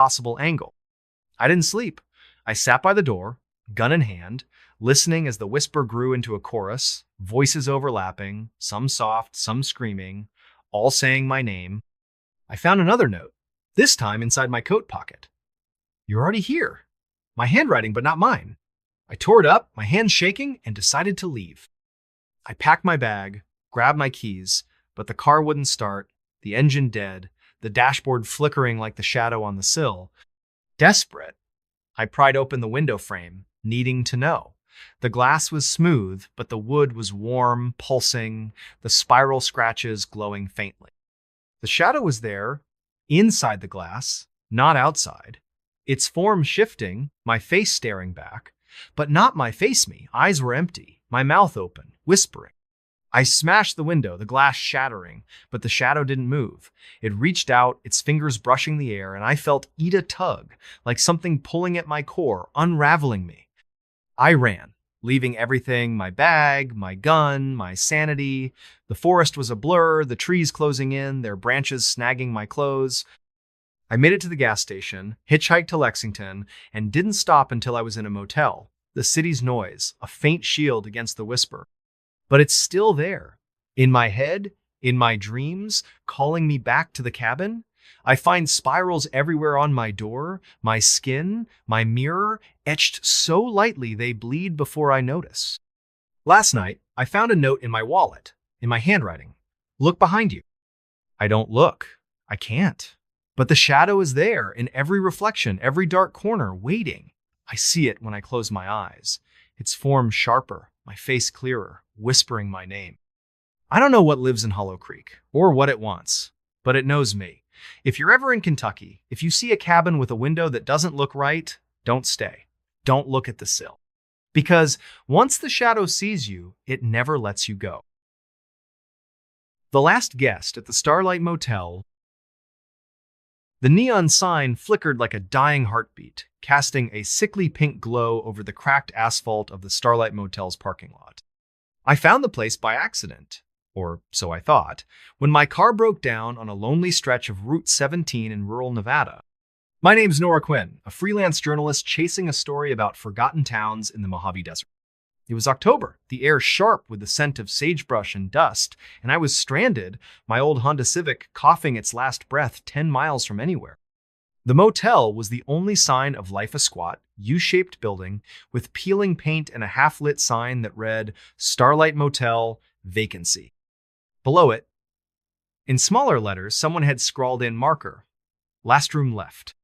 possible angle. I didn't sleep. I sat by the door, gun in hand, listening as the whisper grew into a chorus, voices overlapping, some soft, some screaming, all saying my name. I found another note, this time inside my coat pocket. "You're already here." My handwriting, but not mine. I tore it up, my hands shaking, and decided to leave. I packed my bag, grabbed my keys, but the car wouldn't start, the engine dead, the dashboard flickering like the shadow on the sill. Desperate, I pried open the window frame, needing to know. The glass was smooth, but the wood was warm, pulsing, the spiral scratches glowing faintly. The shadow was there, inside the glass, not outside. Its form shifting, my face staring back, but not my face me. Eyes were empty, my mouth open, whispering. I smashed the window, the glass shattering, but the shadow didn't move. It reached out, its fingers brushing the air, and I felt Ida tug, like something pulling at my core, unraveling me. I ran, leaving everything, my bag, my gun, my sanity. The forest was a blur, the trees closing in, their branches snagging my clothes. I made it to the gas station, hitchhiked to Lexington, and didn't stop until I was in a motel. The city's noise, a faint shield against the whisper. But it's still there. In my head, in my dreams, calling me back to the cabin. I find spirals everywhere on my door, my skin, my mirror, etched so lightly they bleed before I notice. Last night, I found a note in my wallet, in my handwriting. "Look behind you." I don't look. I can't. But the shadow is there, in every reflection, every dark corner, waiting. I see it when I close my eyes. Its form sharper, my face clearer, whispering my name. I don't know what lives in Hollow Creek, or what it wants, but it knows me. If you're ever in Kentucky, if you see a cabin with a window that doesn't look right, don't stay. Don't look at the sill. Because once the shadow sees you, it never lets you go. The last guest at the Starlight Motel. The neon sign flickered like a dying heartbeat, casting a sickly pink glow over the cracked asphalt of the Starlight Motel's parking lot. I found the place by accident, or so I thought, when my car broke down on a lonely stretch of Route 17 in rural Nevada. My name's Nora Quinn, a freelance journalist chasing a story about forgotten towns in the Mojave Desert. It was October, the air sharp with the scent of sagebrush and dust, and I was stranded, my old Honda Civic coughing its last breath 10 miles from anywhere. The motel was the only sign of life, a squat, U-shaped building with peeling paint and a half-lit sign that read, "Starlight Motel, Vacancy." Below it, in smaller letters, someone had scrawled in marker, "Last room left."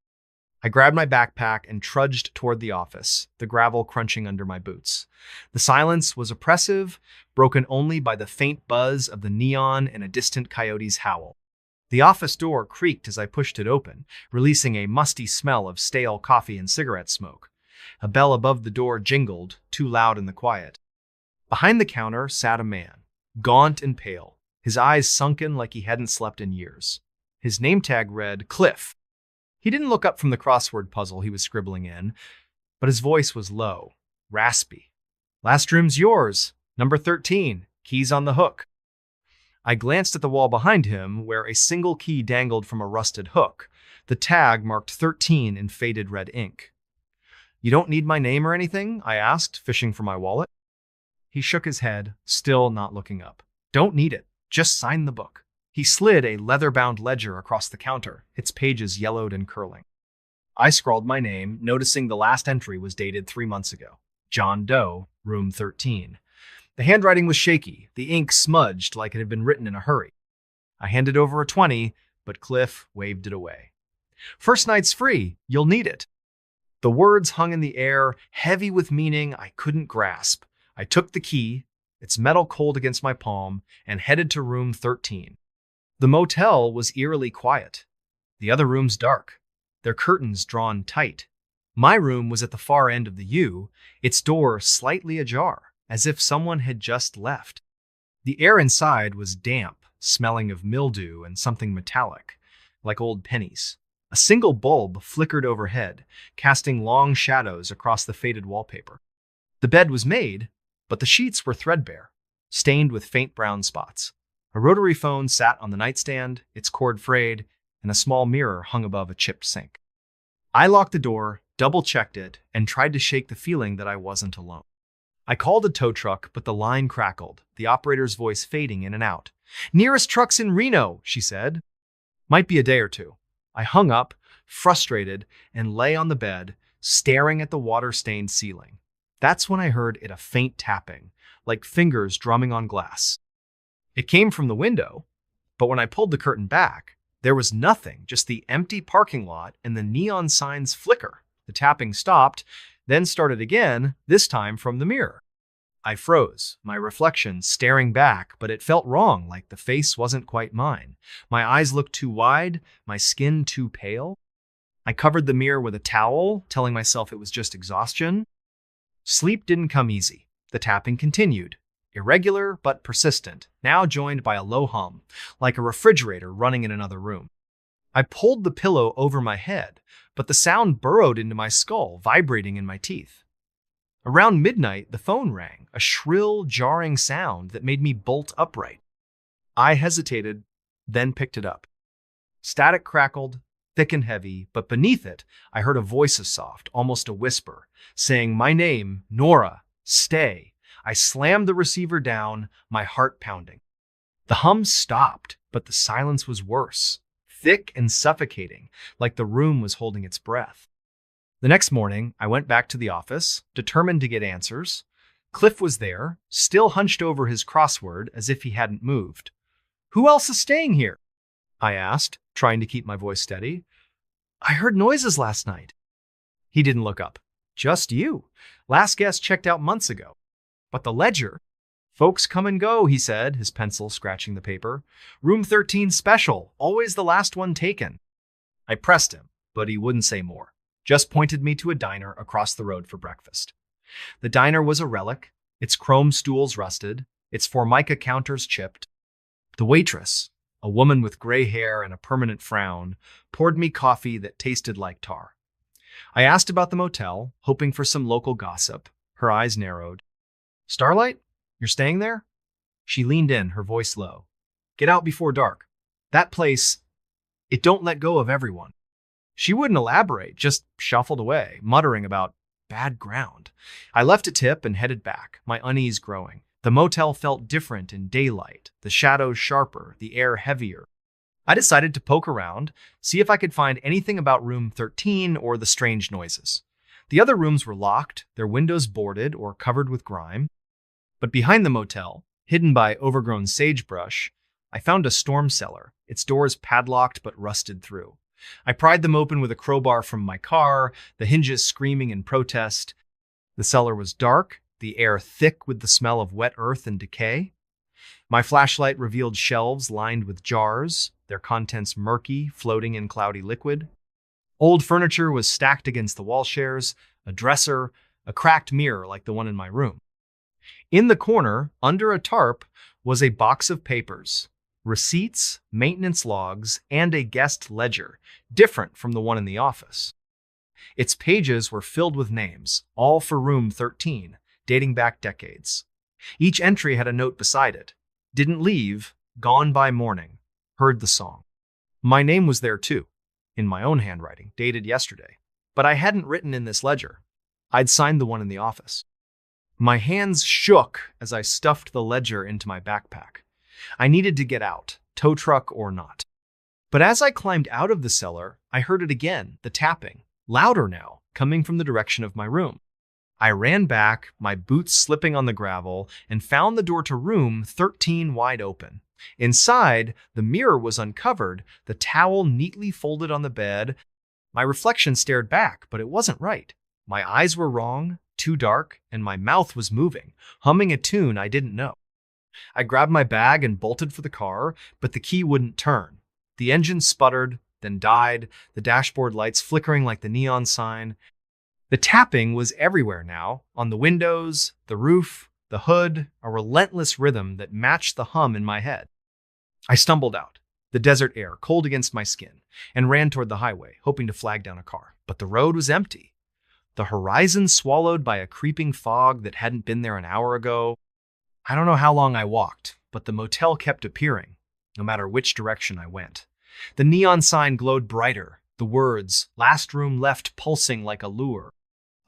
I grabbed my backpack and trudged toward the office, the gravel crunching under my boots. The silence was oppressive, broken only by the faint buzz of the neon and a distant coyote's howl. The office door creaked as I pushed it open, releasing a musty smell of stale coffee and cigarette smoke. A bell above the door jingled, too loud in the quiet. Behind the counter sat a man, gaunt and pale, his eyes sunken like he hadn't slept in years. His name tag read, Cliff. He didn't look up from the crossword puzzle he was scribbling in, but his voice was low, raspy. "Last room's yours, number 13, keys on the hook." I glanced at the wall behind him, where a single key dangled from a rusted hook, the tag marked 13 in faded red ink. "You don't need my name or anything?" I asked, fishing for my wallet. He shook his head, still not looking up. "Don't need it. Just sign the book." He slid a leather-bound ledger across the counter, its pages yellowed and curling. I scrawled my name, noticing the last entry was dated 3 months ago. John Doe, room 13. The handwriting was shaky, the ink smudged like it had been written in a hurry. I handed over a 20, but Cliff waved it away. "First night's free. You'll need it." The words hung in the air, heavy with meaning I couldn't grasp. I took the key, its metal cold against my palm, and headed to room 13. The motel was eerily quiet. The other rooms dark, their curtains drawn tight. My room was at the far end of the U, its door slightly ajar, as if someone had just left. The air inside was damp, smelling of mildew and something metallic, like old pennies. A single bulb flickered overhead, casting long shadows across the faded wallpaper. The bed was made, but the sheets were threadbare, stained with faint brown spots. A rotary phone sat on the nightstand, its cord frayed, and a small mirror hung above a chipped sink. I locked the door, double-checked it, and tried to shake the feeling that I wasn't alone. I called a tow truck, but the line crackled, the operator's voice fading in and out. "Nearest truck's in Reno," she said. "Might be a day or two." I hung up, frustrated, and lay on the bed, staring at the water-stained ceiling. That's when I heard a faint tapping, like fingers drumming on glass. It came from the window, but when I pulled the curtain back, there was nothing, just the empty parking lot and the neon signs flicker. The tapping stopped, then started again, this time from the mirror. I froze, my reflection staring back, but it felt wrong, like the face wasn't quite mine. My eyes looked too wide, my skin too pale. I covered the mirror with a towel, telling myself it was just exhaustion. Sleep didn't come easy. The tapping continued, irregular but persistent, now joined by a low hum, like a refrigerator running in another room. I pulled the pillow over my head, but the sound burrowed into my skull, vibrating in my teeth. Around midnight, the phone rang, a shrill, jarring sound that made me bolt upright. I hesitated, then picked it up. Static crackled, thick and heavy, but beneath it, I heard a voice as soft, almost a whisper, saying my name, Nora, stay. I slammed the receiver down, my heart pounding. The hum stopped, but the silence was worse, thick and suffocating, like the room was holding its breath. The next morning, I went back to the office, determined to get answers. Cliff was there, still hunched over his crossword as if he hadn't moved. "Who else is staying here?" I asked, trying to keep my voice steady. "I heard noises last night." He didn't look up. "Just you. Last guest checked out months ago." "But the ledger?" "Folks come and go," he said, his pencil scratching the paper. "Room 13 special, always the last one taken." I pressed him, but he wouldn't say more. Just pointed me to a diner across the road for breakfast. The diner was a relic, its chrome stools rusted, its formica counters chipped. The waitress, a woman with gray hair and a permanent frown, poured me coffee that tasted like tar. I asked about the motel, hoping for some local gossip. Her eyes narrowed. "Starlight? You're staying there?" She leaned in, her voice low. "Get out before dark. That place, it don't let go of everyone." She wouldn't elaborate, just shuffled away, muttering about bad ground. I left a tip and headed back, my unease growing. The motel felt different in daylight, the shadows sharper, the air heavier. I decided to poke around, see if I could find anything about room 13 or the strange noises. The other rooms were locked, their windows boarded or covered with grime. But behind the motel, hidden by overgrown sagebrush, I found a storm cellar, its doors padlocked but rusted through. I pried them open with a crowbar from my car, the hinges screaming in protest. The cellar was dark, the air thick with the smell of wet earth and decay. My flashlight revealed shelves lined with jars, their contents murky, floating in cloudy liquid. Old furniture was stacked against the wall shares, a dresser, a cracked mirror like the one in my room. In the corner, under a tarp, was a box of papers. Receipts, maintenance logs, and a guest ledger, different from the one in the office. Its pages were filled with names, all for room 13, dating back decades. Each entry had a note beside it. Didn't leave, gone by morning, heard the song. My name was there too, in my own handwriting, dated yesterday. But I hadn't written in this ledger. I'd signed the one in the office. My hands shook as I stuffed the ledger into my backpack. I needed to get out, tow truck or not. But as I climbed out of the cellar, I heard it again, the tapping, louder now, coming from the direction of my room. I ran back, my boots slipping on the gravel, and found the door to room 13 wide open. Inside, the mirror was uncovered, the towel neatly folded on the bed. My reflection stared back, but it wasn't right. My eyes were wrong, too dark, and my mouth was moving, humming a tune I didn't know. I grabbed my bag and bolted for the car, but the key wouldn't turn. The engine sputtered, then died, the dashboard lights flickering like the neon sign. The tapping was everywhere now, on the windows, the roof, the hood, a relentless rhythm that matched the hum in my head. I stumbled out, the desert air cold against my skin, and ran toward the highway, hoping to flag down a car. But the road was empty. The horizon swallowed by a creeping fog that hadn't been there an hour ago. I don't know how long I walked, but the motel kept appearing, no matter which direction I went. The neon sign glowed brighter, the words, last room left, pulsing like a lure.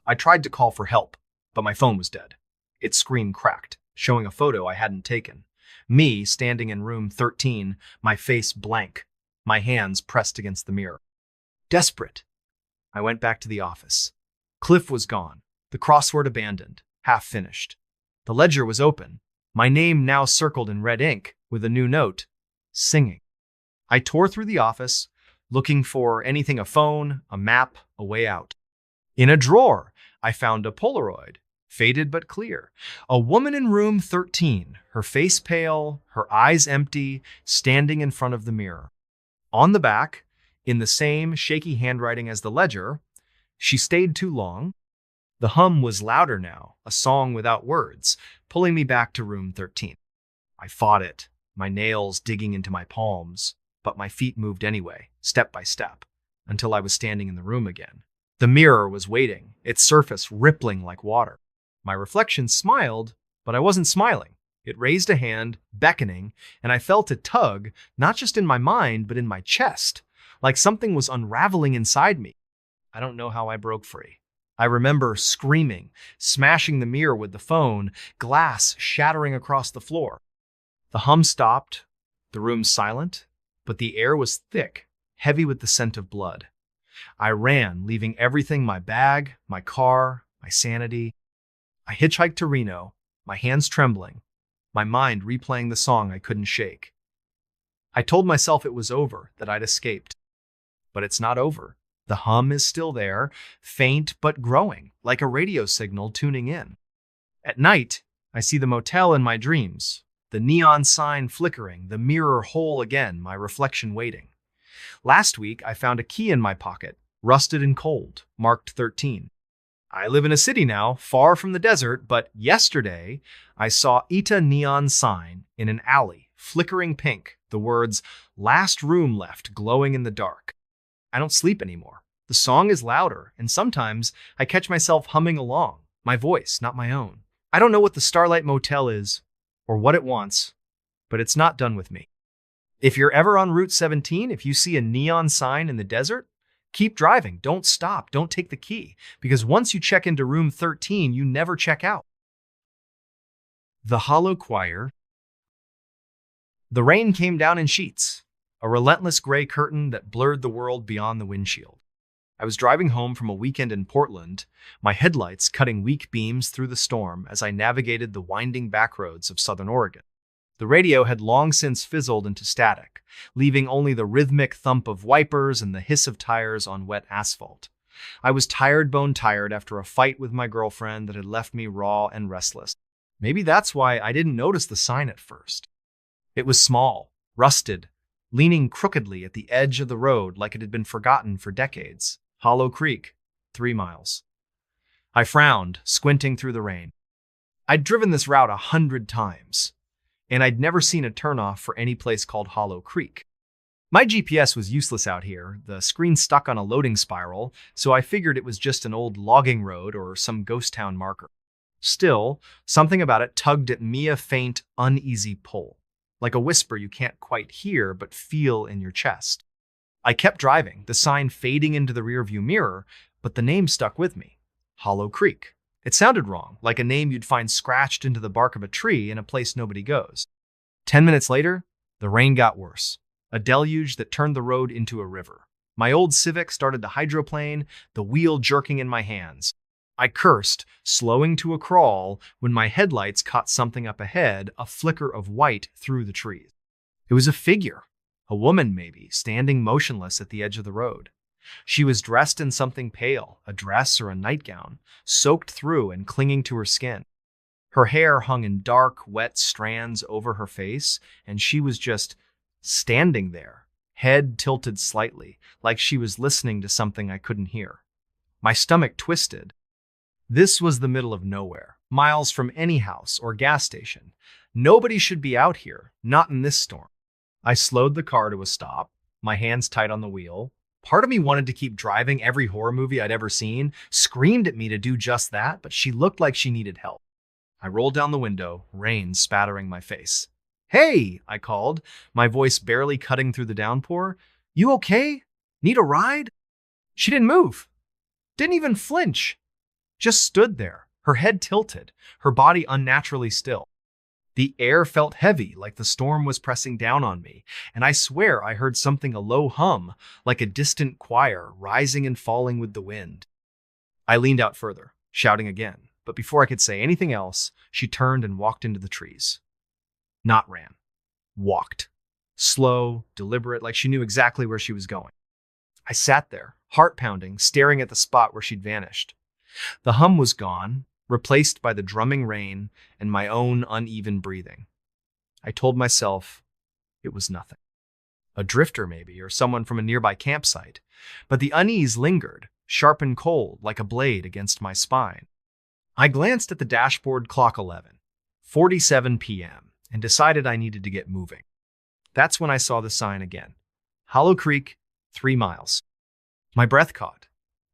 I tried to call for help, but my phone was dead. Its screen cracked, showing a photo I hadn't taken. Me standing in room 13, my face blank, my hands pressed against the mirror. Desperate, I went back to the office. Cliff was gone, the crossword abandoned, half finished. The ledger was open, my name now circled in red ink with a new note, singing. I tore through the office, looking for anything, a phone, a map, a way out. In a drawer, I found a Polaroid, faded but clear. A woman in room 13, her face pale, her eyes empty, standing in front of the mirror. On the back, in the same shaky handwriting as the ledger, she stayed too long. The hum was louder now, a song without words, pulling me back to room 13. I fought it, my nails digging into my palms, but my feet moved anyway, step by step, until I was standing in the room again. The mirror was waiting, its surface rippling like water. My reflection smiled, but I wasn't smiling. It raised a hand, beckoning, and I felt a tug, not just in my mind, but in my chest, like something was unraveling inside me. I don't know how I broke free. I remember screaming, smashing the mirror with the phone, glass shattering across the floor. The hum stopped, the room silent, but the air was thick, heavy with the scent of blood. I ran, leaving everything, my bag, my car, my sanity. I hitchhiked to Reno, my hands trembling, my mind replaying the song I couldn't shake. I told myself it was over, that I'd escaped. But it's not over. The hum is still there, faint but growing, like a radio signal tuning in. At night, I see the motel in my dreams, the neon sign flickering, the mirror whole again, my reflection waiting. Last week, I found a key in my pocket, rusted and cold, marked 13. I live in a city now, far from the desert, but yesterday, I saw Ita neon sign in an alley, flickering pink, the words, last room left, glowing in the dark. I don't sleep anymore. The song is louder, and sometimes I catch myself humming along, my voice, not my own. I don't know what the Starlight Motel is, or what it wants, but it's not done with me. If you're ever on Route 17, if you see a neon sign in the desert, keep driving. Don't stop. Don't take the key, because once you check into room 13, you never check out. The Hollow Choir. The rain came down in sheets, a relentless gray curtain that blurred the world beyond the windshield. I was driving home from a weekend in Portland, my headlights cutting weak beams through the storm as I navigated the winding backroads of Southern Oregon. The radio had long since fizzled into static, leaving only the rhythmic thump of wipers and the hiss of tires on wet asphalt. I was tired, bone tired after a fight with my girlfriend that had left me raw and restless. Maybe that's why I didn't notice the sign at first. It was small, rusted, leaning crookedly at the edge of the road like it had been forgotten for decades. Hollow Creek, 3 miles. I frowned, squinting through the rain. I'd driven this route 100 times, and I'd never seen a turnoff for any place called Hollow Creek. My GPS was useless out here, the screen stuck on a loading spiral, so I figured it was just an old logging road or some ghost town marker. Still, something about it tugged at me, a faint, uneasy pull, like a whisper you can't quite hear but feel in your chest. I kept driving, the sign fading into the rearview mirror, but the name stuck with me. Hollow Creek. It sounded wrong, like a name you'd find scratched into the bark of a tree in a place nobody goes. 10 minutes later, the rain got worse. A deluge that turned the road into a river. My old Civic started to hydroplane, the wheel jerking in my hands. I cursed, slowing to a crawl, when my headlights caught something up ahead, a flicker of white through the trees. It was a figure. A woman, maybe, standing motionless at the edge of the road. She was dressed in something pale, a dress or a nightgown, soaked through and clinging to her skin. Her hair hung in dark, wet strands over her face, and she was just standing there, head tilted slightly, like she was listening to something I couldn't hear. My stomach twisted. This was the middle of nowhere, miles from any house or gas station. Nobody should be out here, not in this storm. I slowed the car to a stop, my hands tight on the wheel. Part of me wanted to keep driving. Every horror movie I'd ever seen screamed at me to do just that, but she looked like she needed help. I rolled down the window, rain spattering my face. "Hey," I called, my voice barely cutting through the downpour. "You okay? Need a ride?" She didn't move, didn't even flinch, just stood there, her head tilted, her body unnaturally still. The air felt heavy, like the storm was pressing down on me, and I swear I heard something a low hum, like a distant choir, rising and falling with the wind. I leaned out further, shouting again, but before I could say anything else, she turned and walked into the trees. Not ran. Walked. Slow, deliberate, like she knew exactly where she was going. I sat there, heart pounding, staring at the spot where she'd vanished. The hum was gone, replaced by the drumming rain and my own uneven breathing. I told myself it was nothing. A drifter, maybe, or someone from a nearby campsite. But the unease lingered, sharp and cold, like a blade against my spine. I glanced at the dashboard clock 11:47 p.m., and decided I needed to get moving. That's when I saw the sign again. Hollow Creek, 3 miles. My breath caught.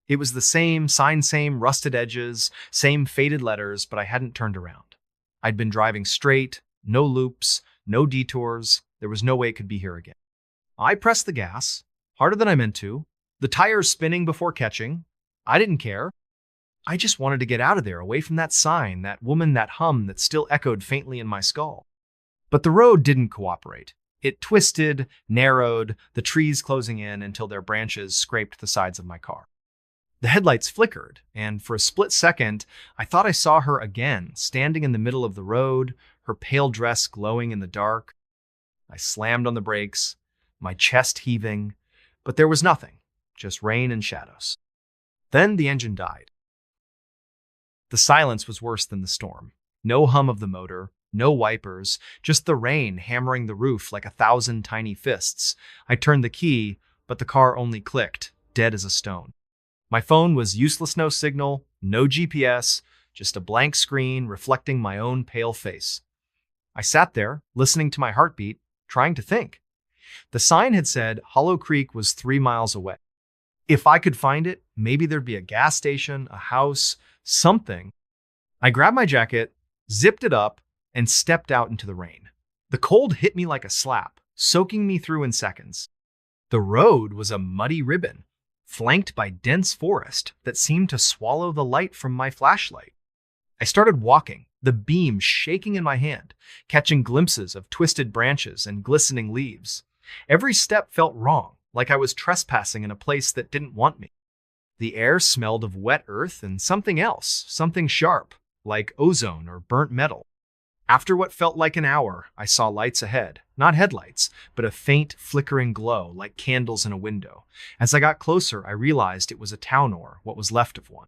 It was the same sign, same rusted edges, same faded letters, but I hadn't turned around. I'd been driving straight, no loops, no detours. There was no way it could be here again. I pressed the gas, harder than I meant to, the tires spinning before catching. I didn't care. I just wanted to get out of there, away from that sign, that woman, that hum that still echoed faintly in my skull. But the road didn't cooperate. It twisted, narrowed, the trees closing in until their branches scraped the sides of my car. The headlights flickered, and for a split second, I thought I saw her again, standing in the middle of the road, her pale dress glowing in the dark. I slammed on the brakes, my chest heaving, but there was nothing, just rain and shadows. Then the engine died. The silence was worse than the storm. No hum of the motor, no wipers, just the rain hammering the roof like 1,000 tiny fists. I turned the key, but the car only clicked, dead as a stone. My phone was useless, no signal, no GPS, just a blank screen reflecting my own pale face. I sat there, listening to my heartbeat, trying to think. The sign had said Hollow Creek was 3 miles away. If I could find it, maybe there'd be a gas station, a house, something. I grabbed my jacket, zipped it up, and stepped out into the rain. The cold hit me like a slap, soaking me through in seconds. The road was a muddy ribbon, flanked by dense forest that seemed to swallow the light from my flashlight. I started walking, the beam shaking in my hand, catching glimpses of twisted branches and glistening leaves. Every step felt wrong, like I was trespassing in a place that didn't want me. The air smelled of wet earth and something else, something sharp, like ozone or burnt metal. After what felt like an hour, I saw lights ahead. Not headlights, but a faint, flickering glow, like candles in a window. As I got closer, I realized it was a town, or what was left of one.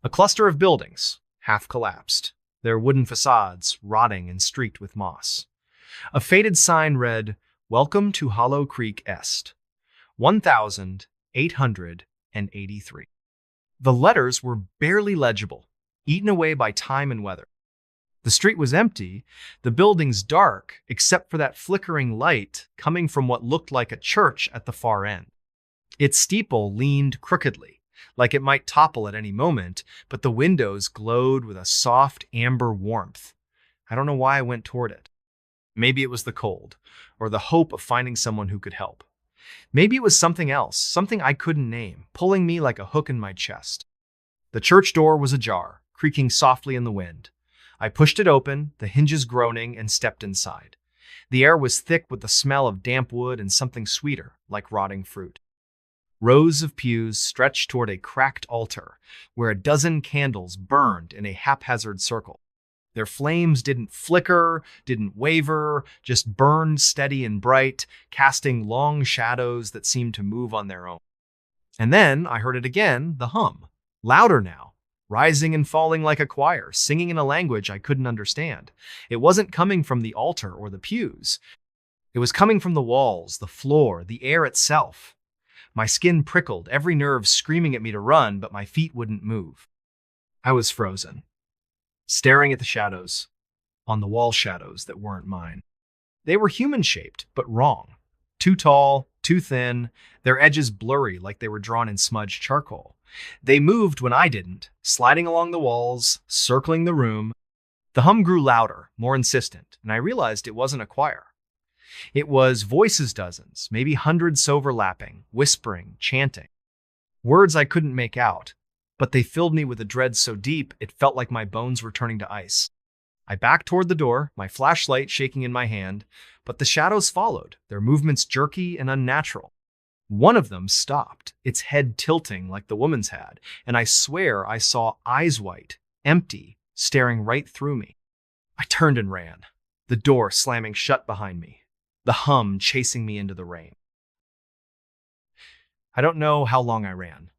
A cluster of buildings, half collapsed, their wooden facades rotting and streaked with moss. A faded sign read, "Welcome to Hollow Creek Est, 1883. The letters were barely legible, eaten away by time and weather. The street was empty, the buildings dark, except for that flickering light coming from what looked like a church at the far end. Its steeple leaned crookedly, like it might topple at any moment, but the windows glowed with a soft amber warmth. I don't know why I went toward it. Maybe it was the cold, or the hope of finding someone who could help. Maybe it was something else, something I couldn't name, pulling me like a hook in my chest. The church door was ajar, creaking softly in the wind. I pushed it open, the hinges groaning, and stepped inside. The air was thick with the smell of damp wood and something sweeter, like rotting fruit. Rows of pews stretched toward a cracked altar, where a dozen candles burned in a haphazard circle. Their flames didn't flicker, didn't waver, just burned steady and bright, casting long shadows that seemed to move on their own. And then I heard it again, the hum, louder now, rising and falling like a choir, singing in a language I couldn't understand. It wasn't coming from the altar or the pews. It was coming from the walls, the floor, the air itself. My skin prickled, every nerve screaming at me to run, but my feet wouldn't move. I was frozen, staring at the shadows, on the wall shadows that weren't mine. They were human-shaped, but wrong. Too tall, too thin, their edges blurry like they were drawn in smudged charcoal. They moved when I didn't, sliding along the walls, circling the room. The hum grew louder, more insistent, and I realized it wasn't a choir. It was voices, dozens, maybe hundreds overlapping, whispering, chanting. Words I couldn't make out, but they filled me with a dread so deep it felt like my bones were turning to ice. I backed toward the door, my flashlight shaking in my hand, but the shadows followed, their movements jerky and unnatural. One of them stopped, its head tilting like the woman's had, and I swear I saw eyes white, empty, staring right through me. I turned and ran, the door slamming shut behind me, the hum chasing me into the rain. I don't know how long I ran.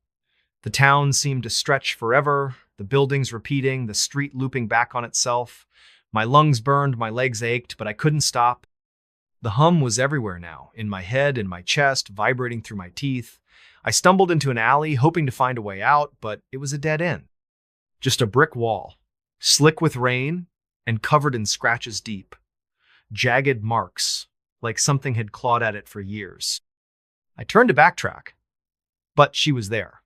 The town seemed to stretch forever, the buildings repeating, the street looping back on itself. My lungs burned, my legs ached, but I couldn't stop. The hum was everywhere now, in my head, in my chest, vibrating through my teeth. I stumbled into an alley, hoping to find a way out, but it was a dead end. Just a brick wall, slick with rain and covered in scratches deep. Jagged marks, like something had clawed at it for years. I turned to backtrack, but she was there.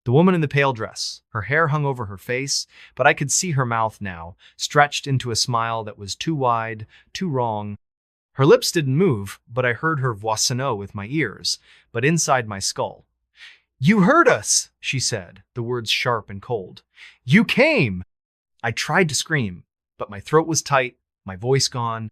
The woman in the pale dress. Her hair hung over her face, but I could see her mouth now, stretched into a smile that was too wide, too wrong. Her lips didn't move, but I heard her voix sonore with my ears, but inside my skull. "You heard us," she said, the words sharp and cold. "You came!" I tried to scream, but my throat was tight, my voice gone.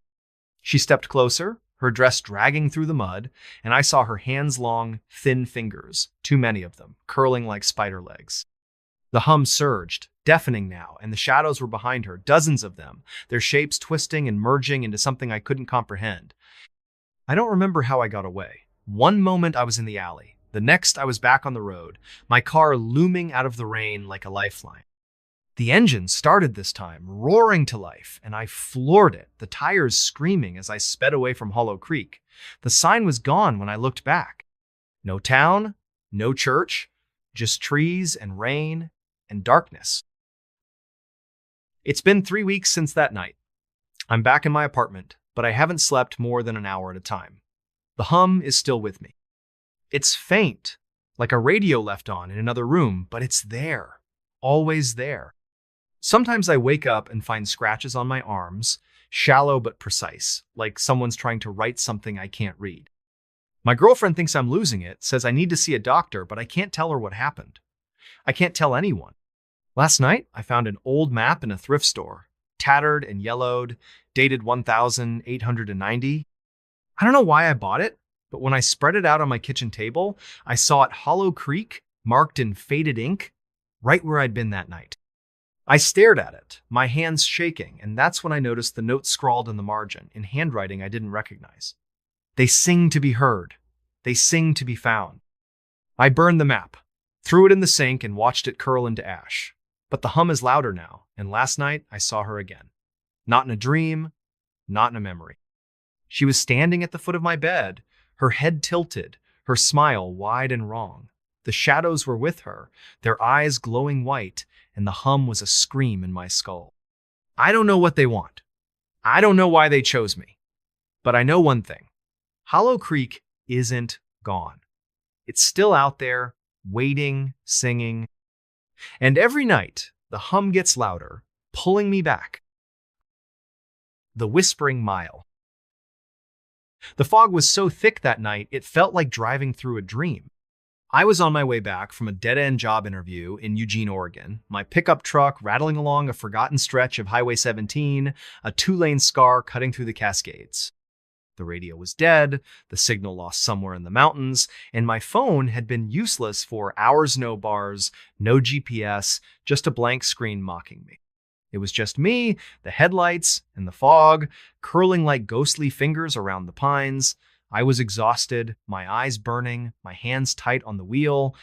She stepped closer, her dress dragging through the mud, and I saw her hands-long, thin fingers, too many of them, curling like spider legs. The hum surged, deafening now, and the shadows were behind her, dozens of them, their shapes twisting and merging into something I couldn't comprehend. I don't remember how I got away. One moment I was in the alley, the next I was back on the road, my car looming out of the rain like a lifeline. The engine started this time, roaring to life, and I floored it, the tires screaming as I sped away from Hollow Creek. The sign was gone when I looked back. No town, no church, just trees and rain and darkness. It's been 3 weeks since that night. I'm back in my apartment, but I haven't slept more than an hour at a time. The hum is still with me. It's faint, like a radio left on in another room, but it's there, always there. Sometimes I wake up and find scratches on my arms, shallow but precise, like someone's trying to write something I can't read. My girlfriend thinks I'm losing it, says I need to see a doctor, but I can't tell her what happened. I can't tell anyone. Last night, I found an old map in a thrift store, tattered and yellowed, dated 1890. I don't know why I bought it, but when I spread it out on my kitchen table, I saw it Hollow Creek, marked in faded ink, right where I'd been that night. I stared at it, my hands shaking, and that's when I noticed the note scrawled in the margin, in handwriting I didn't recognize. They sing to be heard. They sing to be found. I burned the map, threw it in the sink, and watched it curl into ash. But the hum is louder now, and last night I saw her again. Not in a dream, not in a memory. She was standing at the foot of my bed, her head tilted, her smile wide and wrong. The shadows were with her, their eyes glowing white, and the hum was a scream in my skull. I don't know what they want. I don't know why they chose me. But I know one thing. Hollow Creek isn't gone. It's still out there, waiting, singing. And every night, the hum gets louder, pulling me back. The Whispering Mile. The fog was so thick that night, it felt like driving through a dream. I was on my way back from a dead-end job interview in Eugene, Oregon, my pickup truck rattling along a forgotten stretch of Highway 17, a two-lane scar cutting through the Cascades. The radio was dead, the signal lost somewhere in the mountains, and my phone had been useless for hours, no bars, no GPS, just a blank screen mocking me. It was just me, the headlights, and the fog, curling like ghostly fingers around the pines. I was exhausted, my eyes burning, my hands tight on the wheel.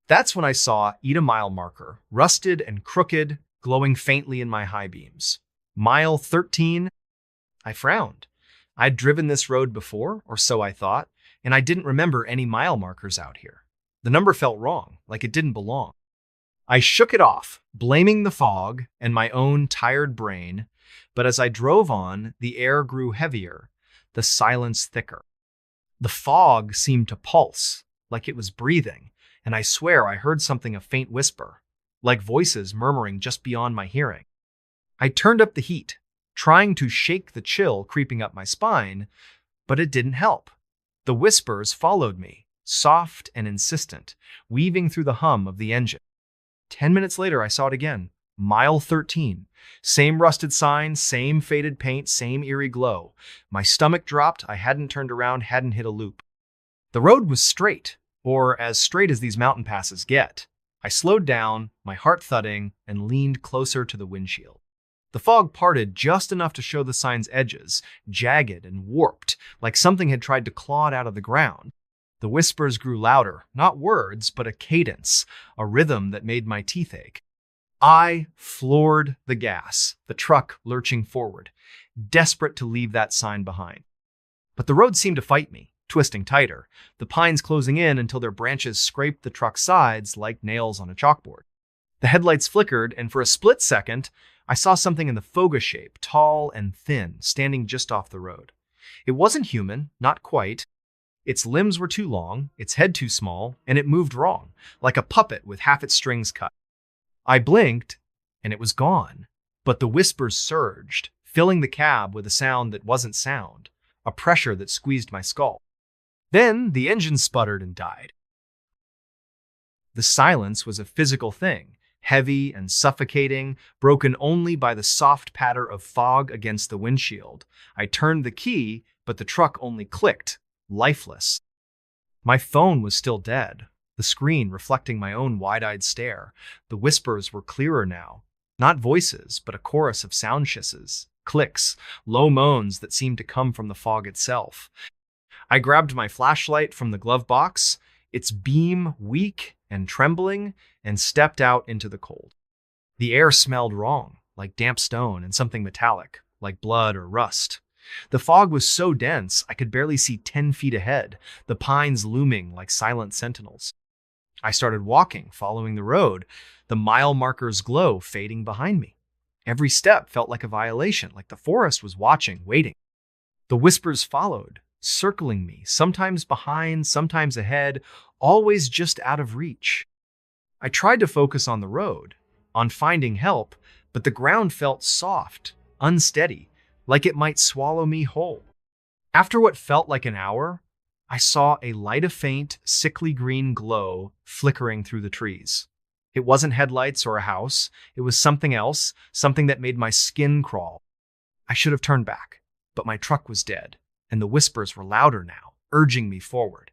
That's when I saw Eat a Mile marker, rusted and crooked, glowing faintly in my high beams. Mile 13. I frowned. I'd driven this road before, or so I thought, and I didn't remember any mile markers out here. The number felt wrong, like it didn't belong. I shook it off, blaming the fog and my own tired brain, but as I drove on, the air grew heavier, the silence thicker. The fog seemed to pulse, like it was breathing, and I swear I heard something a faint whisper, like voices murmuring just beyond my hearing. I turned up the heat, trying to shake the chill creeping up my spine, but it didn't help. The whispers followed me, soft and insistent, weaving through the hum of the engine. 10 minutes later, I saw it again. Mile 13. Same rusted sign, same faded paint, same eerie glow. My stomach dropped. I hadn't turned around, hadn't hit a loop. The road was straight, or as straight as these mountain passes get. I slowed down, my heart thudding, and leaned closer to the windshield. The fog parted just enough to show the sign's edges, jagged and warped, like something had tried to claw it out of the ground. The whispers grew louder, not words, but a cadence, a rhythm that made my teeth ache. I floored the gas, the truck lurching forward, desperate to leave that sign behind. But the road seemed to fight me, twisting tighter, the pines closing in until their branches scraped the truck's sides like nails on a chalkboard. The headlights flickered, and for a split second, I saw something in the foga shape, tall and thin, standing just off the road. It wasn't human, not quite. Its limbs were too long, its head too small, and it moved wrong, like a puppet with half its strings cut. I blinked, and it was gone. But the whispers surged, filling the cab with a sound that wasn't sound, a pressure that squeezed my skull. Then the engine sputtered and died. The silence was a physical thing, heavy and suffocating, broken only by the soft patter of fog against the windshield. I turned the key, but the truck only clicked, lifeless. My phone was still dead, the screen reflecting my own wide-eyed stare. The whispers were clearer now, not voices, but a chorus of sound hisses, clicks, low moans that seemed to come from the fog itself. I grabbed my flashlight from the glove box, its beam weak and trembling, and stepped out into the cold. The air smelled wrong, like damp stone and something metallic, like blood or rust. The fog was so dense I could barely see 10 feet ahead, the pines looming like silent sentinels. I started walking, following the road, the mile marker's glow fading behind me. Every step felt like a violation, like the forest was watching, waiting. The whispers followed, circling me, sometimes behind, sometimes ahead, always just out of reach. I tried to focus on the road, on finding help, but the ground felt soft, unsteady, like it might swallow me whole. After what felt like an hour, I saw a light of faint, sickly green glow flickering through the trees. It wasn't headlights or a house. It was something else, something that made my skin crawl. I should have turned back, but my truck was dead, and the whispers were louder now, urging me forward.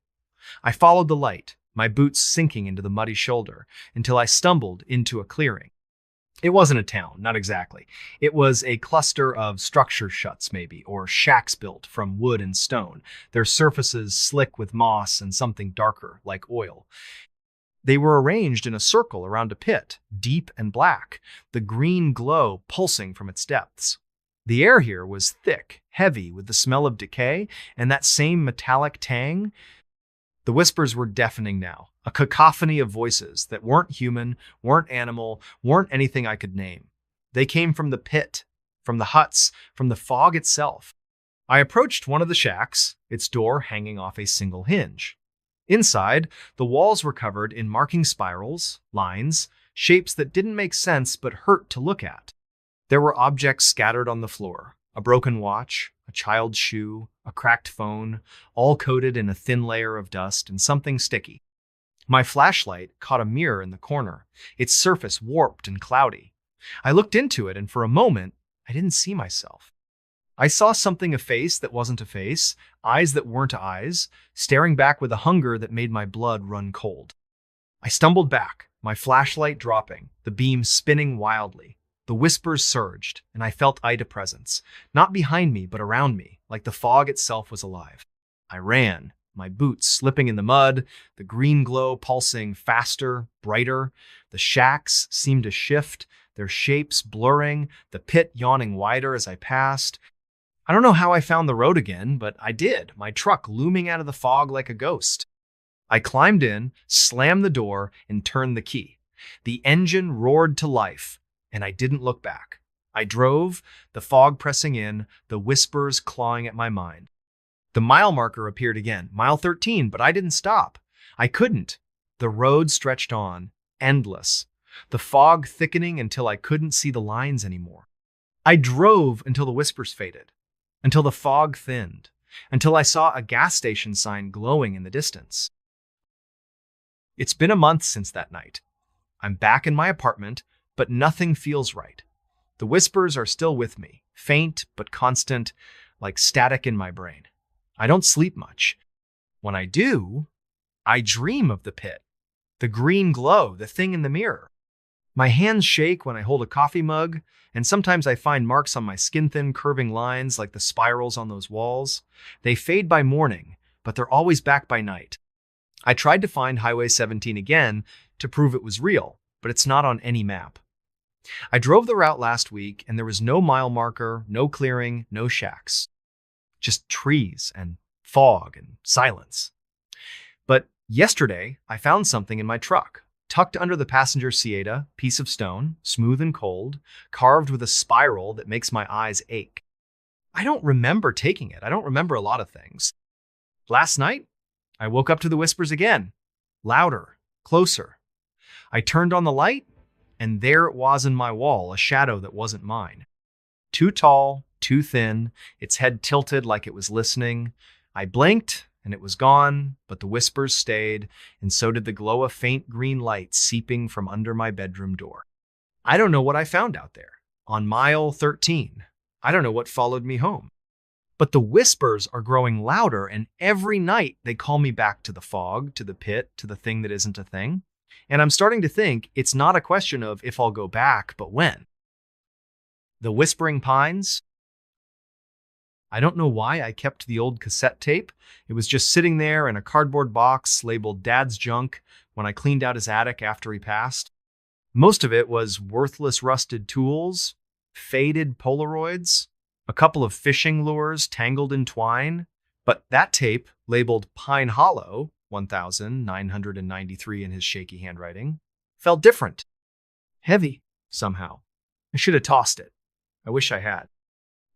I followed the light, my boots sinking into the muddy shoulder, until I stumbled into a clearing. It wasn't a town, not exactly. It was a cluster of structure shuts, maybe, or shacks built from wood and stone, their surfaces slick with moss and something darker, like oil. They were arranged in a circle around a pit, deep and black, the green glow pulsing from its depths. The air here was thick, heavy, with the smell of decay and that same metallic tang. The whispers were deafening now, a cacophony of voices that weren't human, weren't animal, weren't anything I could name. They came from the pit, from the huts, from the fog itself. I approached one of the shacks, its door hanging off a single hinge. Inside, the walls were covered in marking spirals, lines, shapes that didn't make sense but hurt to look at. There were objects scattered on the floor, a broken watch, a child's shoe, a cracked phone, all coated in a thin layer of dust and something sticky. My flashlight caught a mirror in the corner, its surface warped and cloudy. I looked into it, and for a moment, I didn't see myself. I saw something, a face that wasn't a face, eyes that weren't eyes, staring back with a hunger that made my blood run cold. I stumbled back, my flashlight dropping, the beam spinning wildly. The whispers surged, and I felt Ida presence, not behind me, but around me, like the fog itself was alive. I ran, my boots slipping in the mud, the green glow pulsing faster, brighter. The shacks seemed to shift, their shapes blurring, the pit yawning wider as I passed. I don't know how I found the road again, but I did, my truck looming out of the fog like a ghost. I climbed in, slammed the door, and turned the key. The engine roared to life, and I didn't look back. I drove, the fog pressing in, the whispers clawing at my mind. The mile marker appeared again, mile 13, but I didn't stop. I couldn't. The road stretched on, endless, the fog thickening until I couldn't see the lines anymore. I drove until the whispers faded, until the fog thinned, until I saw a gas station sign glowing in the distance. It's been a month since that night. I'm back in my apartment, but nothing feels right. The whispers are still with me, faint but constant, like static in my brain. I don't sleep much. When I do, I dream of the pit, the green glow, the thing in the mirror. My hands shake when I hold a coffee mug, and sometimes I find marks on my skin-thin, curving lines like the spirals on those walls. They fade by morning, but they're always back by night. I tried to find Highway 17 again to prove it was real, but it's not on any map. I drove the route last week, and there was no mile marker, no clearing, no shacks. Just trees and fog and silence. But yesterday, I found something in my truck. Tucked under the passenger seat, piece of stone, smooth and cold, carved with a spiral that makes my eyes ache. I don't remember taking it. I don't remember a lot of things. Last night, I woke up to the whispers again. Louder, closer. I turned on the light, and there it was in my wall, a shadow that wasn't mine. Too tall, too thin, its head tilted like it was listening. I blinked, and it was gone, but the whispers stayed, and so did the glow of faint green light seeping from under my bedroom door. I don't know what I found out there, on mile 13. I don't know what followed me home. But the whispers are growing louder, and every night they call me back to the fog, to the pit, to the thing that isn't a thing. And I'm starting to think it's not a question of if I'll go back, but when. The Whispering Pines. I don't know why I kept the old cassette tape. It was just sitting there in a cardboard box labeled Dad's Junk when I cleaned out his attic after he passed. Most of it was worthless rusted tools, faded Polaroids, a couple of fishing lures tangled in twine. But that tape, labeled Pine Hollow, 1993 in his shaky handwriting, felt different. Heavy, somehow. I should have tossed it. I wish I had.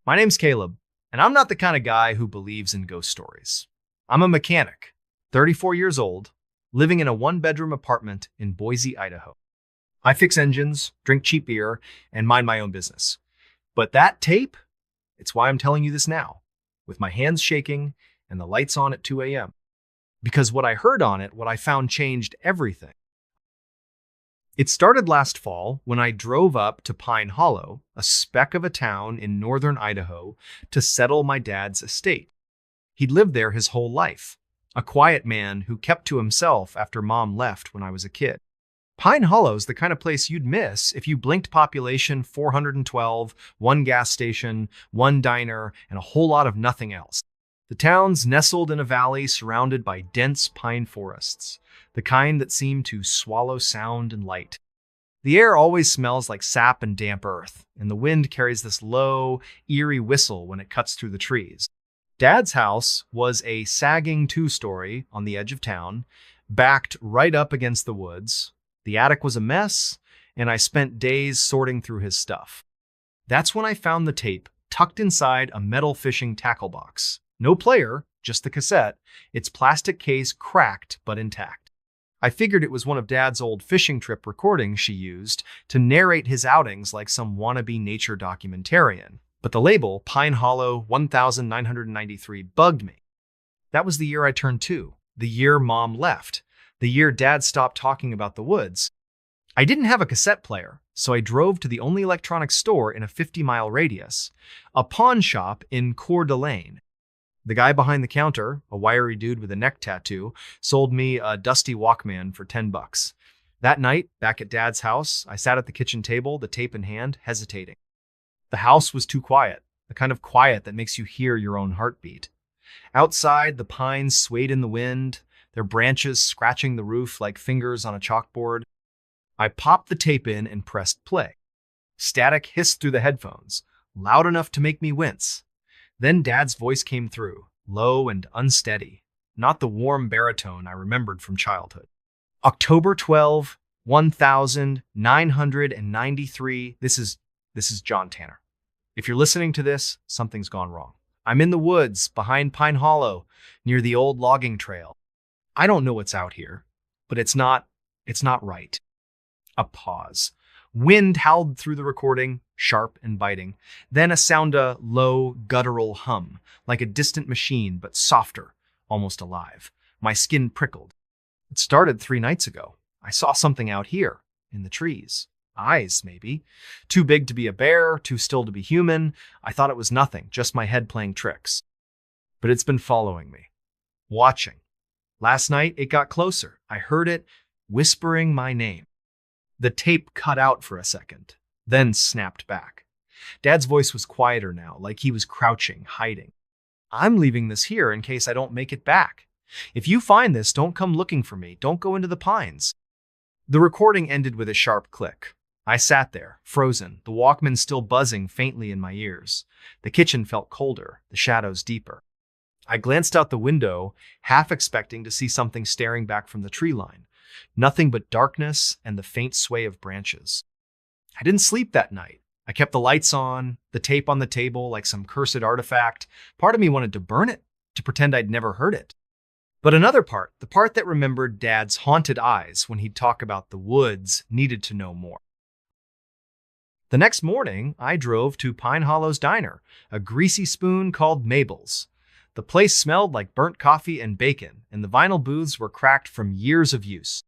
My name's Caleb. And I'm not the kind of guy who believes in ghost stories. I'm a mechanic, 34 years old, living in a one-bedroom apartment in Boise, Idaho. I fix engines, drink cheap beer, and mind my own business. But that tape, it's why I'm telling you this now, with my hands shaking and the lights on at 2 a.m. Because what I heard on it, what I found changed everything. It started last fall when I drove up to Pine Hollow, a speck of a town in northern Idaho, to settle my dad's estate. He'd lived there his whole life, a quiet man who kept to himself after Mom left when I was a kid. Pine Hollow's the kind of place you'd miss if you blinked population 412, one gas station, one diner, and a whole lot of nothing else. The town's nestled in a valley surrounded by dense pine forests, the kind that seem to swallow sound and light. The air always smells like sap and damp earth, and the wind carries this low, eerie whistle when it cuts through the trees. Dad's house was a sagging two-story on the edge of town, backed right up against the woods. The attic was a mess, and I spent days sorting through his stuff. That's when I found the tape tucked inside a metal fishing tackle box. No player, just the cassette, its plastic case cracked but intact. I figured it was one of Dad's old fishing trip recordings she used to narrate his outings like some wannabe nature documentarian. But the label, Pine Hollow 1993, bugged me. That was the year I turned 2, the year Mom left, the year Dad stopped talking about the woods. I didn't have a cassette player, so I drove to the only electronics store in a 50-mile radius, a pawn shop in Coeur d'Alene. The guy behind the counter, a wiry dude with a neck tattoo, sold me a dusty Walkman for $10. That night, back at Dad's house, I sat at the kitchen table, the tape in hand, hesitating. The house was too quiet, the kind of quiet that makes you hear your own heartbeat. Outside, the pines swayed in the wind, their branches scratching the roof like fingers on a chalkboard. I popped the tape in and pressed play. Static hissed through the headphones, loud enough to make me wince. Then Dad's voice came through, low and unsteady, not the warm baritone I remembered from childhood. October 12, 1993. This is John Tanner. If you're listening to this, something's gone wrong. I'm in the woods behind Pine Hollow, near the old logging trail. I don't know what's out here, but it's not right. A pause. Wind howled through the recording, sharp and biting. Then a low, guttural hum, like a distant machine, but softer, almost alive. My skin prickled. It started 3 nights ago. I saw something out here, in the trees. Eyes, maybe. Too big to be a bear, too still to be human. I thought it was nothing, just my head playing tricks. But it's been following me, watching. Last night, it got closer. I heard it whispering my name. The tape cut out for a second, then snapped back. Dad's voice was quieter now, like he was crouching, hiding. I'm leaving this here in case I don't make it back. If you find this, don't come looking for me. Don't go into the pines. The recording ended with a sharp click. I sat there, frozen, the Walkman still buzzing faintly in my ears. The kitchen felt colder, the shadows deeper. I glanced out the window, half expecting to see something staring back from the tree line. Nothing but darkness and the faint sway of branches. I didn't sleep that night. I kept the lights on, the tape on the table like some cursed artifact. Part of me wanted to burn it, to pretend I'd never heard it. But another part, the part that remembered Dad's haunted eyes when he'd talk about the woods, needed to know more. The next morning, I drove to Pine Hollow's Diner, a greasy spoon called Mabel's. The place smelled like burnt coffee and bacon, and the vinyl booths were cracked from years of use.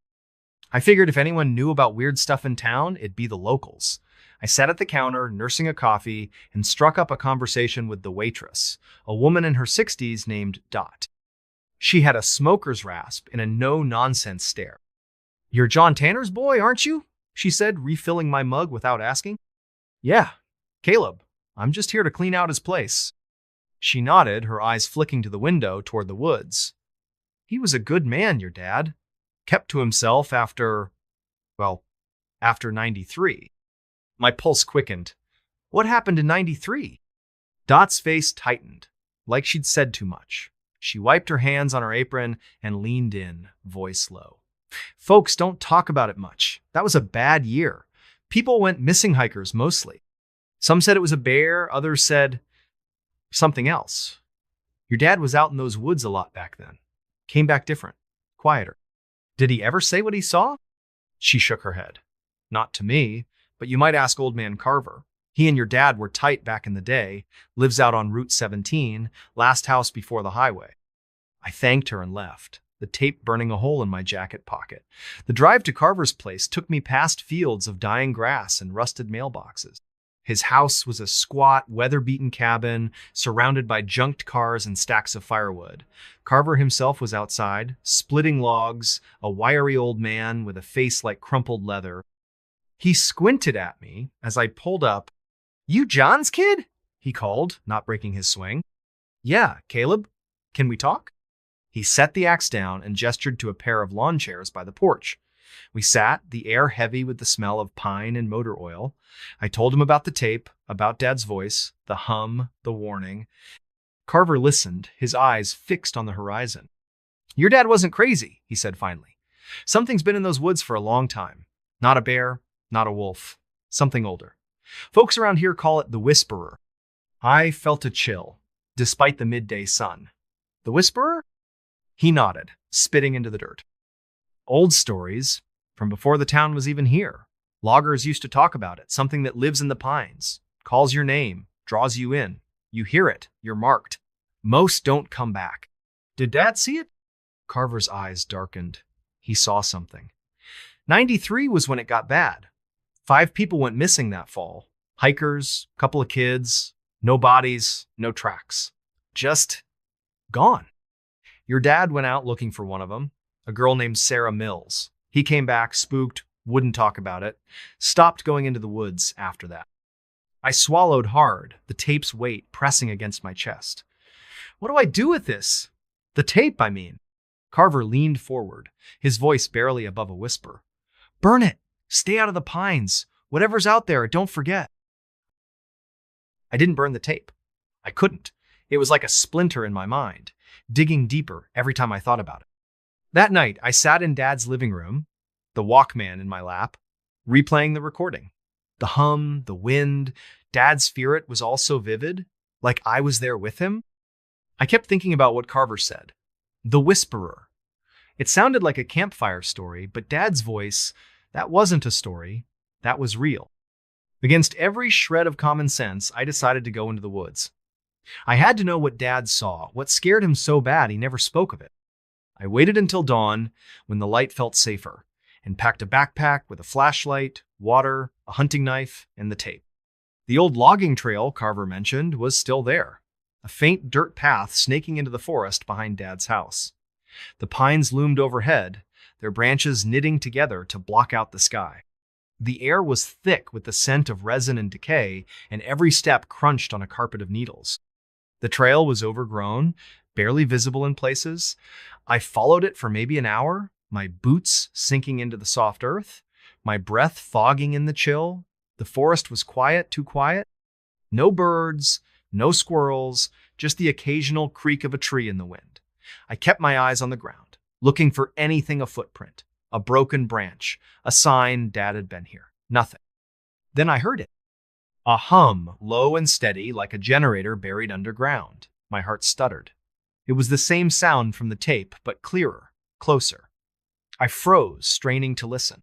I figured if anyone knew about weird stuff in town, it'd be the locals. I sat at the counter, nursing a coffee, and struck up a conversation with the waitress, a woman in her 60s named Dot. She had a smoker's rasp and a no-nonsense stare. "You're John Tanner's boy, aren't you?" she said, refilling my mug without asking. "Yeah, Caleb. I'm just here to clean out his place." She nodded, her eyes flicking to the window toward the woods. "He was a good man, your dad. Kept to himself after 93. My pulse quickened. What happened in 93? Dot's face tightened, like she'd said too much. She wiped her hands on her apron and leaned in, voice low. "Folks don't talk about it much. That was a bad year. People went missing, hikers mostly. Some said it was a bear, others said something else. Your dad was out in those woods a lot back then. Came back different, quieter. Did he ever say what he saw?" She shook her head. "Not to me, but you might ask old man Carver. He and your dad were tight back in the day, lives out on Route 17, last house before the highway." I thanked her and left, the tape burning a hole in my jacket pocket. The drive to Carver's place took me past fields of dying grass and rusted mailboxes. His house was a squat, weather-beaten cabin surrounded by junked cars and stacks of firewood. Carver himself was outside, splitting logs, a wiry old man with a face like crumpled leather. He squinted at me as I pulled up. "You John's kid?" he called, not breaking his swing. "Yeah, Caleb. Can we talk?" He set the axe down and gestured to a pair of lawn chairs by the porch. We sat, the air heavy with the smell of pine and motor oil. I told him about the tape, about Dad's voice, the hum, the warning. Carver listened, his eyes fixed on the horizon. "Your dad wasn't crazy," he said finally. "Something's been in those woods for a long time. Not a bear, not a wolf. Something older. Folks around here call it the Whisperer." I felt a chill, despite the midday sun. "The Whisperer?" He nodded, spitting into the dirt. "Old stories, from before the town was even here. Loggers used to talk about it, something that lives in the pines, calls your name, draws you in. You hear it, you're marked. Most don't come back." "Did Dad see it?" Carver's eyes darkened. He saw something. 93 was when it got bad. 5 people went missing that fall. Hikers, couple of kids, no bodies, no tracks. Just gone. Your dad went out looking for one of them, a girl named Sarah Mills. He came back, spooked, wouldn't talk about it, stopped going into the woods after that. I swallowed hard, the tape's weight pressing against my chest. "What do I do with this? The tape, I mean." Carver leaned forward, his voice barely above a whisper. "Burn it. Stay out of the pines. Whatever's out there, don't forget." I didn't burn the tape. I couldn't. It was like a splinter in my mind, digging deeper every time I thought about it. That night, I sat in Dad's living room, the Walkman in my lap, replaying the recording. The hum, the wind, Dad's spirit was all so vivid, like I was there with him. I kept thinking about what Carver said. The Whisperer. It sounded like a campfire story, but Dad's voice, that wasn't a story. That was real. Against every shred of common sense, I decided to go into the woods. I had to know what Dad saw, what scared him so bad he never spoke of it. I waited until dawn when the light felt safer and packed a backpack with a flashlight, water, a hunting knife, and the tape. The old logging trail Carver mentioned was still there, a faint dirt path snaking into the forest behind Dad's house. The pines loomed overhead, their branches knitting together to block out the sky. The air was thick with the scent of resin and decay, and every step crunched on a carpet of needles. The trail was overgrown, barely visible in places. I followed it for maybe an hour, my boots sinking into the soft earth, my breath fogging in the chill. The forest was quiet, too quiet. No birds, no squirrels, just the occasional creak of a tree in the wind. I kept my eyes on the ground, looking for anything a footprint, a broken branch, a sign Dad had been here. Nothing. Then I heard it. A hum, low and steady, like a generator buried underground. My heart stuttered. It was the same sound from the tape, but clearer, closer. I froze, straining to listen.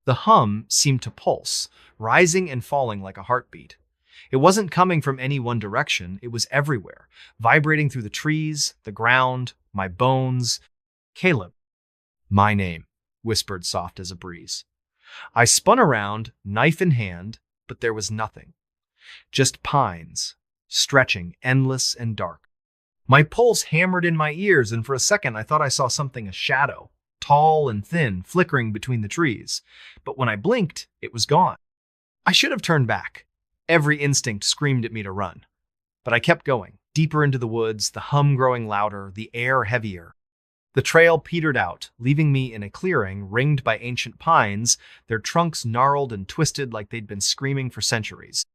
The hum seemed to pulse, rising and falling like a heartbeat. It wasn't coming from any one direction, it was everywhere, vibrating through the trees, the ground, my bones. Caleb. My name, whispered soft as a breeze. I spun around, knife in hand, but there was nothing. Just pines, stretching, endless and dark. My pulse hammered in my ears, and for a second I thought I saw something, a shadow, tall and thin, flickering between the trees. But when I blinked, it was gone. I should have turned back. Every instinct screamed at me to run. But I kept going, deeper into the woods, the hum growing louder, the air heavier. The trail petered out, leaving me in a clearing ringed by ancient pines, their trunks gnarled and twisted like they'd been screaming for centuries.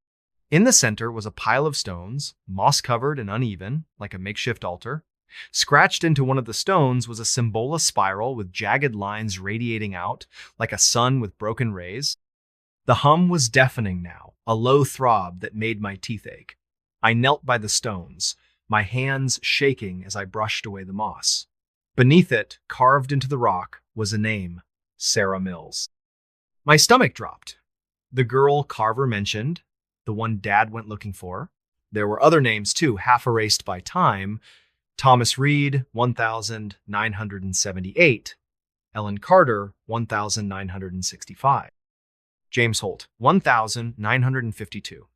In the center was a pile of stones, moss-covered and uneven, like a makeshift altar. Scratched into one of the stones was a Symbol spiral with jagged lines radiating out, like a sun with broken rays. The hum was deafening now, a low throb that made my teeth ache. I knelt by the stones, my hands shaking as I brushed away the moss. Beneath it, carved into the rock, was a name, Sarah Mills. My stomach dropped. The girl Carver mentioned, the one Dad went looking for. There were other names too, half erased by time. Thomas Reed, 1978. Ellen Carter, 1965. James Holt, 1952.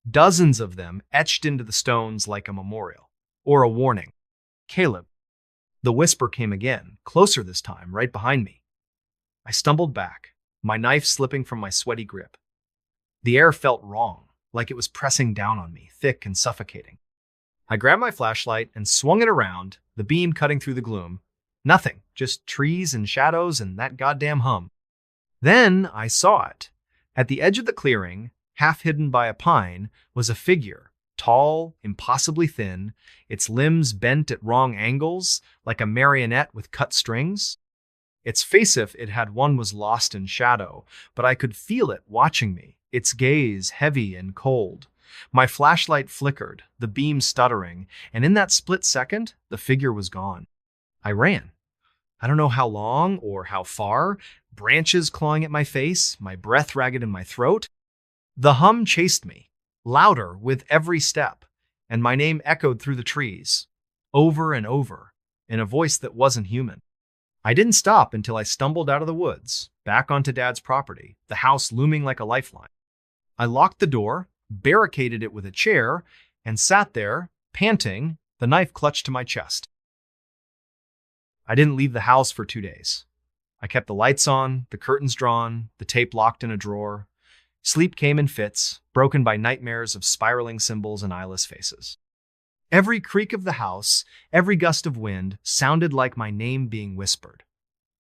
Dozens of them etched into the stones like a memorial, or a warning. Caleb. The whisper came again, closer this time, right behind me. I stumbled back, my knife slipping from my sweaty grip. The air felt wrong, like it was pressing down on me, thick and suffocating. I grabbed my flashlight and swung it around, the beam cutting through the gloom. Nothing, just trees and shadows and that goddamn hum. Then I saw it. At the edge of the clearing, half hidden by a pine, was a figure, tall, impossibly thin, its limbs bent at wrong angles, like a marionette with cut strings. Its face, if it had one, was lost in shadow, but I could feel it watching me, its gaze heavy and cold. My flashlight flickered, the beam stuttering, and in that split second, the figure was gone. I ran. I don't know how long or how far, branches clawing at my face, my breath ragged in my throat. The hum chased me, louder with every step, and my name echoed through the trees, over and over, in a voice that wasn't human. I didn't stop until I stumbled out of the woods, back onto Dad's property, the house looming like a lifeline. I locked the door, barricaded it with a chair, and sat there, panting, the knife clutched to my chest. I didn't leave the house for 2 days. I kept the lights on, the curtains drawn, the tape locked in a drawer. Sleep came in fits, broken by nightmares of spiraling symbols and eyeless faces. Every creak of the house, every gust of wind, sounded like my name being whispered.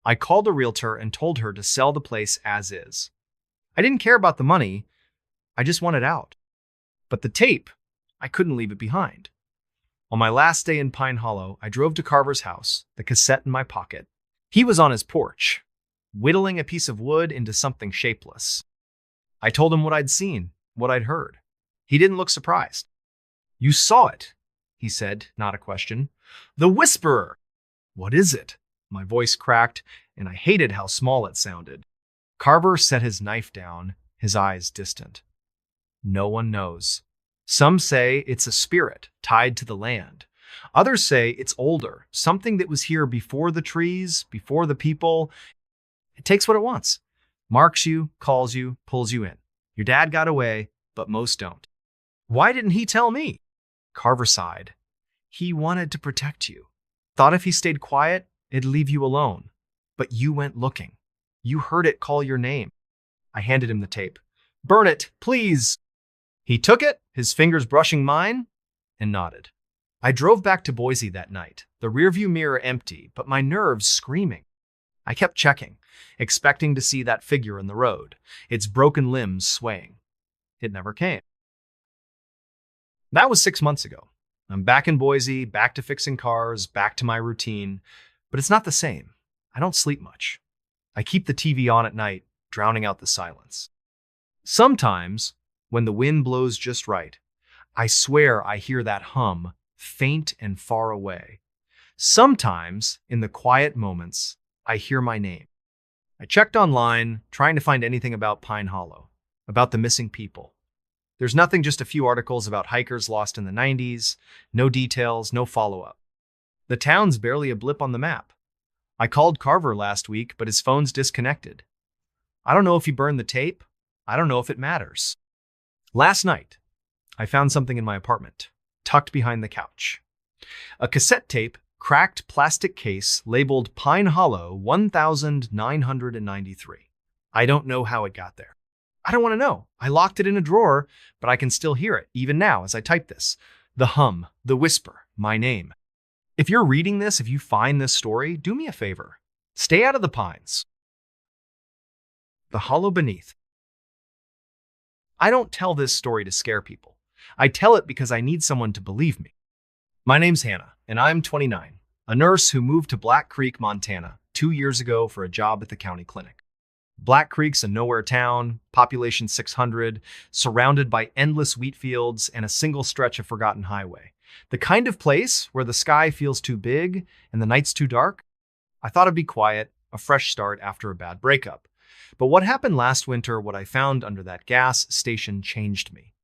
I called a realtor and told her to sell the place as is. I didn't care about the money, I just wanted out. But the tape, I couldn't leave it behind. On my last day in Pine Hollow, I drove to Carver's house, the cassette in my pocket. He was on his porch, whittling a piece of wood into something shapeless. I told him what I'd seen, what I'd heard. He didn't look surprised. "You saw it," he said, not a question. "The Whisperer!" "What is it?" My voice cracked, and I hated how small it sounded. Carver set his knife down, his eyes distant. "No one knows. Some say it's a spirit tied to the land, Others say it's older, something that was here before the trees, before the people. It takes what it wants. Marks you, calls you, pulls you in. Your dad got away, but most don't. Why didn't he tell me? Carver sighed. He wanted to protect you. Thought if he stayed quiet, it'd leave you alone. But you went looking. You heard it call your name. I handed him the tape. Burn it, please. He took it, his fingers brushing mine, and nodded. I drove back to Boise that night, the rearview mirror empty, but my nerves screaming. I kept checking, expecting to see that figure in the road, its broken limbs swaying. It never came. That was 6 months ago. I'm back in Boise, back to fixing cars, back to my routine, but it's not the same. I don't sleep much. I keep the TV on at night, drowning out the silence. Sometimes, when the wind blows just right, I swear I hear that hum, faint and far away. Sometimes, in the quiet moments, I hear my name. I checked online, trying to find anything about Pine Hollow, about the missing people. There's nothing, just a few articles about hikers lost in the 90s, no details, no follow-up. The town's barely a blip on the map. I called Carver last week, but his phone's disconnected. I don't know if he burned the tape. I don't know if it matters. Last night, I found something in my apartment, tucked behind the couch. A cassette tape, cracked plastic case labeled Pine Hollow 1993. I don't know how it got there. I don't want to know. I locked it in a drawer, but I can still hear it, even now as I type this. The hum, the whisper, my name. If you're reading this, if you find this story, do me a favor. Stay out of the pines. The hollow beneath. I don't tell this story to scare people. I tell it because I need someone to believe me. My name's Hannah, and I'm 29, a nurse who moved to Black Creek, Montana, 2 years ago for a job at the county clinic. Black Creek's a nowhere town, population 600, surrounded by endless wheat fields and a single stretch of forgotten highway. The kind of place where the sky feels too big and the night's too dark. I thought it'd be quiet, a fresh start after a bad breakup. But what happened last winter, what I found under that gas station, changed me.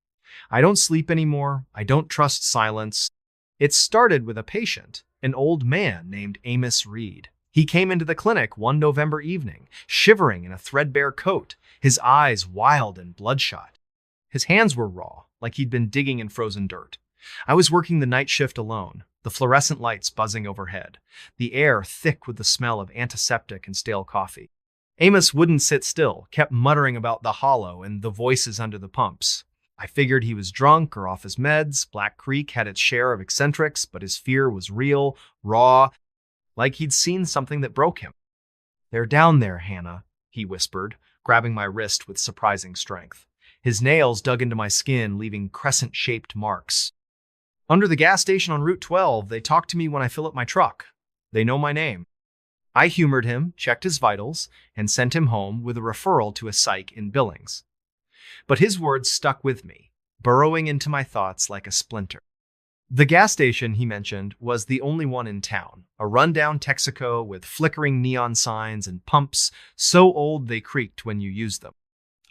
I don't sleep anymore. I don't trust silence. It started with a patient, an old man named Amos Reed. He came into the clinic one November evening, shivering in a threadbare coat, his eyes wild and bloodshot. His hands were raw, like he'd been digging in frozen dirt. I was working the night shift alone, the fluorescent lights buzzing overhead, the air thick with the smell of antiseptic and stale coffee. Amos wouldn't sit still, kept muttering about the hollow and the voices under the pumps. I figured he was drunk or off his meds. Black Creek had its share of eccentrics, but his fear was real, raw, like he'd seen something that broke him. They're down there, Hannah, he whispered, grabbing my wrist with surprising strength. His nails dug into my skin, leaving crescent-shaped marks. Under the gas station on Route 12, they talk to me when I fill up my truck. They know my name. I humored him, checked his vitals, and sent him home with a referral to a psych in Billings. But his words stuck with me, burrowing into my thoughts like a splinter. The gas station, he mentioned, was the only one in town, a rundown Texaco with flickering neon signs and pumps so old they creaked when you used them.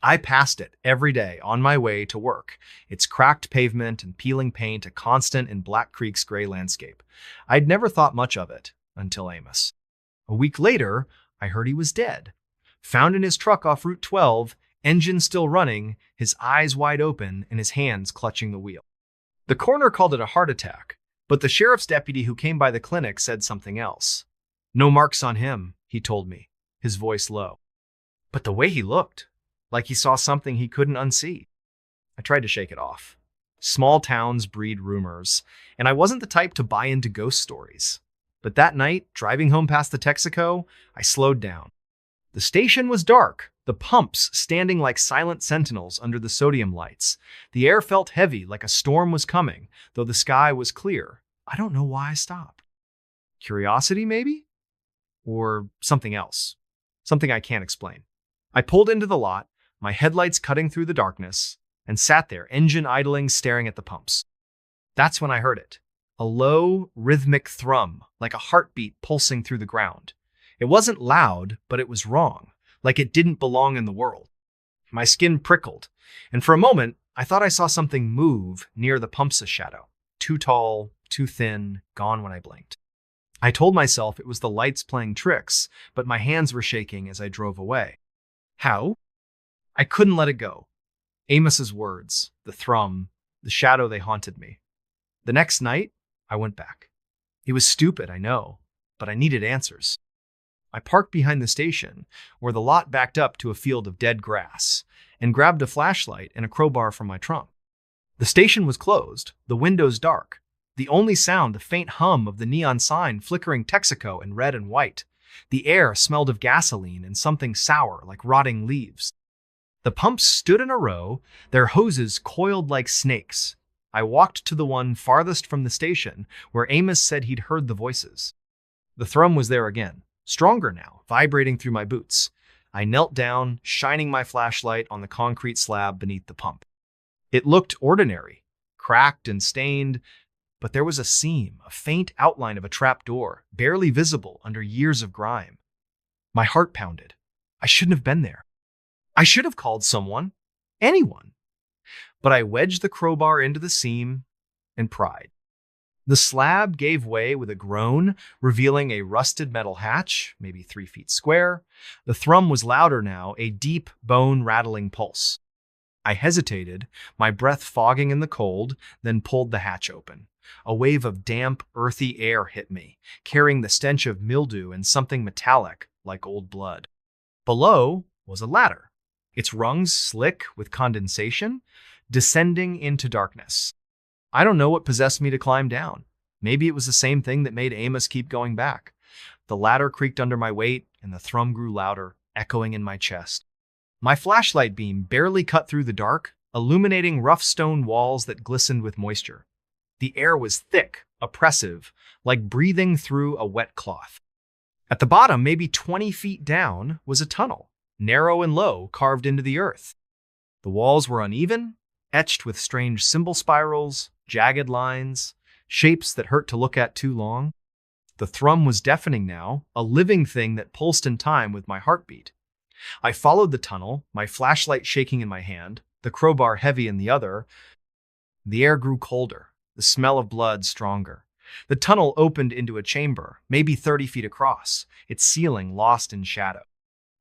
I passed it every day on my way to work, its cracked pavement and peeling paint a constant in Black Creek's gray landscape. I'd never thought much of it until Amos. A week later, I heard he was dead. Found in his truck off Route 12, engine still running, his eyes wide open and his hands clutching the wheel. The coroner called it a heart attack, but the sheriff's deputy who came by the clinic said something else. No marks on him, he told me, his voice low. But the way he looked, like he saw something he couldn't unsee. I tried to shake it off. Small towns breed rumors, and I wasn't the type to buy into ghost stories. But that night, driving home past the Texaco, I slowed down. The station was dark, the pumps standing like silent sentinels under the sodium lights. The air felt heavy, like a storm was coming, though the sky was clear. I don't know why I stopped. Curiosity, maybe? Or something else. Something I can't explain. I pulled into the lot, my headlights cutting through the darkness, and sat there, engine idling, staring at the pumps. That's when I heard it. A low, rhythmic thrum, like a heartbeat pulsing through the ground. It wasn't loud, but it was wrong, like it didn't belong in the world. My skin prickled, and for a moment, I thought I saw something move near the pump's shadow. Too tall, too thin, gone when I blinked. I told myself it was the lights playing tricks, but my hands were shaking as I drove away. How? I couldn't let it go. Amos's words, the thrum, the shadow they haunted me. The next night, I went back. It was stupid, I know, but I needed answers. I parked behind the station, where the lot backed up to a field of dead grass, and grabbed a flashlight and a crowbar from my trunk. The station was closed, the windows dark. The only sound the faint hum of the neon sign flickering Texaco in red and white. The air smelled of gasoline and something sour like rotting leaves. The pumps stood in a row, their hoses coiled like snakes. I walked to the one farthest from the station, where Amos said he'd heard the voices. The thrum was there again, stronger now, vibrating through my boots. I knelt down, shining my flashlight on the concrete slab beneath the pump. It looked ordinary, cracked and stained, but there was a seam, a faint outline of a trap door, barely visible under years of grime. My heart pounded. I shouldn't have been there. I should have called someone, anyone. But I wedged the crowbar into the seam and pried. The slab gave way with a groan, revealing a rusted metal hatch, maybe 3 feet square. The thrum was louder now, a deep, bone-rattling pulse. I hesitated, my breath fogging in the cold, then pulled the hatch open. A wave of damp, earthy air hit me, carrying the stench of mildew and something metallic, like old blood. Below was a ladder, its rungs slick with condensation, descending into darkness. I don't know what possessed me to climb down. Maybe it was the same thing that made Amos keep going back. The ladder creaked under my weight, and the thrum grew louder, echoing in my chest. My flashlight beam barely cut through the dark, illuminating rough stone walls that glistened with moisture. The air was thick, oppressive, like breathing through a wet cloth. At the bottom, maybe 20 feet down, was a tunnel, narrow and low, carved into the earth. The walls were uneven, etched with strange symbol spirals, jagged lines, shapes that hurt to look at too long. The thrum was deafening now, a living thing that pulsed in time with my heartbeat. I followed the tunnel, my flashlight shaking in my hand, the crowbar heavy in the other. The air grew colder, the smell of blood stronger. The tunnel opened into a chamber, maybe 30 feet across, its ceiling lost in shadow.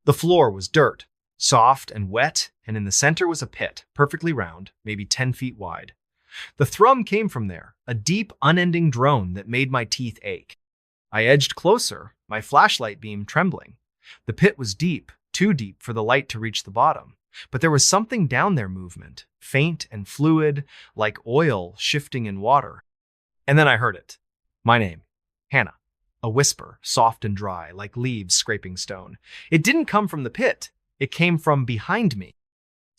The floor was dirt, soft and wet, and in the center was a pit, perfectly round, maybe 10 feet wide. The thrum came from there, a deep, unending drone that made my teeth ache. I edged closer, my flashlight beam trembling. The pit was deep, too deep for the light to reach the bottom. But there was something down there movement, faint and fluid, like oil shifting in water. And then I heard it. My name, Hannah. A whisper, soft and dry, like leaves scraping stone. It didn't come from the pit. It came from behind me.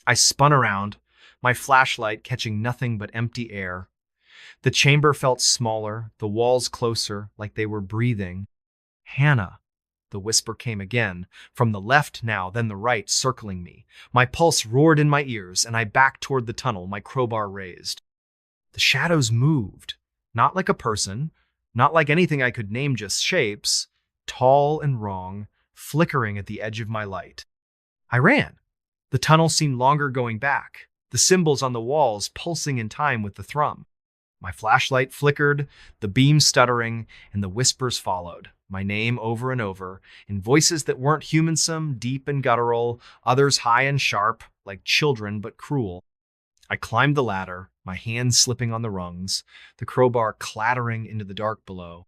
I spun around, my flashlight catching nothing but empty air. The chamber felt smaller, the walls closer, like they were breathing. Hannah. The whisper came again, from the left now, then the right, circling me. My pulse roared in my ears, and I backed toward the tunnel, my crowbar raised. The shadows moved, not like a person, not like anything I could name, just shapes, tall and wrong, flickering at the edge of my light. I ran. The tunnel seemed longer going back, the symbols on the walls pulsing in time with the thrum. My flashlight flickered, the beam stuttering, and the whispers followed, my name over and over, in voices that weren't humansome, deep and guttural, others high and sharp, like children but cruel. I climbed the ladder, my hands slipping on the rungs, the crowbar clattering into the dark below.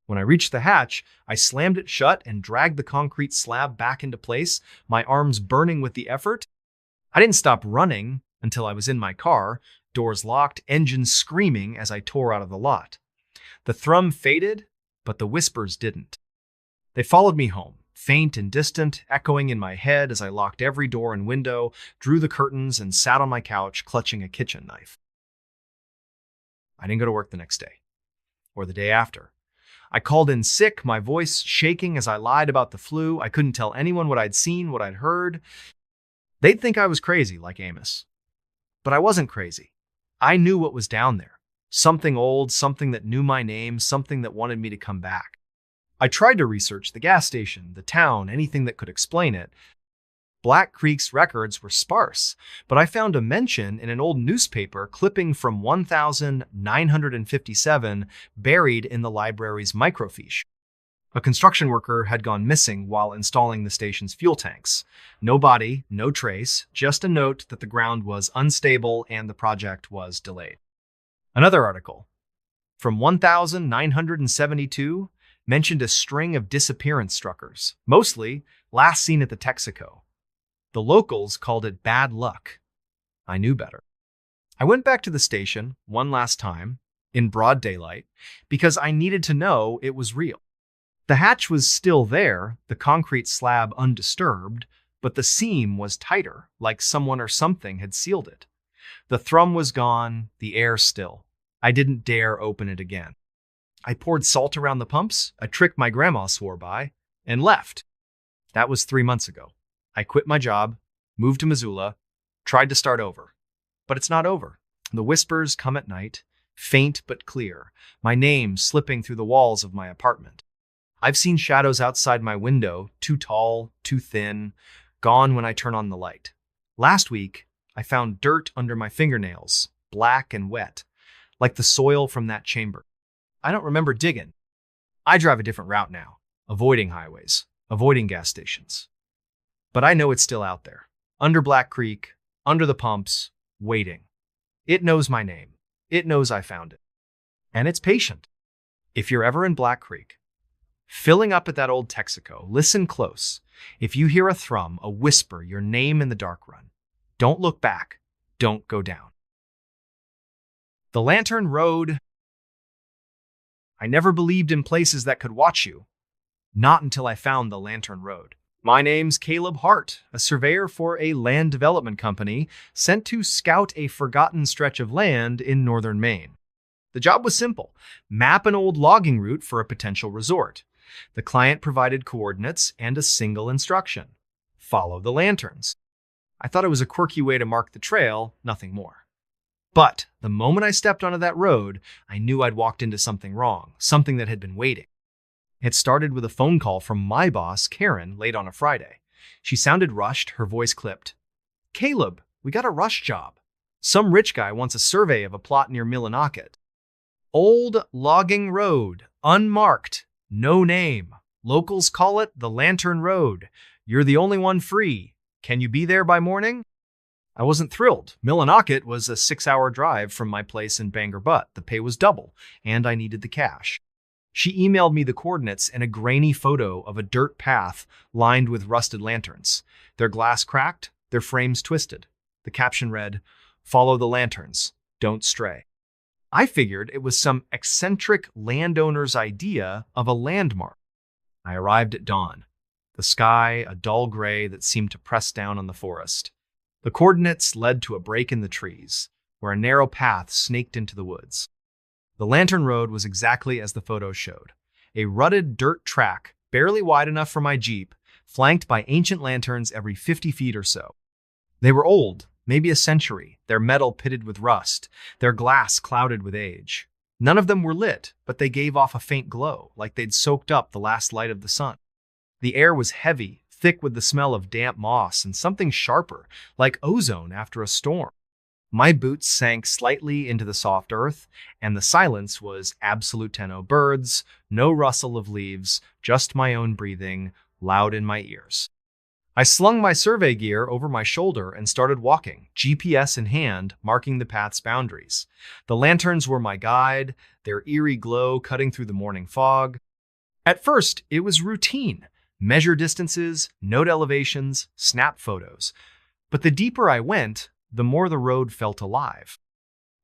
When I reached the hatch, I slammed it shut and dragged the concrete slab back into place, my arms burning with the effort. I didn't stop running until I was in my car, doors locked, engines screaming as I tore out of the lot. The thrum faded, but the whispers didn't. They followed me home, faint and distant, echoing in my head as I locked every door and window, drew the curtains, and sat on my couch clutching a kitchen knife. I didn't go to work the next day, or the day after. I called in sick, my voice shaking as I lied about the flu. I couldn't tell anyone what I'd seen, what I'd heard. They'd think I was crazy, like Amos. But I wasn't crazy. I knew what was down there. Something old, something that knew my name, something that wanted me to come back. I tried to research the gas station, the town, anything that could explain it. Black Creek's records were sparse, but I found a mention in an old newspaper clipping from 1957 buried in the library's microfiche. A construction worker had gone missing while installing the station's fuel tanks. No body, no trace, just a note that the ground was unstable and the project was delayed. Another article from 1972 mentioned a string of disappearance struckers, mostly last seen at the Texaco. The locals called it bad luck. I knew better. I went back to the station one last time, in broad daylight, because I needed to know it was real. The hatch was still there, the concrete slab undisturbed, but the seam was tighter, like someone or something had sealed it. The thrum was gone, the air still. I didn't dare open it again. I poured salt around the pumps, a trick my grandma swore by, and left. That was 3 months ago. I quit my job, moved to Missoula, tried to start over. But it's not over. The whispers come at night, faint but clear, my name slipping through the walls of my apartment. I've seen shadows outside my window, too tall, too thin, gone when I turn on the light. Last week, I found dirt under my fingernails, black and wet, like the soil from that chamber. I don't remember digging. I drive a different route now, avoiding highways, avoiding gas stations. But I know it's still out there, under Black Creek, under the pumps, waiting. It knows my name. It knows I found it. And it's patient. If you're ever in Black Creek, filling up at that old Texaco, listen close. If you hear a thrum, a whisper, your name in the dark run, don't look back. Don't go down. The Lantern Road. I never believed in places that could watch you. Not until I found the Lantern Road. My name's Caleb Hart, a surveyor for a land development company sent to scout a forgotten stretch of land in northern Maine. The job was simple: map an old logging route for a potential resort. The client provided coordinates and a single instruction: follow the lanterns. I thought it was a quirky way to mark the trail, nothing more. But the moment I stepped onto that road, I knew I'd walked into something wrong, something that had been waiting. It started with a phone call from my boss, Karen, late on a Friday. She sounded rushed, her voice clipped. "Caleb, we got a rush job. Some rich guy wants a survey of a plot near Millinocket. Old logging road, unmarked, no name. Locals call it the Lantern Road. You're the only one free. Can you be there by morning?" I wasn't thrilled. Millinocket was a 6-hour drive from my place in Bangor Butte. The pay was double, and I needed the cash. She emailed me the coordinates and a grainy photo of a dirt path lined with rusted lanterns. Their glass cracked, their frames twisted. The caption read, "Follow the lanterns, don't stray." I figured it was some eccentric landowner's idea of a landmark. I arrived at dawn. The sky, a dull gray that seemed to press down on the forest. The coordinates led to a break in the trees, where a narrow path snaked into the woods. The Lantern Road was exactly as the photos showed. A rutted dirt track, barely wide enough for my Jeep, flanked by ancient lanterns every 50 feet or so. They were old, maybe a century, their metal pitted with rust, their glass clouded with age. None of them were lit, but they gave off a faint glow, like they'd soaked up the last light of the sun. The air was heavy, thick with the smell of damp moss and something sharper, like ozone after a storm. My boots sank slightly into the soft earth, and the silence was absolute tenno birds, no rustle of leaves, just my own breathing, loud in my ears. I slung my survey gear over my shoulder and started walking, GPS in hand, marking the path's boundaries. The lanterns were my guide, their eerie glow cutting through the morning fog. At first, it was routine. Measure distances, note elevations, snap photos. But the deeper I went, the more the road felt alive.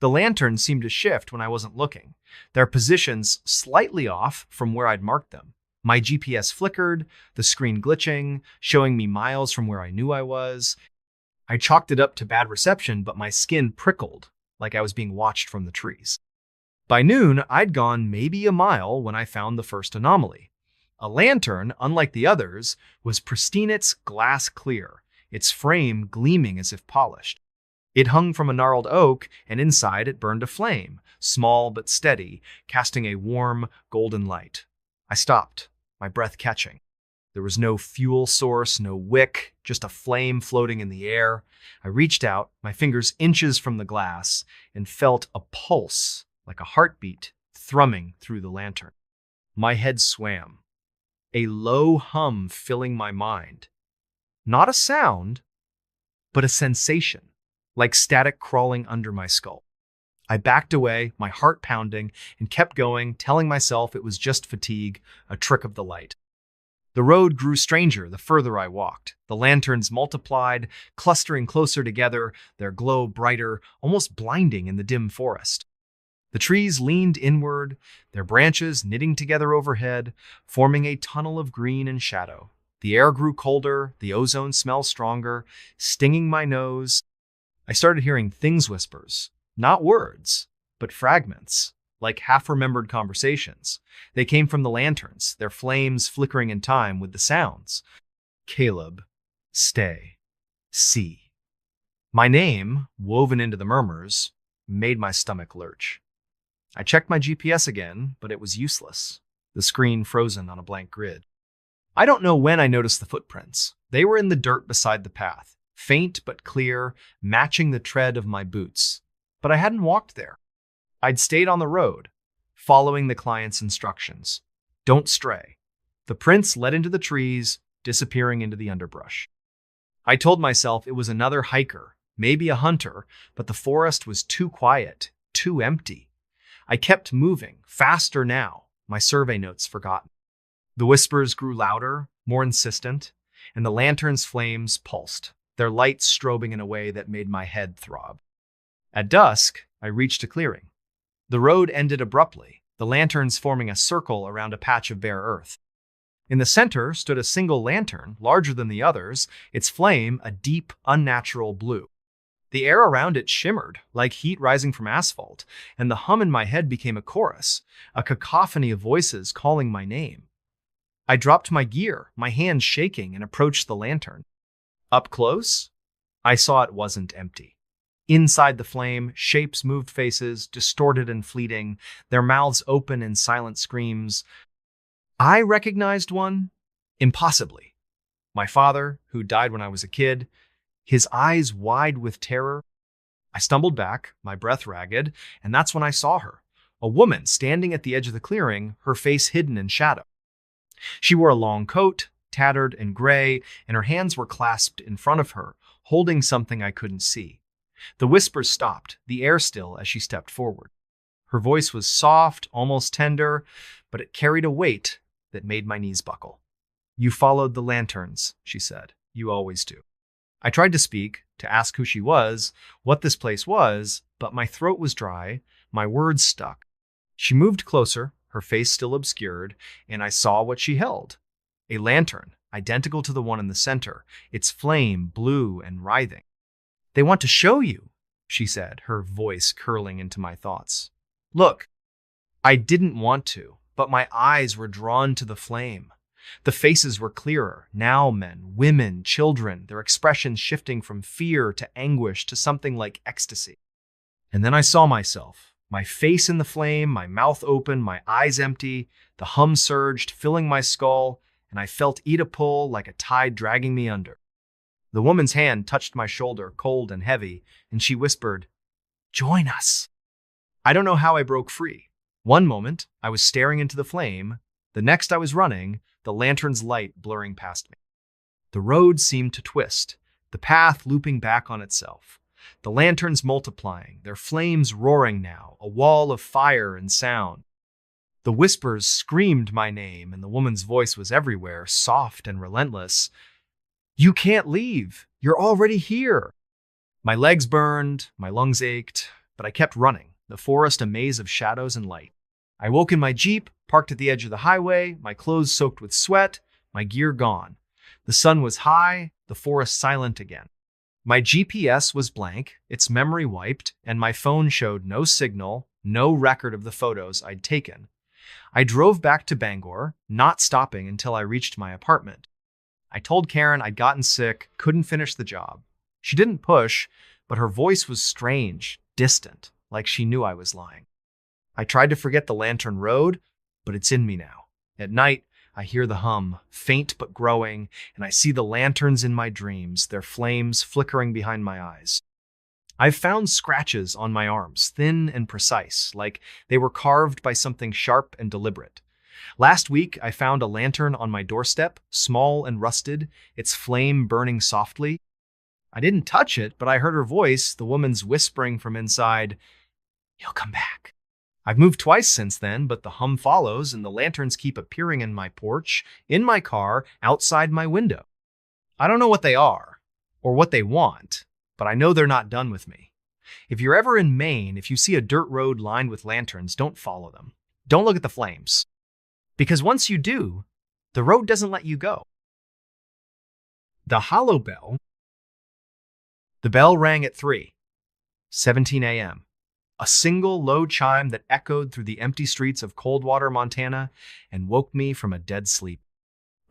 The lanterns seemed to shift when I wasn't looking, their positions slightly off from where I'd marked them. My GPS flickered, the screen glitching, showing me miles from where I knew I was. I chalked it up to bad reception, but my skin prickled, like I was being watched from the trees. By noon, I'd gone maybe a mile when I found the first anomaly. A lantern, unlike the others, was pristine, its glass clear, its frame gleaming as if polished. It hung from a gnarled oak, and inside it burned a flame, small but steady, casting a warm, golden light. I stopped, my breath catching. There was no fuel source, no wick, just a flame floating in the air. I reached out, my fingers inches from the glass, and felt a pulse, like a heartbeat, thrumming through the lantern. My head swam, a low hum filling my mind. Not a sound, but a sensation, like static crawling under my skull. I backed away, my heart pounding, and kept going, telling myself it was just fatigue, a trick of the light. The road grew stranger the further I walked. The lanterns multiplied, clustering closer together, their glow brighter, almost blinding in the dim forest. The trees leaned inward, their branches knitting together overhead, forming a tunnel of green and shadow. The air grew colder, the ozone smell stronger, stinging my nose. I started hearing things whispers, not words, but fragments, like half-remembered conversations. They came from the lanterns, their flames flickering in time with the sounds. Caleb, stay, see. My name, woven into the murmurs, made my stomach lurch. I checked my GPS again, but it was useless, the screen frozen on a blank grid. I don't know when I noticed the footprints. They were in the dirt beside the path, faint but clear, matching the tread of my boots. But I hadn't walked there. I'd stayed on the road, following the client's instructions. Don't stray. The prints led into the trees, disappearing into the underbrush. I told myself it was another hiker, maybe a hunter, but the forest was too quiet, too empty. I kept moving, faster now, my survey notes forgotten. The whispers grew louder, more insistent, and the lantern's flames pulsed, their light strobing in a way that made my head throb. At dusk, I reached a clearing. The road ended abruptly, the lanterns forming a circle around a patch of bare earth. In the center stood a single lantern, larger than the others, its flame a deep, unnatural blue. The air around it shimmered, like heat rising from asphalt, and the hum in my head became a chorus, a cacophony of voices calling my name. I dropped my gear, my hands shaking, and approached the lantern. Up close, I saw it wasn't empty. Inside the flame, shapes moved faces, distorted and fleeting, their mouths open in silent screams. I recognized one, impossibly. My father, who died when I was a kid, his eyes wide with terror. I stumbled back, my breath ragged, and that's when I saw her, a woman standing at the edge of the clearing, her face hidden in shadow. She wore a long coat, tattered and gray, and her hands were clasped in front of her, holding something I couldn't see. The whispers stopped, the air still, as she stepped forward. Her voice was soft, almost tender, but it carried a weight that made my knees buckle. "You followed the lanterns," she said. "You always do." I tried to speak, to ask who she was, what this place was, but my throat was dry, my words stuck. She moved closer, her face still obscured, and I saw what she held. A lantern, identical to the one in the center, its flame blue and writhing. "They want to show you," she said, her voice curling into my thoughts. "Look." I didn't want to, but my eyes were drawn to the flame. The faces were clearer, now men, women, children, their expressions shifting from fear to anguish to something like ecstasy. And then I saw myself, my face in the flame, my mouth open, my eyes empty, the hum surged, filling my skull, and I felt Oedipal like a tide dragging me under. The woman's hand touched my shoulder, cold and heavy, and she whispered, "Join us." I don't know how I broke free. One moment, I was staring into the flame. The next I was running, the lantern's light blurring past me. The road seemed to twist, the path looping back on itself. The lanterns multiplying, their flames roaring now, a wall of fire and sound. The whispers screamed my name, and the woman's voice was everywhere, soft and relentless. "You can't leave. You're already here." My legs burned, my lungs ached, but I kept running, the forest a maze of shadows and light. I woke in my Jeep, parked at the edge of the highway, my clothes soaked with sweat, my gear gone. The sun was high, the forest silent again. My GPS was blank, its memory wiped, and my phone showed no signal, no record of the photos I'd taken. I drove back to Bangor, not stopping until I reached my apartment. I told Karen I'd gotten sick, couldn't finish the job. She didn't push, but her voice was strange, distant, like she knew I was lying. I tried to forget the Lantern Road, but it's in me now. At night, I hear the hum, faint but growing, and I see the lanterns in my dreams, their flames flickering behind my eyes. I've found scratches on my arms, thin and precise, like they were carved by something sharp and deliberate. Last week, I found a lantern on my doorstep, small and rusted, its flame burning softly. I didn't touch it, but I heard her voice, the woman's whispering from inside, "He'll come back." I've moved twice since then, but the hum follows, and the lanterns keep appearing in my porch, in my car, outside my window. I don't know what they are, or what they want, but I know they're not done with me. If you're ever in Maine, if you see a dirt road lined with lanterns, don't follow them. Don't look at the flames. Because once you do, the road doesn't let you go. The hollow bell. The bell rang at 3:17 a.m. A single low chime that echoed through the empty streets of Coldwater, Montana, and woke me from a dead sleep.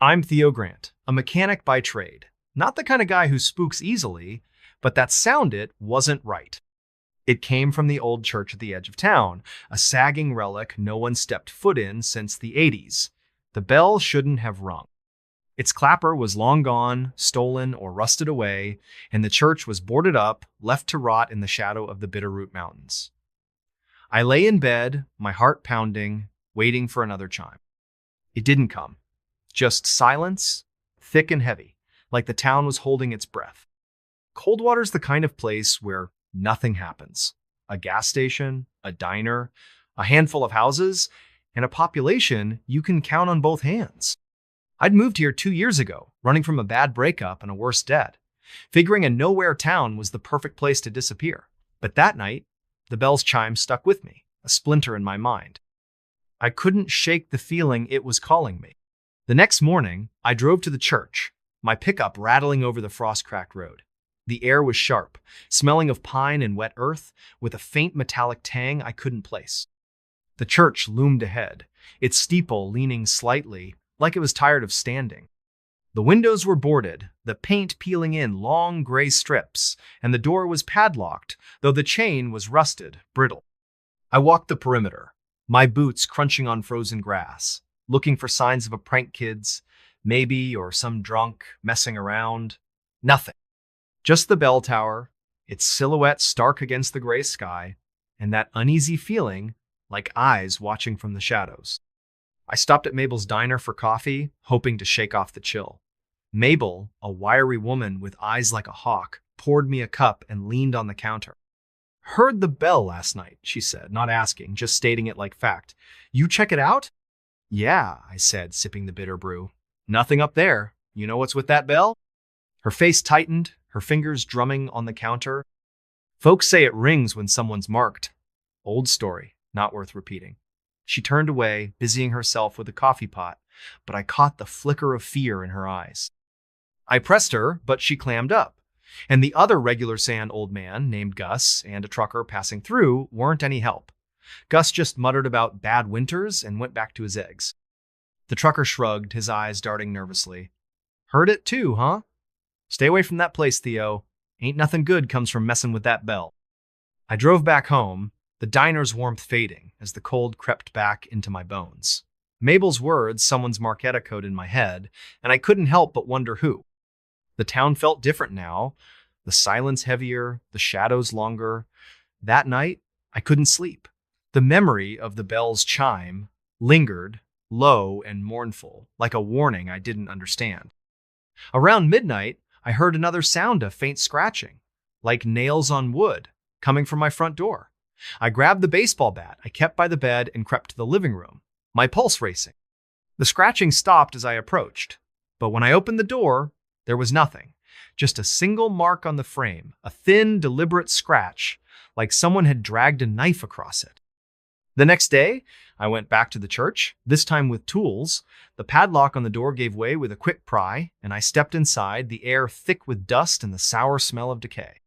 I'm Theo Grant, a mechanic by trade. Not the kind of guy who spooks easily, but that sound it wasn't right. It came from the old church at the edge of town, a sagging relic no one stepped foot in since the 80s. The bell shouldn't have rung. Its clapper was long gone, stolen, or rusted away, and the church was boarded up, left to rot in the shadow of the Bitterroot Mountains. I lay in bed, my heart pounding, waiting for another chime. It didn't come. Just silence, thick and heavy, like the town was holding its breath. Coldwater's the kind of place where nothing happens. A gas station, a diner, a handful of houses, and a population you can count on both hands. I'd moved here 2 years ago, running from a bad breakup and a worse debt, figuring a nowhere town was the perfect place to disappear. But that night, the bell's chime stuck with me, a splinter in my mind. I couldn't shake the feeling it was calling me. The next morning, I drove to the church, my pickup rattling over the frost-cracked road. The air was sharp, smelling of pine and wet earth, with a faint metallic tang I couldn't place. The church loomed ahead, its steeple leaning slightly, like it was tired of standing. The windows were boarded, the paint peeling in long gray strips, and the door was padlocked, though the chain was rusted, brittle. I walked the perimeter, my boots crunching on frozen grass, looking for signs of a prank kids, maybe, or some drunk messing around. Nothing. Just the bell tower, its silhouette stark against the gray sky, and that uneasy feeling like eyes watching from the shadows. I stopped at Mabel's diner for coffee, hoping to shake off the chill. Mabel, a wiry woman with eyes like a hawk, poured me a cup and leaned on the counter. "Heard the bell last night," she said, not asking, just stating it like fact. "You check it out?" "Yeah," I said, sipping the bitter brew. "Nothing up there. You know what's with that bell?" Her face tightened, her fingers drumming on the counter. "Folks say it rings when someone's marked." Old story, not worth repeating. She turned away, busying herself with a coffee pot, but I caught the flicker of fear in her eyes. I pressed her, but she clammed up. And the other regular sand old man, named Gus, and a trucker passing through weren't any help. Gus just muttered about bad winters and went back to his eggs. The trucker shrugged, his eyes darting nervously. "Heard it too, huh? Stay away from that place, Theo. Ain't nothing good comes from messing with that bell." I drove back home, the diner's warmth fading as the cold crept back into my bones. Mabel's words, someone's Marquetta code in my head, and I couldn't help but wonder who. The town felt different now, the silence heavier, the shadows longer. That night, I couldn't sleep. The memory of the bell's chime lingered, low and mournful, like a warning I didn't understand. Around midnight, I heard another sound of faint scratching, like nails on wood, coming from my front door. I grabbed the baseball bat I kept by the bed and crept to the living room, my pulse racing. The scratching stopped as I approached, but when I opened the door, there was nothing, just a single mark on the frame, a thin, deliberate scratch, like someone had dragged a knife across it. The next day, I went back to the church, this time with tools. The padlock on the door gave way with a quick pry, and I stepped inside, the air thick with dust and the sour smell of decay.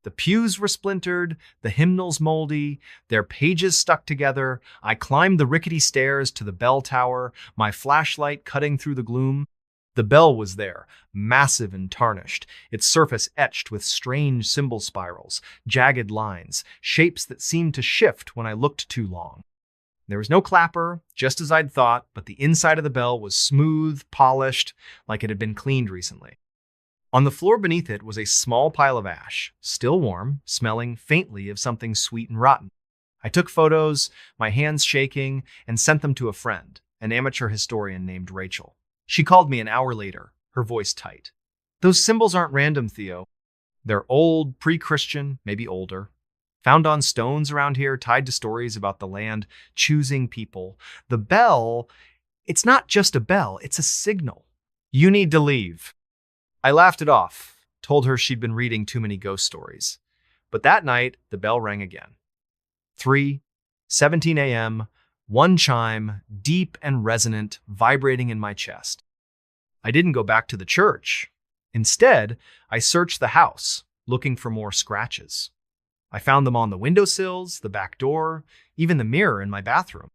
The pews were splintered, the hymnals moldy, their pages stuck together. I climbed the rickety stairs to the bell tower, my flashlight cutting through the gloom. The bell was there, massive and tarnished, its surface etched with strange symbol spirals, jagged lines, shapes that seemed to shift when I looked too long. There was no clapper, just as I'd thought, but the inside of the bell was smooth, polished, like it had been cleaned recently. On the floor beneath it was a small pile of ash, still warm, smelling faintly of something sweet and rotten. I took photos, my hands shaking, and sent them to a friend, an amateur historian named Rachel. She called me an hour later, her voice tight. "Those symbols aren't random, Theo. They're old, pre-Christian, maybe older. Found on stones around here, tied to stories about the land choosing people. The bell, it's not just a bell, it's a signal. You need to leave." I laughed it off, told her she'd been reading too many ghost stories. But that night, the bell rang again. 3:17 a.m., one chime, deep and resonant, vibrating in my chest. I didn't go back to the church. Instead, I searched the house, looking for more scratches. I found them on the windowsills, the back door, even the mirror in my bathroom.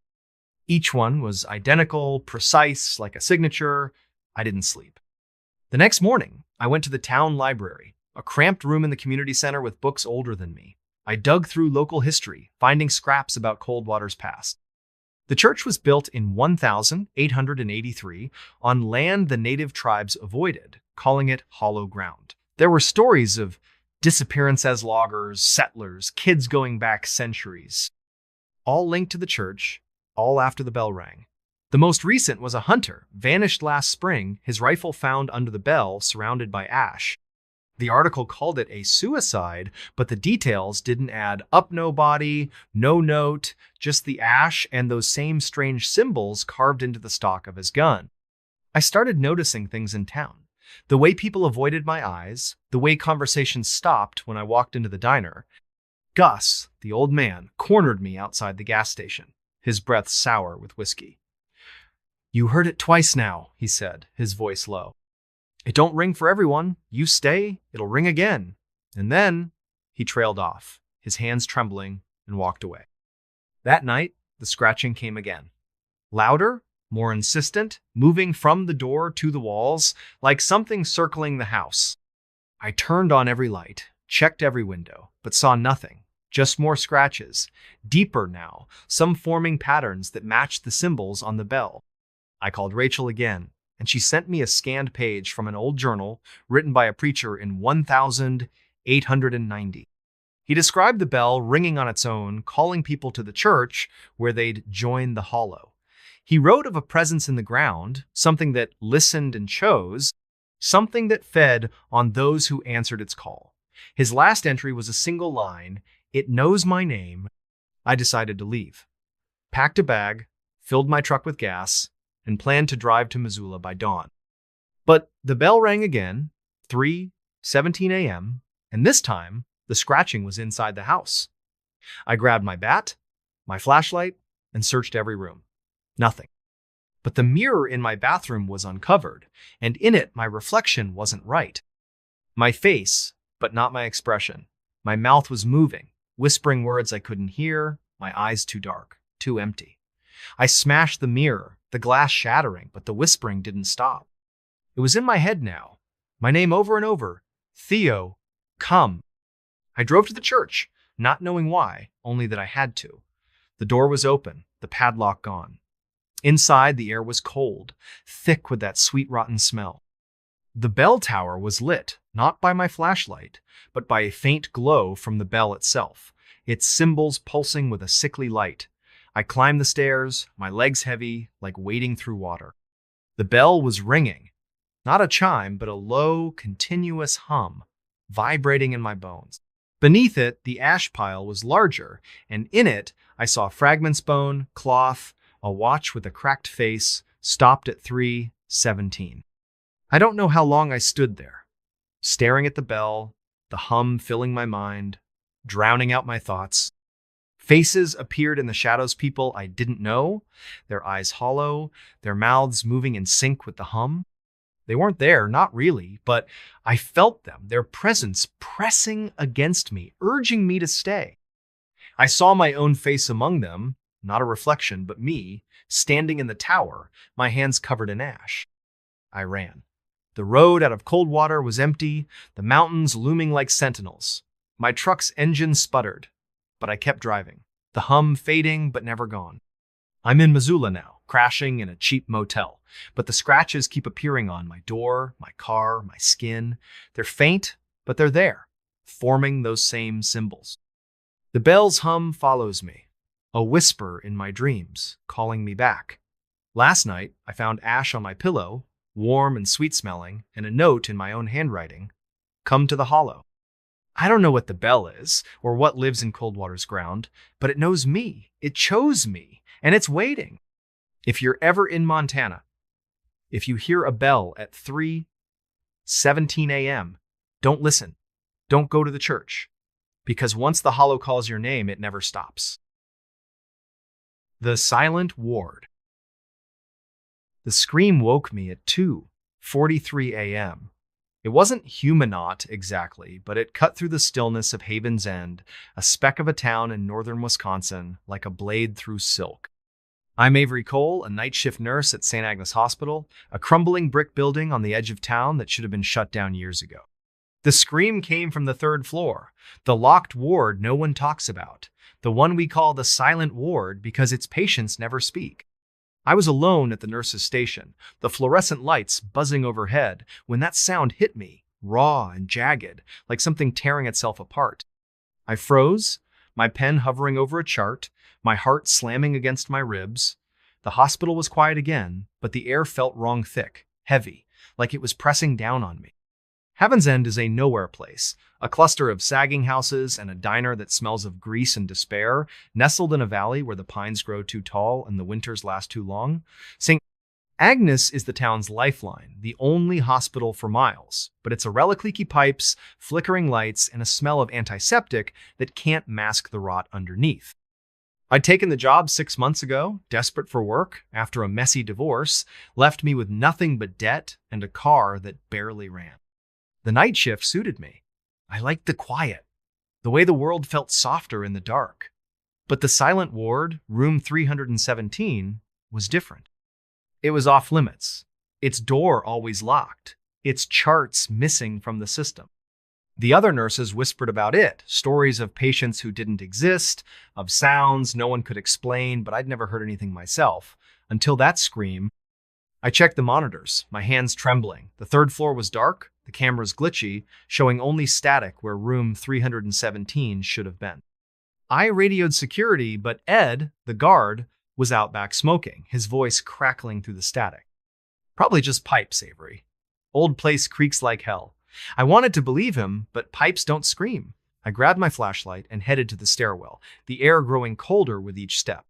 Each one was identical, precise, like a signature. I didn't sleep. The next morning, I went to the town library, a cramped room in the community center with books older than me. I dug through local history, finding scraps about Coldwater's past. The church was built in 1883 on land the native tribes avoided, calling it hollow ground. There were stories of disappearance as loggers, settlers, kids going back centuries, all linked to the church, all after the bell rang. The most recent was a hunter, vanished last spring, his rifle found under the bell, surrounded by ash. The article called it a suicide, but the details didn't add up no body, no note, just the ash and those same strange symbols carved into the stock of his gun. I started noticing things in town. The way people avoided my eyes, the way conversations stopped when I walked into the diner. Gus, the old man, cornered me outside the gas station, his breath sour with whiskey. "You heard it twice now," he said, his voice low. "It don't ring for everyone. You stay, it'll ring again." And then he trailed off, his hands trembling, and walked away. That night, the scratching came again. Louder, more insistent, moving from the door to the walls, like something circling the house. I turned on every light, checked every window, but saw nothing. Just more scratches, deeper now, some forming patterns that matched the symbols on the bell. I called Rachel again, and she sent me a scanned page from an old journal written by a preacher in 1890. He described the bell ringing on its own, calling people to the church where they'd join the hollow. He wrote of a presence in the ground, something that listened and chose, something that fed on those who answered its call. His last entry was a single line, "It knows my name." I decided to leave. Packed a bag, filled my truck with gas, and planned to drive to Missoula by dawn. But the bell rang again, 3:17 a.m., and this time, the scratching was inside the house. I grabbed my bat, my flashlight, and searched every room. Nothing. But the mirror in my bathroom was uncovered, and in it my reflection wasn't right. My face, but not my expression. My mouth was moving, whispering words I couldn't hear, my eyes too dark, too empty. I smashed the mirror, the glass shattering, but the whispering didn't stop. It was in my head now, my name over and over, "Theo, come." I drove to the church, not knowing why, only that I had to. The door was open, the padlock gone. Inside, the air was cold, thick with that sweet rotten smell. The bell tower was lit, not by my flashlight, but by a faint glow from the bell itself, its symbols pulsing with a sickly light. I climbed the stairs, my legs heavy, like wading through water. The bell was ringing, not a chime, but a low, continuous hum, vibrating in my bones. Beneath it, the ash pile was larger, and in it, I saw fragments bone, cloth, a watch with a cracked face, stopped at 3:17. I don't know how long I stood there, staring at the bell, the hum filling my mind, drowning out my thoughts. Faces appeared in the shadows, people I didn't know, their eyes hollow, their mouths moving in sync with the hum. They weren't there, not really, but I felt them, their presence pressing against me, urging me to stay. I saw my own face among them, not a reflection, but me, standing in the tower, my hands covered in ash. I ran. The road out of Coldwater was empty, the mountains looming like sentinels. My truck's engine sputtered, but I kept driving, the hum fading but never gone. I'm in Missoula now, crashing in a cheap motel, but the scratches keep appearing on my door, my car, my skin. They're faint, but they're there, forming those same symbols. The bell's hum follows me, a whisper in my dreams, calling me back. Last night, I found ash on my pillow, warm and sweet-smelling, and a note in my own handwriting. Come to the hollow. I don't know what the bell is, or what lives in Coldwater's ground, but it knows me, it chose me, and it's waiting. If you're ever in Montana, if you hear a bell at 3:17 a.m., don't listen. Don't go to the church, because once the hollow calls your name, it never stops. The Silent Ward. The scream woke me at 2:43 a.m. It wasn't Humanot exactly, but it cut through the stillness of Haven's End, a speck of a town in northern Wisconsin, like a blade through silk. I'm Avery Cole, a night shift nurse at St. Agnes Hospital, a crumbling brick building on the edge of town that should have been shut down years ago. The scream came from the third floor, the locked ward no one talks about, the one we call the silent ward because its patients never speak. I was alone at the nurse's station, the fluorescent lights buzzing overhead, when that sound hit me, raw and jagged, like something tearing itself apart. I froze, my pen hovering over a chart, my heart slamming against my ribs. The hospital was quiet again, but the air felt wrong thick, heavy, like it was pressing down on me. Haven's End is a nowhere place, a cluster of sagging houses and a diner that smells of grease and despair, nestled in a valley where the pines grow too tall and the winters last too long. St. Agnes is the town's lifeline, the only hospital for miles, but it's a relic leaky pipes, flickering lights, and a smell of antiseptic that can't mask the rot underneath. I'd taken the job 6 months ago, desperate for work, after a messy divorce, left me with nothing but debt and a car that barely ran. The night shift suited me. I liked the quiet, the way the world felt softer in the dark. But the silent ward, room 317, was different. It was off limits, its door always locked, its charts missing from the system. The other nurses whispered about it, stories of patients who didn't exist, of sounds no one could explain, but I'd never heard anything myself. Until that scream. I checked the monitors, my hands trembling. The third floor was dark, the cameras glitchy, showing only static where room 317 should have been. I radioed security, but Ed, the guard, was out back smoking, his voice crackling through the static. Probably just pipes, Avery. Old place creaks like hell. I wanted to believe him, but pipes don't scream. I grabbed my flashlight and headed to the stairwell, the air growing colder with each step.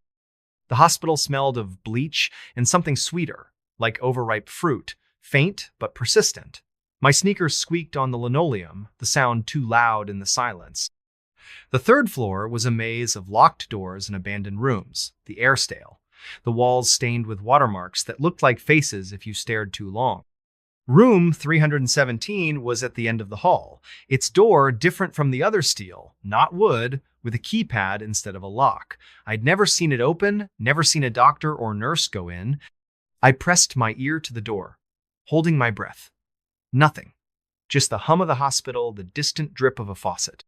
The hospital smelled of bleach and something sweeter, like overripe fruit, faint but persistent. My sneakers squeaked on the linoleum, the sound too loud in the silence. The third floor was a maze of locked doors and abandoned rooms, the air stale, the walls stained with watermarks that looked like faces if you stared too long. Room 317 was at the end of the hall, its door different from the other steel, not wood, with a keypad instead of a lock. I'd never seen it open, never seen a doctor or nurse go in. I pressed my ear to the door, holding my breath. Nothing. Just the hum of the hospital, the distant drip of a faucet.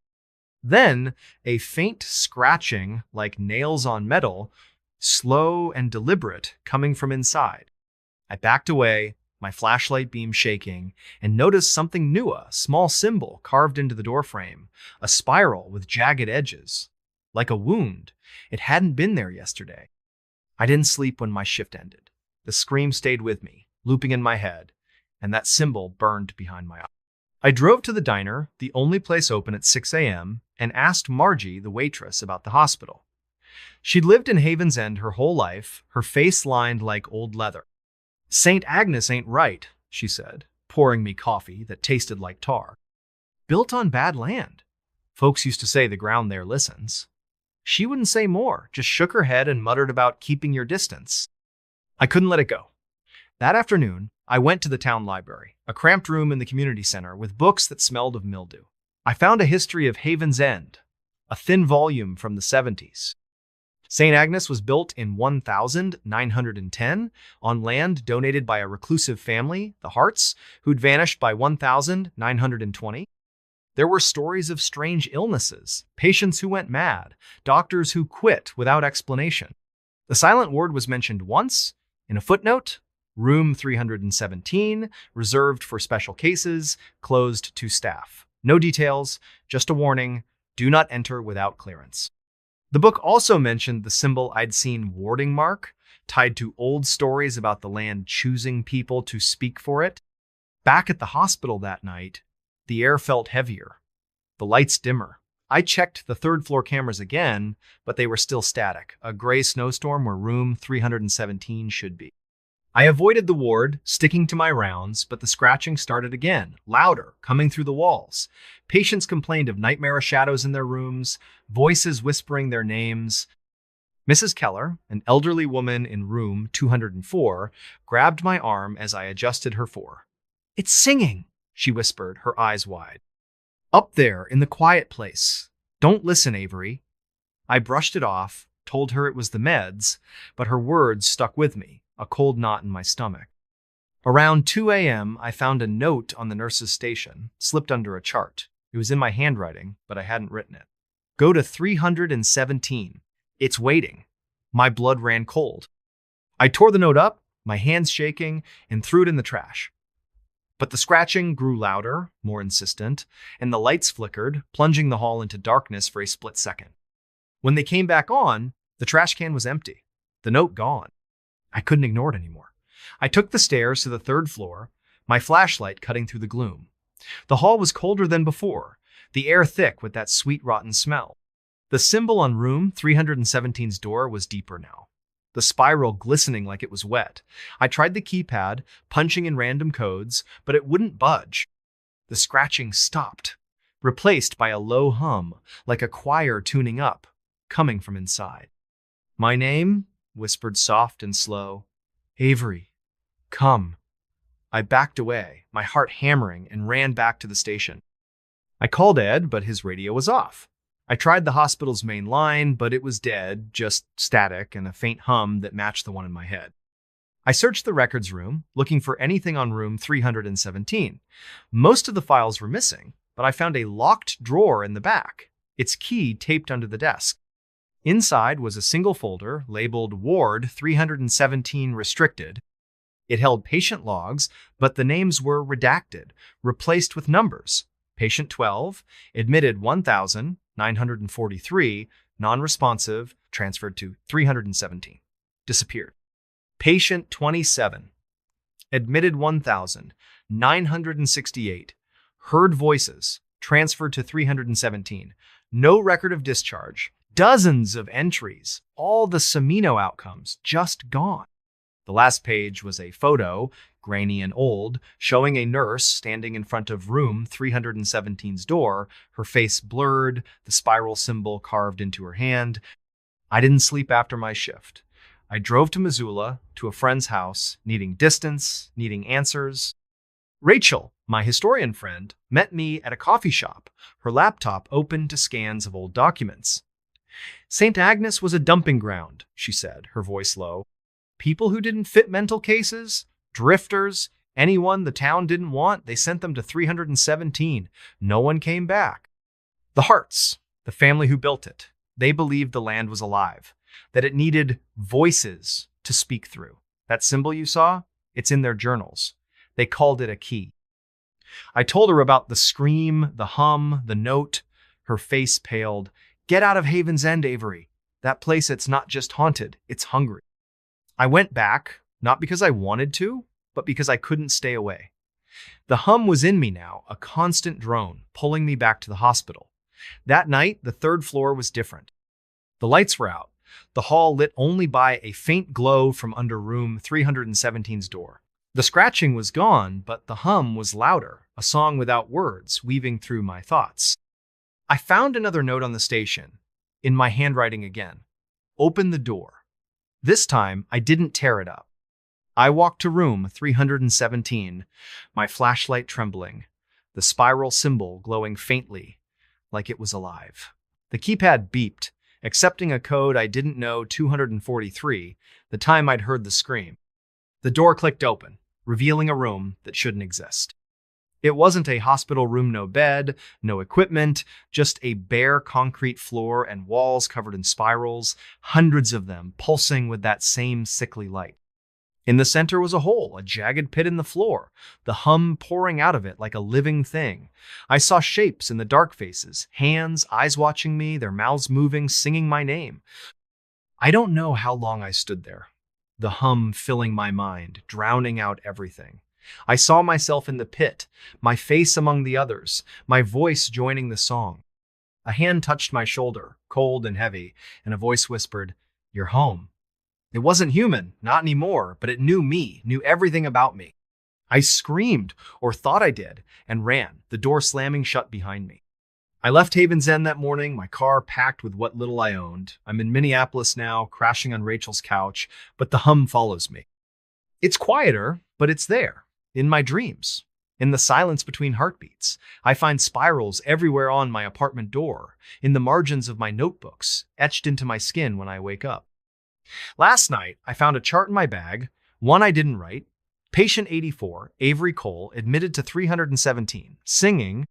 Then, a faint scratching, like nails on metal, slow and deliberate, coming from inside. I backed away, my flashlight beam shaking, and noticed something new, a small symbol carved into the doorframe, a spiral with jagged edges. Like a wound. It hadn't been there yesterday. I didn't sleep when my shift ended. The scream stayed with me, looping in my head, and that symbol burned behind my eye. I drove to the diner, the only place open at 6 a.m., and asked Margie, the waitress, about the hospital. She'd lived in Haven's End her whole life, her face lined like old leather. St. Agnes ain't right, she said, pouring me coffee that tasted like tar. Built on bad land. Folks used to say the ground there listens. She wouldn't say more, just shook her head and muttered about keeping your distance. I couldn't let it go. That afternoon, I went to the town library, a cramped room in the community center with books that smelled of mildew. I found a history of Haven's End, a thin volume from the 70s. St. Agnes was built in 1910 on land donated by a reclusive family, the Harts, who'd vanished by 1920. There were stories of strange illnesses, patients who went mad, doctors who quit without explanation. The silent ward was mentioned once in a footnote. Room 317, reserved for special cases, closed to staff. No details, just a warning, do not enter without clearance. The book also mentioned the symbol I'd seen warding mark, tied to old stories about the land choosing people to speak for it. Back at the hospital that night, the air felt heavier, the lights dimmer. I checked the third floor cameras again, but they were still static, a gray snowstorm where room 317 should be. I avoided the ward, sticking to my rounds, but the scratching started again, louder, coming through the walls. Patients complained of nightmare shadows in their rooms, voices whispering their names. Mrs. Keller, an elderly woman in room 204, grabbed my arm as I adjusted her for. "It's singing," she whispered, her eyes wide. "Up there, in the quiet place. Don't listen, Avery." I brushed it off, told her it was the meds, but her words stuck with me, a cold knot in my stomach. Around 2 a.m., I found a note on the nurse's station, slipped under a chart. It was in my handwriting, but I hadn't written it. "Go to 317. It's waiting." My blood ran cold. I tore the note up, my hands shaking, and threw it in the trash. But the scratching grew louder, more insistent, and the lights flickered, plunging the hall into darkness for a split second. When they came back on, the trash can was empty, the note gone. I couldn't ignore it anymore. I took the stairs to the third floor, my flashlight cutting through the gloom. The hall was colder than before, the air thick with that sweet rotten smell. The symbol on room 317's door was deeper now, the spiral glistening like it was wet. I tried the keypad, punching in random codes, but it wouldn't budge. The scratching stopped, replaced by a low hum, like a choir tuning up, coming from inside. "My name?" whispered soft and slow. "Avery, come." I backed away, my heart hammering, and ran back to the station. I called Ed, but his radio was off. I tried the hospital's main line, but it was dead, just static and a faint hum that matched the one in my head. I searched the records room, looking for anything on room 317. Most of the files were missing, but I found a locked drawer in the back, its key taped under the desk. Inside was a single folder labeled Ward 317 Restricted. It held patient logs, but the names were redacted, replaced with numbers. Patient 12, admitted 1,943, non-responsive, transferred to 317. Disappeared. Patient 27, admitted 1,968, heard voices, transferred to 317. No record of discharge. Dozens of entries, all the Semino outcomes, just gone. The last page was a photo, grainy and old, showing a nurse standing in front of room 317's door, her face blurred, the spiral symbol carved into her hand. I didn't sleep after my shift. I drove to Missoula, to a friend's house, needing distance, needing answers. Rachel, my historian friend, met me at a coffee shop, her laptop open to scans of old documents. "St. Agnes was a dumping ground," she said, her voice low. "People who didn't fit mental cases, drifters, anyone the town didn't want, they sent them to 317. No one came back. The Harts, the family who built it, they believed the land was alive, that it needed voices to speak through. That symbol you saw, it's in their journals. They called it a key." I told her about the scream, the hum, the note. Her face paled. "Get out of Haven's End, Avery. That place, it's not just haunted, it's hungry." I went back, not because I wanted to, but because I couldn't stay away. The hum was in me now, a constant drone, pulling me back to the hospital. That night, the third floor was different. The lights were out, the hall lit only by a faint glow from under room 317's door. The scratching was gone, but the hum was louder, a song without words, weaving through my thoughts. I found another note on the station, in my handwriting again. "Open the door." This time, I didn't tear it up. I walked to room 317, my flashlight trembling, the spiral symbol glowing faintly, like it was alive. The keypad beeped, accepting a code I didn't know, 243, the time I'd heard the scream. The door clicked open, revealing a room that shouldn't exist. It wasn't a hospital room, no bed, no equipment, just a bare concrete floor and walls covered in spirals, hundreds of them pulsing with that same sickly light. In the center was a hole, a jagged pit in the floor, the hum pouring out of it like a living thing. I saw shapes in the dark faces, hands, eyes watching me, their mouths moving, singing my name. I don't know how long I stood there, the hum filling my mind, drowning out everything. I saw myself in the pit, my face among the others, my voice joining the song. A hand touched my shoulder, cold and heavy, and a voice whispered, "You're home." It wasn't human, not anymore, but it knew me, knew everything about me. I screamed, or thought I did, and ran, the door slamming shut behind me. I left Haven's End that morning, my car packed with what little I owned. I'm in Minneapolis now, crashing on Rachel's couch, but the hum follows me. It's quieter, but it's there, in my dreams. In the silence between heartbeats, I find spirals everywhere on my apartment door, in the margins of my notebooks, etched into my skin when I wake up. Last night, I found a chart in my bag, one I didn't write. Patient 84, Avery Cole, admitted to 317, singing,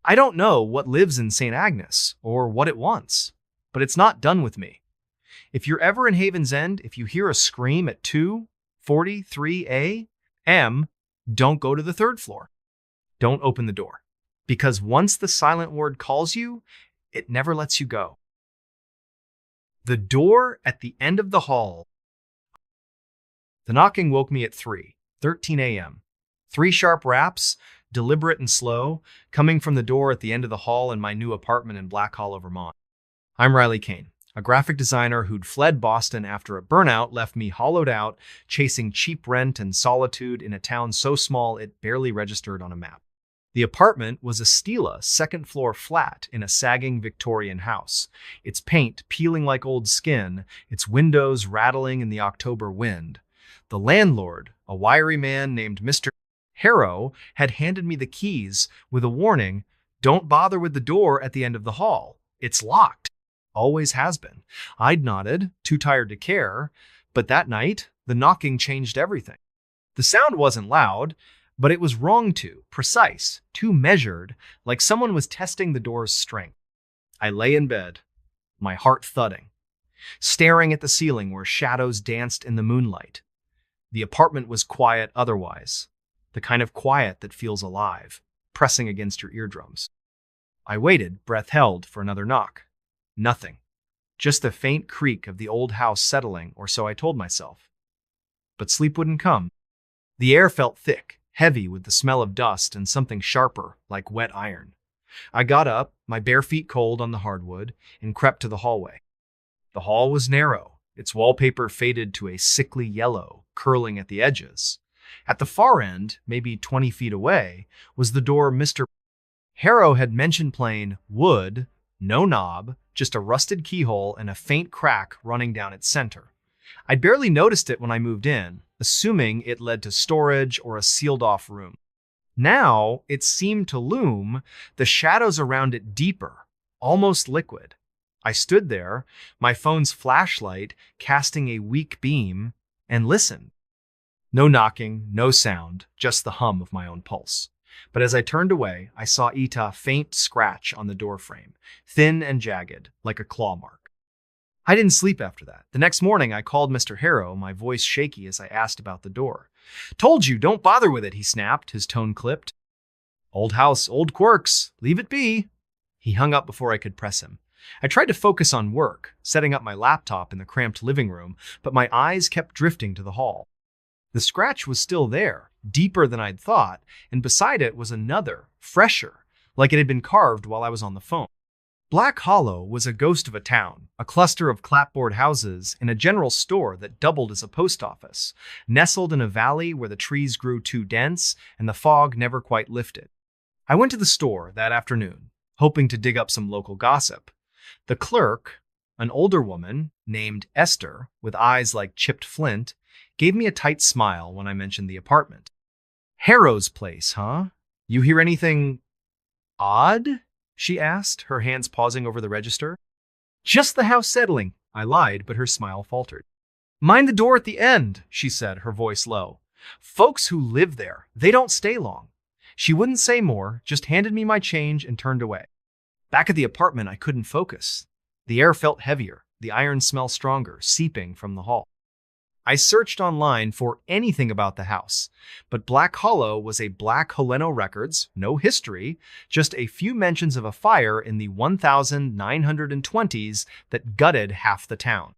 "I don't know what lives in St. Agnes, or what it wants, but it's not done with me." If you're ever in Haven's End, if you hear a scream at 2:43 a.m., don't go to the third floor. Don't open the door. Because once the silent word calls you, it never lets you go. The door at the end of the hall. The knocking woke me at 3:13 a.m. 3 sharp raps, deliberate and slow, coming from the door at the end of the hall in my new apartment in Black Hollow, Vermont. I'm Riley Kane, a graphic designer who'd fled Boston after a burnout left me hollowed out, chasing cheap rent and solitude in a town so small it barely registered on a map. The apartment was a Stila second-floor flat in a sagging Victorian house, its paint peeling like old skin, its windows rattling in the October wind. The landlord, a wiry man named Mr. Harrow, had handed me the keys with a warning, "Don't bother with the door at the end of the hall. It's locked. Always has been." I'd nodded, too tired to care, but that night, the knocking changed everything. The sound wasn't loud, but it was wrong too, precise, too measured, like someone was testing the door's strength. I lay in bed, my heart thudding, staring at the ceiling where shadows danced in the moonlight. The apartment was quiet otherwise, the kind of quiet that feels alive, pressing against your eardrums. I waited, breath held, for another knock. Nothing. Just the faint creak of the old house settling, or so I told myself. But sleep wouldn't come. The air felt thick, heavy with the smell of dust and something sharper, like wet iron. I got up, my bare feet cold on the hardwood, and crept to the hallway. The hall was narrow, its wallpaper faded to a sickly yellow, curling at the edges. At the far end, maybe 20 feet away, was the door Mr. Harrow had mentioned plain wood, no knob, just a rusted keyhole and a faint crack running down its center. I'd barely noticed it when I moved in, assuming it led to storage or a sealed-off room. Now, it seemed to loom, the shadows around it deeper, almost liquid. I stood there, my phone's flashlight casting a weak beam, and listened. No knocking, no sound, just the hum of my own pulse. But as I turned away, I saw a faint scratch on the doorframe, thin and jagged, like a claw mark. I didn't sleep after that. The next morning, I called Mr. Harrow, my voice shaky as I asked about the door. "Told you, don't bother with it," he snapped, his tone clipped. "Old house, old quirks. Leave it be." He hung up before I could press him. I tried to focus on work, setting up my laptop in the cramped living room, but my eyes kept drifting to the hall. The scratch was still there, deeper than I'd thought, and beside it was another, fresher, like it had been carved while I was on the phone. Black Hollow was a ghost of a town, a cluster of clapboard houses and a general store that doubled as a post office, nestled in a valley where the trees grew too dense and the fog never quite lifted. I went to the store that afternoon, hoping to dig up some local gossip. The clerk, an older woman named Esther, with eyes like chipped flint, gave me a tight smile when I mentioned the apartment. "Harrow's place, huh? You hear anything odd?" she asked, her hands pausing over the register. "Just the house settling," I lied, but her smile faltered. "Mind the door at the end," she said, her voice low. "Folks who live there, they don't stay long." She wouldn't say more, just handed me my change and turned away. Back at the apartment, I couldn't focus. The air felt heavier, the iron smell stronger, seeping from the hall. I searched online for anything about the house, but Black Hollow was a Black Holeno records, no history, just a few mentions of a fire in the 1920s that gutted half the town.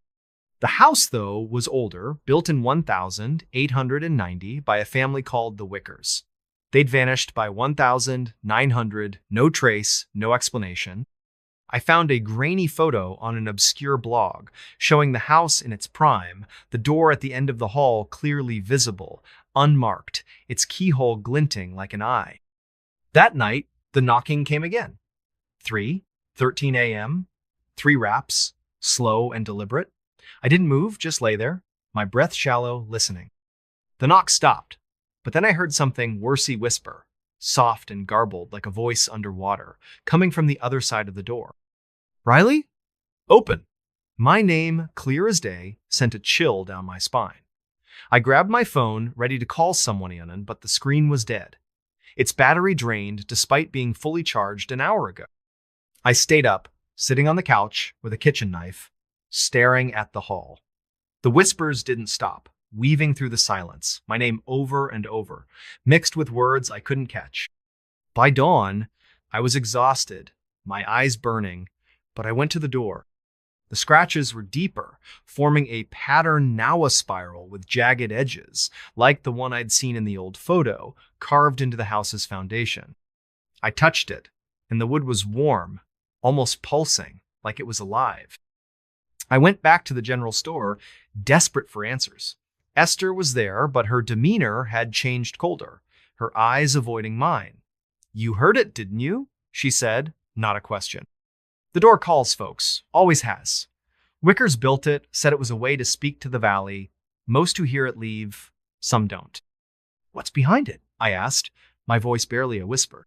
The house, though, was older, built in 1890 by a family called the Wickers. They'd vanished by 1900, no trace, no explanation. I found a grainy photo on an obscure blog showing the house in its prime, the door at the end of the hall clearly visible, unmarked, its keyhole glinting like an eye. That night, the knocking came again. 3:13 a.m., 3 raps, slow and deliberate. I didn't move, just lay there, my breath shallow, listening. The knock stopped, but then I heard something worsey whisper, soft and garbled like a voice underwater, coming from the other side of the door. "Riley? Open." My name, clear as day, sent a chill down my spine. I grabbed my phone, ready to call someone in, but the screen was dead. Its battery drained despite being fully charged an hour ago. I stayed up, sitting on the couch with a kitchen knife, staring at the hall. The whispers didn't stop, weaving through the silence, my name over and over, mixed with words I couldn't catch. By dawn, I was exhausted, my eyes burning, but I went to the door. The scratches were deeper, forming a pattern Nawa spiral with jagged edges, like the one I'd seen in the old photo, carved into the house's foundation. I touched it, and the wood was warm, almost pulsing, like it was alive. I went back to the general store, desperate for answers. Esther was there, but her demeanor had changed colder, her eyes avoiding mine. "You heard it, didn't you?" she said, not a question. The door calls, folks, always has. Wickers built it, said it was a way to speak to the valley. Most who hear it leave, some don't. "What's behind it?" I asked, my voice barely a whisper.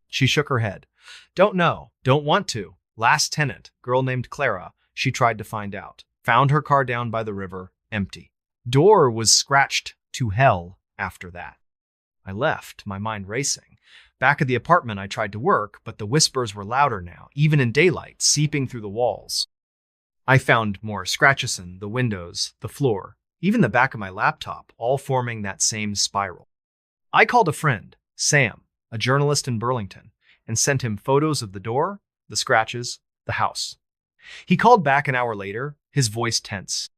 She shook her head. "Don't know, don't want to. Last tenant, girl named Clara, she tried to find out. Found her car down by the river, empty. Door was scratched to hell after that." I left, my mind racing. Back at the apartment, I tried to work, but the whispers were louder now, even in daylight, seeping through the walls. I found more scratches in the windows, the floor, even the back of my laptop, all forming that same spiral. I called a friend, Sam, a journalist in Burlington, and sent him photos of the door, the scratches, the house. He called back an hour later, his voice tense.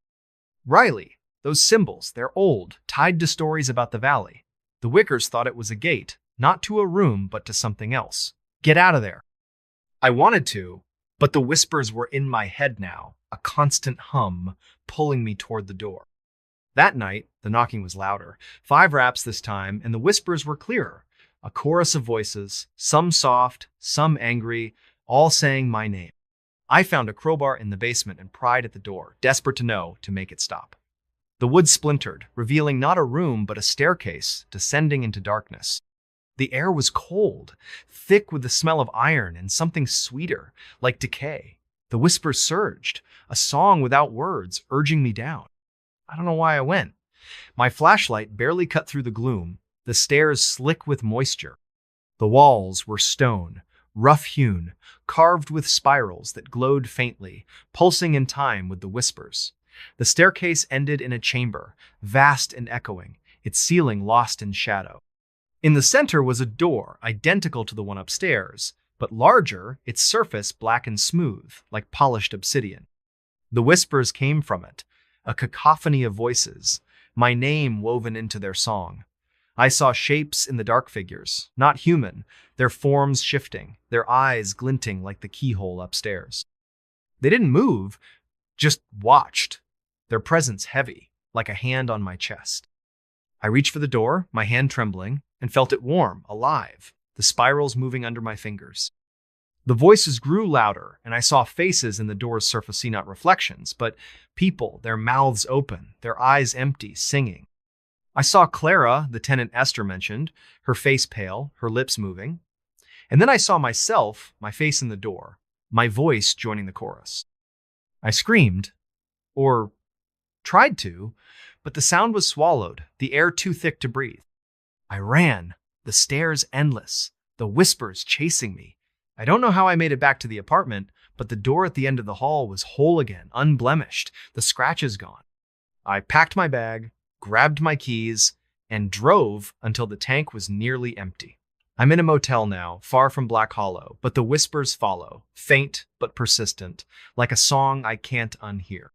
"Riley, those symbols, they're old, tied to stories about the valley. The Wickers thought it was a gate, not to a room, but to something else. Get out of there." I wanted to, but the whispers were in my head now, a constant hum pulling me toward the door. That night, the knocking was louder. 5 raps this time, and the whispers were clearer. A chorus of voices, some soft, some angry, all saying my name. I found a crowbar in the basement and pried at the door, desperate to know to make it stop. The wood splintered, revealing not a room but a staircase descending into darkness. The air was cold, thick with the smell of iron and something sweeter, like decay. The whispers surged, a song without words urging me down. I don't know why I went. My flashlight barely cut through the gloom, the stairs slick with moisture. The walls were stone, rough-hewn, carved with spirals that glowed faintly, pulsing in time with the whispers. The staircase ended in a chamber, vast and echoing, its ceiling lost in shadow. In the center was a door, identical to the one upstairs, but larger, its surface black and smooth, like polished obsidian. The whispers came from it, a cacophony of voices, my name woven into their song. I saw shapes in the dark figures, not human, their forms shifting, their eyes glinting like the keyhole upstairs. They didn't move, just watched, their presence heavy, like a hand on my chest. I reached for the door, my hand trembling, and felt it warm, alive, the spirals moving under my fingers. The voices grew louder, and I saw faces in the door's surface, not reflections, but people, their mouths open, their eyes empty, singing. I saw Clara, the tenant Esther mentioned, her face pale, her lips moving. And then I saw myself, my face in the door, my voice joining the chorus. I screamed, or tried to, but the sound was swallowed, the air too thick to breathe. I ran, The stairs endless, the whispers chasing me. I don't know how I made it back to the apartment, but the door at the end of the hall was whole again, unblemished, the scratches gone. I packed my bag, grabbed my keys, and drove until the tank was nearly empty. I'm in a motel now, far from Black Hollow, but the whispers follow, faint but persistent, like a song I can't unhear.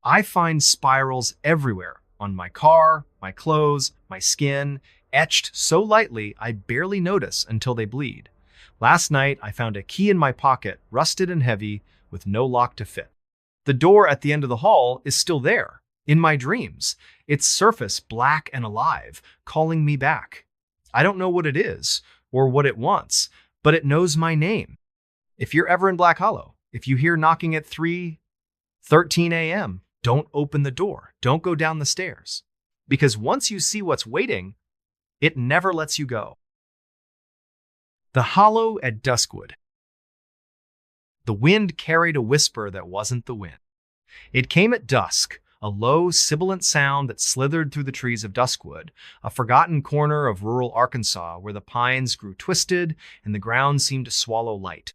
I find spirals everywhere, on my car, my clothes, my skin, etched so lightly I barely notice until they bleed. Last night, I found a key in my pocket, rusted and heavy, with no lock to fit. The door at the end of the hall is still there, in my dreams, its surface black and alive, calling me back. I don't know what it is, or what it wants, but it knows my name. If you're ever in Black Hollow, if you hear knocking at 3:13 a.m., don't open the door. Don't go down the stairs. Because once you see what's waiting, it never lets you go. The Hollow at Duskwood. The wind carried a whisper that wasn't the wind. It came at dusk, a low, sibilant sound that slithered through the trees of Duskwood, a forgotten corner of rural Arkansas where the pines grew twisted and the ground seemed to swallow light.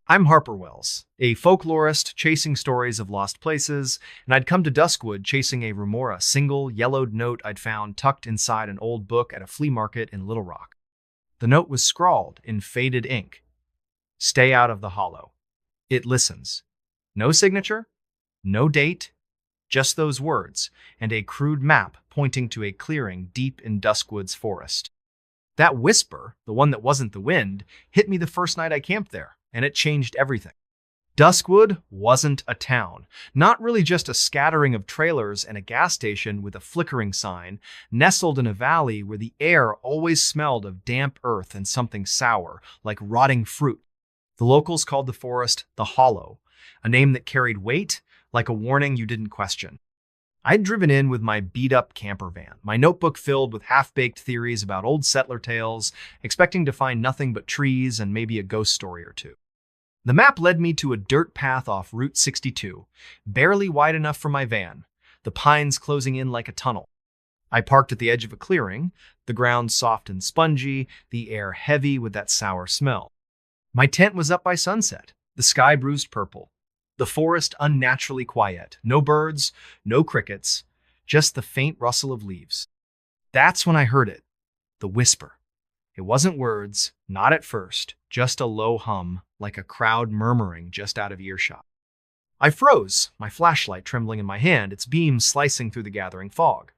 I'm Harper Wells, a folklorist chasing stories of lost places, and I'd come to Duskwood chasing a remora, single yellowed note I'd found tucked inside an old book at a flea market in Little Rock. The note was scrawled in faded ink. Stay out of the hollow. It listens. No signature, no date, just those words, and a crude map pointing to a clearing deep in Duskwood's forest. That whisper, the one that wasn't the wind, hit me the first night I camped there, and it changed everything. Duskwood wasn't a town, not really just a scattering of trailers and a gas station with a flickering sign, nestled in a valley where the air always smelled of damp earth and something sour, like rotting fruit. The locals called the forest the Hollow, a name that carried weight, like a warning you didn't question. I'd driven in with my beat-up camper van, my notebook filled with half-baked theories about old settler tales, expecting to find nothing but trees and maybe a ghost story or two. The map led me to a dirt path off Route 62, barely wide enough for my van, the pines closing in like a tunnel. I parked at the edge of a clearing, the ground soft and spongy, the air heavy with that sour smell. My tent was up by sunset, the sky bruised purple, the forest unnaturally quiet, no birds, no crickets, just the faint rustle of leaves. That's when I heard it, the whisper. It wasn't words, not at first, just a low hum, like a crowd murmuring just out of earshot. I froze, my flashlight trembling in my hand, its beams slicing through the gathering fog.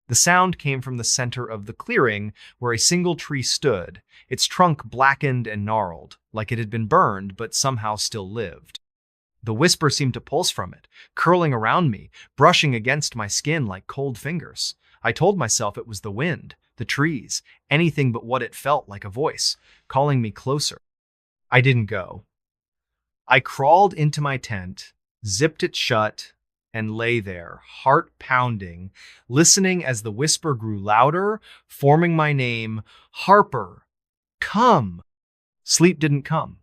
The sound came from the center of the clearing where a single tree stood, its trunk blackened and gnarled, like it had been burned but somehow still lived. The whisper seemed to pulse from it, curling around me, brushing against my skin like cold fingers. I told myself it was the wind, the trees, anything but what it felt like a voice, calling me closer. I didn't go. I crawled into my tent, zipped it shut, and lay there, heart pounding, listening as the whisper grew louder, forming my name, Harper, come. Sleep didn't come.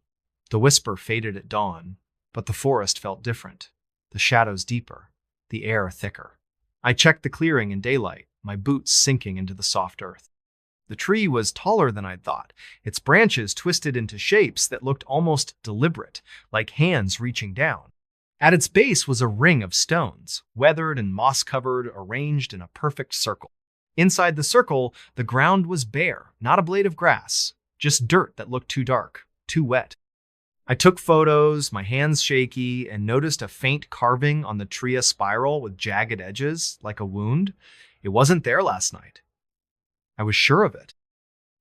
The whisper faded at dawn, but the forest felt different, the shadows deeper, the air thicker. I checked the clearing in daylight, my boots sinking into the soft earth. The tree was taller than I'd thought, its branches twisted into shapes that looked almost deliberate, like hands reaching down. At its base was a ring of stones, weathered and moss-covered, arranged in a perfect circle. Inside the circle, the ground was bare, not a blade of grass, just dirt that looked too dark, too wet. I took photos, my hands shaky, and noticed a faint carving on the tria spiral with jagged edges, like a wound. It wasn't there last night. I was sure of it.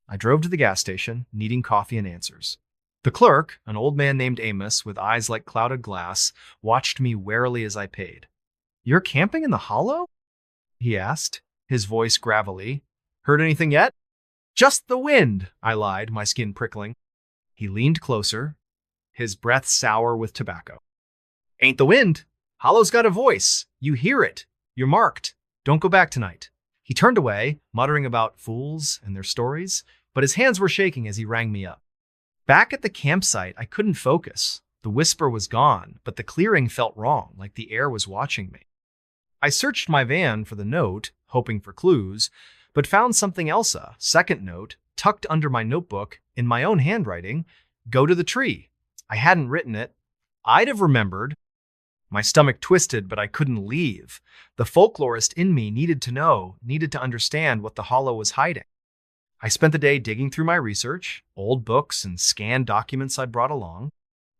I drove to the gas station, needing coffee and answers. The clerk, an old man named Amos with eyes like clouded glass, watched me warily as I paid. "You're camping in the hollow?" he asked, his voice gravelly. "Heard anything yet?" "Just the wind," I lied, my skin prickling. He leaned closer, his breath sour with tobacco. "Ain't the wind. Hollow's got a voice. You hear it. You're marked. Don't go back tonight." He turned away, muttering about fools and their stories, but his hands were shaking as he rang me up. Back at the campsite, I couldn't focus. The whisper was gone, but the clearing felt wrong, like the air was watching me. I searched my van for the note, hoping for clues, but found something else, a second note, tucked under my notebook in my own handwriting. Go to the tree. I hadn't written it. I'd have remembered. My stomach twisted, but I couldn't leave. The folklorist in me needed to know, needed to understand what the hollow was hiding. I spent the day digging through my research, old books and scanned documents I'd brought along.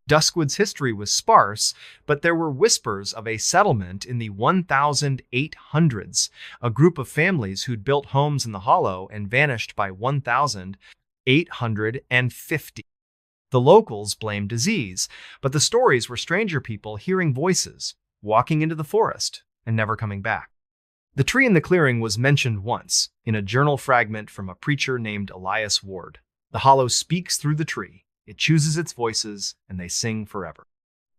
Duskwood's history was sparse, but there were whispers of a settlement in the 1800s, a group of families who'd built homes in the hollow and vanished by 1850. The locals blamed disease, but the stories were stranger people hearing voices, walking into the forest, and never coming back. The tree in the clearing was mentioned once, in a journal fragment from a preacher named Elias Ward. The hollow speaks through the tree. It chooses its voices, and they sing forever.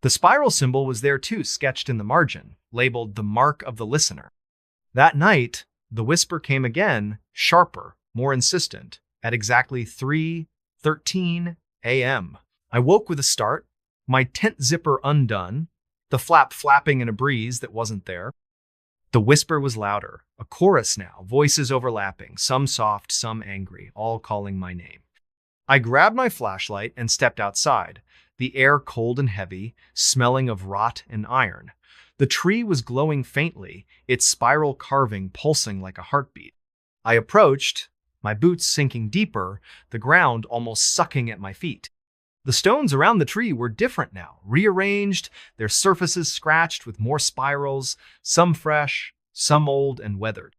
The spiral symbol was there too, sketched in the margin, labeled the mark of the listener. That night, the whisper came again, sharper, more insistent, at exactly 3:13 a.m. I woke with a start, my tent zipper undone, the flap flapping in a breeze that wasn't there. The whisper was louder, a chorus now, voices overlapping, some soft, some angry, all calling my name. I grabbed my flashlight and stepped outside, the air cold and heavy, smelling of rot and iron. The tree was glowing faintly, its spiral carving pulsing like a heartbeat. I approached, my boots sinking deeper, the ground almost sucking at my feet. The stones around the tree were different now, rearranged, their surfaces scratched with more spirals, some fresh, some old and weathered.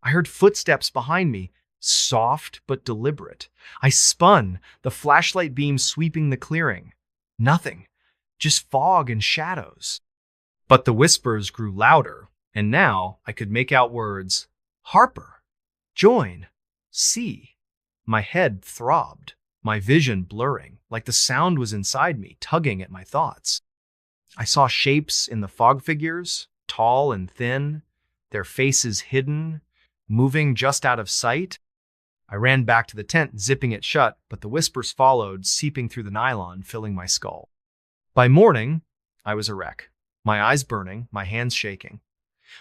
I heard footsteps behind me, soft but deliberate. I spun, the flashlight beam sweeping the clearing. Nothing, just fog and shadows. But the whispers grew louder, and now I could make out words. Harper, join, see. My head throbbed, my vision blurring, like the sound was inside me, tugging at my thoughts. I saw shapes in the fog figures, tall and thin, their faces hidden, moving just out of sight. I ran back to the tent, zipping it shut, but the whispers followed, seeping through the nylon, filling my skull. By morning, I was a wreck, my eyes burning, my hands shaking.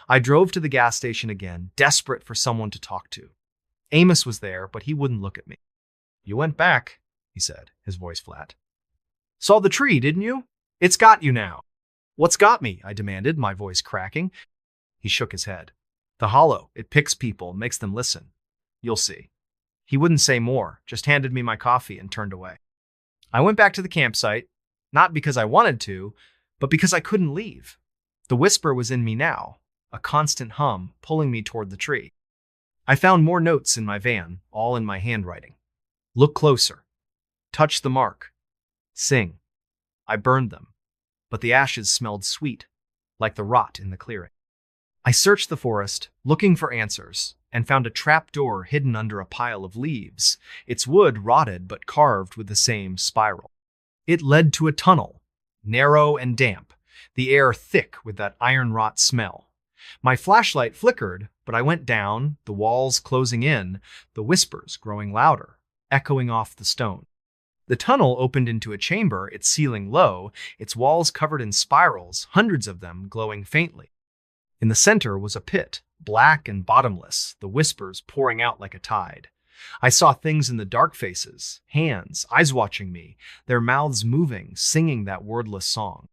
I drove to the gas station again, desperate for someone to talk to. Amos was there, but he wouldn't look at me. You went back, he said, his voice flat. Saw the tree, didn't you? It's got you now. What's got me? I demanded, my voice cracking. He shook his head. The hollow, it picks people, makes them listen. You'll see. He wouldn't say more, just handed me my coffee and turned away. I went back to the campsite, not because I wanted to, but because I couldn't leave. The whisper was in me now, a constant hum pulling me toward the tree. I found more notes in my van, all in my handwriting. Look closer. Touch the mark. Sing. I burned them, but the ashes smelled sweet, like the rot in the clearing. I searched the forest, looking for answers, and found a trap door hidden under a pile of leaves, its wood rotted but carved with the same spiral. It led to a tunnel, narrow and damp, the air thick with that iron rot smell. My flashlight flickered, but I went down, the walls closing in, the whispers growing louder, echoing off the stone. The tunnel opened into a chamber, its ceiling low, its walls covered in spirals, hundreds of them glowing faintly. In the center was a pit, black and bottomless, the whispers pouring out like a tide. I saw things in the dark faces, hands, eyes watching me, their mouths moving, singing that wordless song.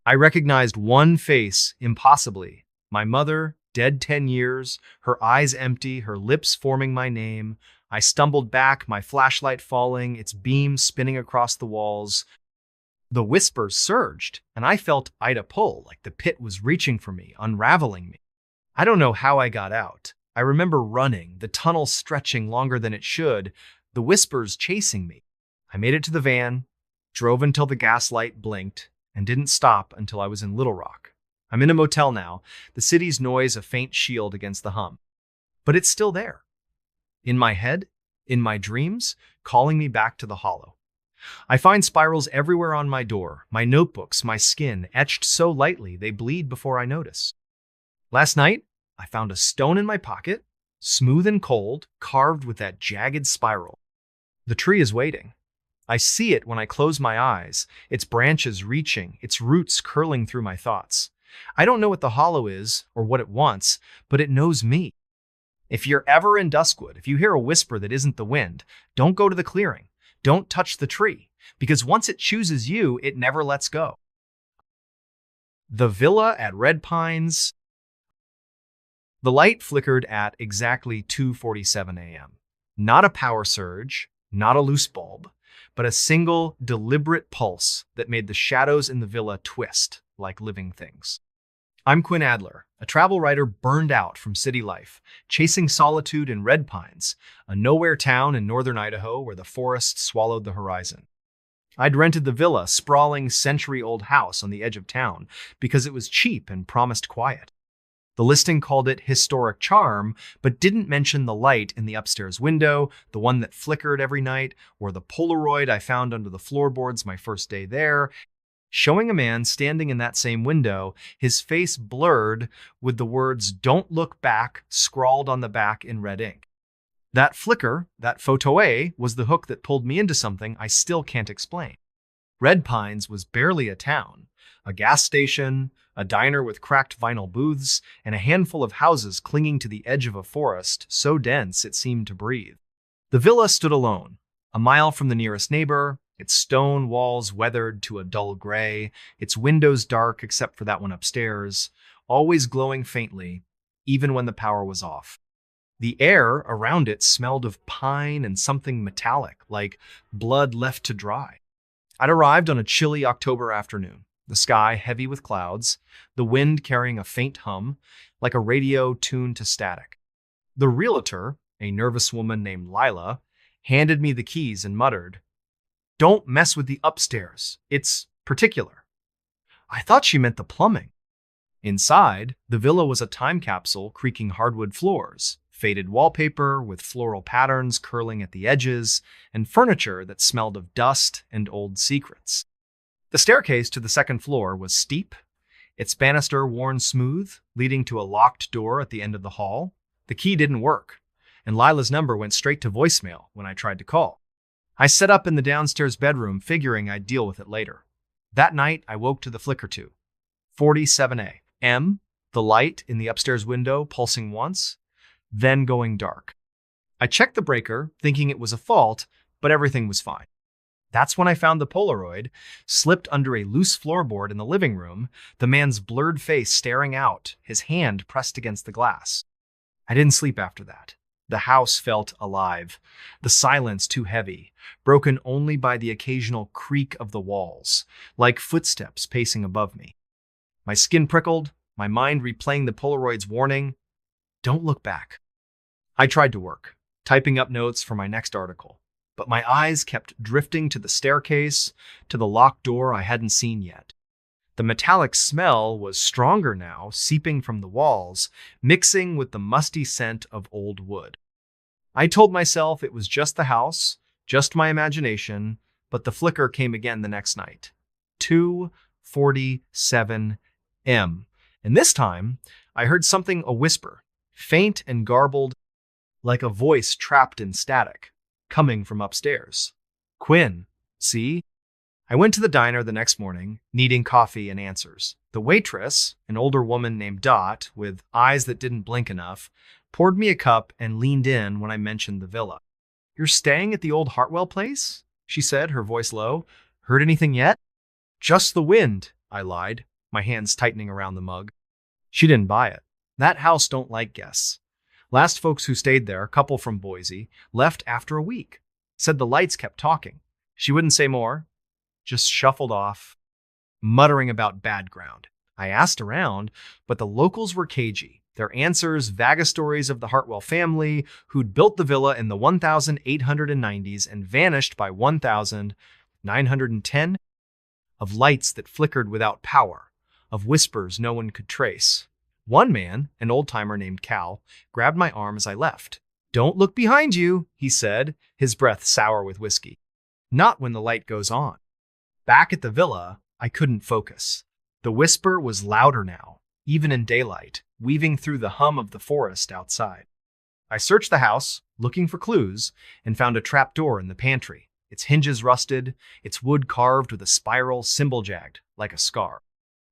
I recognized one face impossibly, my mother, dead 10 years, her eyes empty, her lips forming my name. I stumbled back, my flashlight falling, its beam spinning across the walls. The whispers surged, and I felt Ida pull, like the pit was reaching for me, unraveling me. I don't know how I got out. I remember running, the tunnel stretching longer than it should, the whispers chasing me. I made it to the van, drove until the gas light blinked, and didn't stop until I was in Little Rock. I'm in a motel now, the city's noise a faint shield against the hum. But it's still there. In my head, in my dreams, calling me back to the hollow. I find spirals everywhere on my door, my notebooks, my skin, etched so lightly they bleed before I notice. Last night, I found a stone in my pocket, smooth and cold, carved with that jagged spiral. The tree is waiting. I see it when I close my eyes, its branches reaching, its roots curling through my thoughts. I don't know what the hollow is or what it wants, but it knows me. If you're ever in Duskwood, if you hear a whisper that isn't the wind, don't go to the clearing. Don't touch the tree, because once it chooses you, it never lets go. The villa at Red Pines. The light flickered at exactly 2:47 a.m. Not a power surge, not a loose bulb, but a single, deliberate pulse that made the shadows in the villa twist like living things. I'm Quinn Adler, a travel writer burned out from city life, chasing solitude in Red Pines, a nowhere town in northern Idaho where the forest swallowed the horizon. I'd rented the villa, sprawling century-old house on the edge of town, because it was cheap and promised quiet. The listing called it historic charm, but didn't mention the light in the upstairs window, the one that flickered every night, or the Polaroid I found under the floorboards my first day there, showing a man standing in that same window, his face blurred with the words "Don't look back" scrawled on the back in red ink. That flicker, that photo-A, was the hook that pulled me into something I still can't explain. Red Pines was barely a town. A gas station, a diner with cracked vinyl booths, and a handful of houses clinging to the edge of a forest so dense it seemed to breathe. The villa stood alone, a mile from the nearest neighbor, its stone walls weathered to a dull gray, its windows dark except for that one upstairs, always glowing faintly, even when the power was off. The air around it smelled of pine and something metallic, like blood left to dry. I'd arrived on a chilly October afternoon, the sky heavy with clouds, the wind carrying a faint hum, like a radio tuned to static. The realtor, a nervous woman named Lila, handed me the keys and muttered, "Don't mess with the upstairs. It's particular." I thought she meant the plumbing. Inside, the villa was a time capsule creaking hardwood floors, faded wallpaper with floral patterns curling at the edges, and furniture that smelled of dust and old secrets. The staircase to the second floor was steep, its banister worn smooth, leading to a locked door at the end of the hall. The key didn't work, and Lila's number went straight to voicemail when I tried to call. I set up in the downstairs bedroom, figuring I'd deal with it later. That night, I woke to the flicker too. 47 a.m., the light in the upstairs window pulsing once, then going dark. I checked the breaker, thinking it was a fault, but everything was fine. That's when I found the Polaroid, slipped under a loose floorboard in the living room, the man's blurred face staring out, his hand pressed against the glass. I didn't sleep after that. The house felt alive, the silence too heavy, broken only by the occasional creak of the walls, like footsteps pacing above me. My skin prickled, my mind replaying the Polaroid's warning, "Don't look back." I tried to work, typing up notes for my next article, but my eyes kept drifting to the staircase, to the locked door I hadn't seen yet. The metallic smell was stronger now, seeping from the walls, mixing with the musty scent of old wood. I told myself it was just the house, just my imagination, but the flicker came again the next night. 2:47 a.m. And this time, I heard something a whisper, faint and garbled, like a voice trapped in static, coming from upstairs. "Quinn, see?" I went to the diner the next morning, needing coffee and answers. The waitress, an older woman named Dot, with eyes that didn't blink enough, poured me a cup and leaned in when I mentioned the villa. "You're staying at the old Hartwell place?" she said, her voice low. "Heard anything yet?" "Just the wind," I lied, my hands tightening around the mug. She didn't buy it. That house don't like guests. Last folks who stayed there, a couple from Boise, left after a week. Said the lights kept talking. She wouldn't say more, just shuffled off, muttering about bad ground. I asked around, but the locals were cagey. Their answers, vague stories of the Hartwell family, who'd built the villa in the 1890s and vanished by 1910, of lights that flickered without power, of whispers no one could trace. One man, an old-timer named Cal, grabbed my arm as I left. "Don't look behind you," he said, his breath sour with whiskey. "Not when the light goes on." Back at the villa, I couldn't focus. The whisper was louder now, even in daylight, weaving through the hum of the forest outside. I searched the house, looking for clues, and found a trapdoor in the pantry, its hinges rusted, its wood carved with a spiral symbol jagged, like a scar.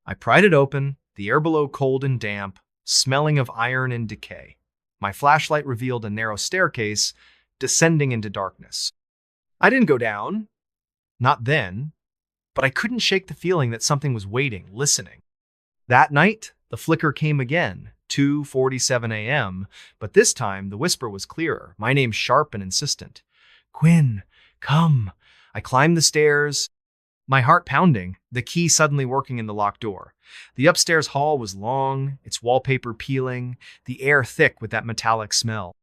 I pried it open, the air below cold and damp, smelling of iron and decay. My flashlight revealed a narrow staircase descending into darkness. I didn't go down, not then, but I couldn't shake the feeling that something was waiting, listening. That night, the flicker came again, 2:47 a.m., but this time the whisper was clearer, my name sharp and insistent. Quinn, come. I climbed the stairs, my heart pounding, the key suddenly working in the locked door. The upstairs hall was long, its wallpaper peeling, the air thick with that metallic smell.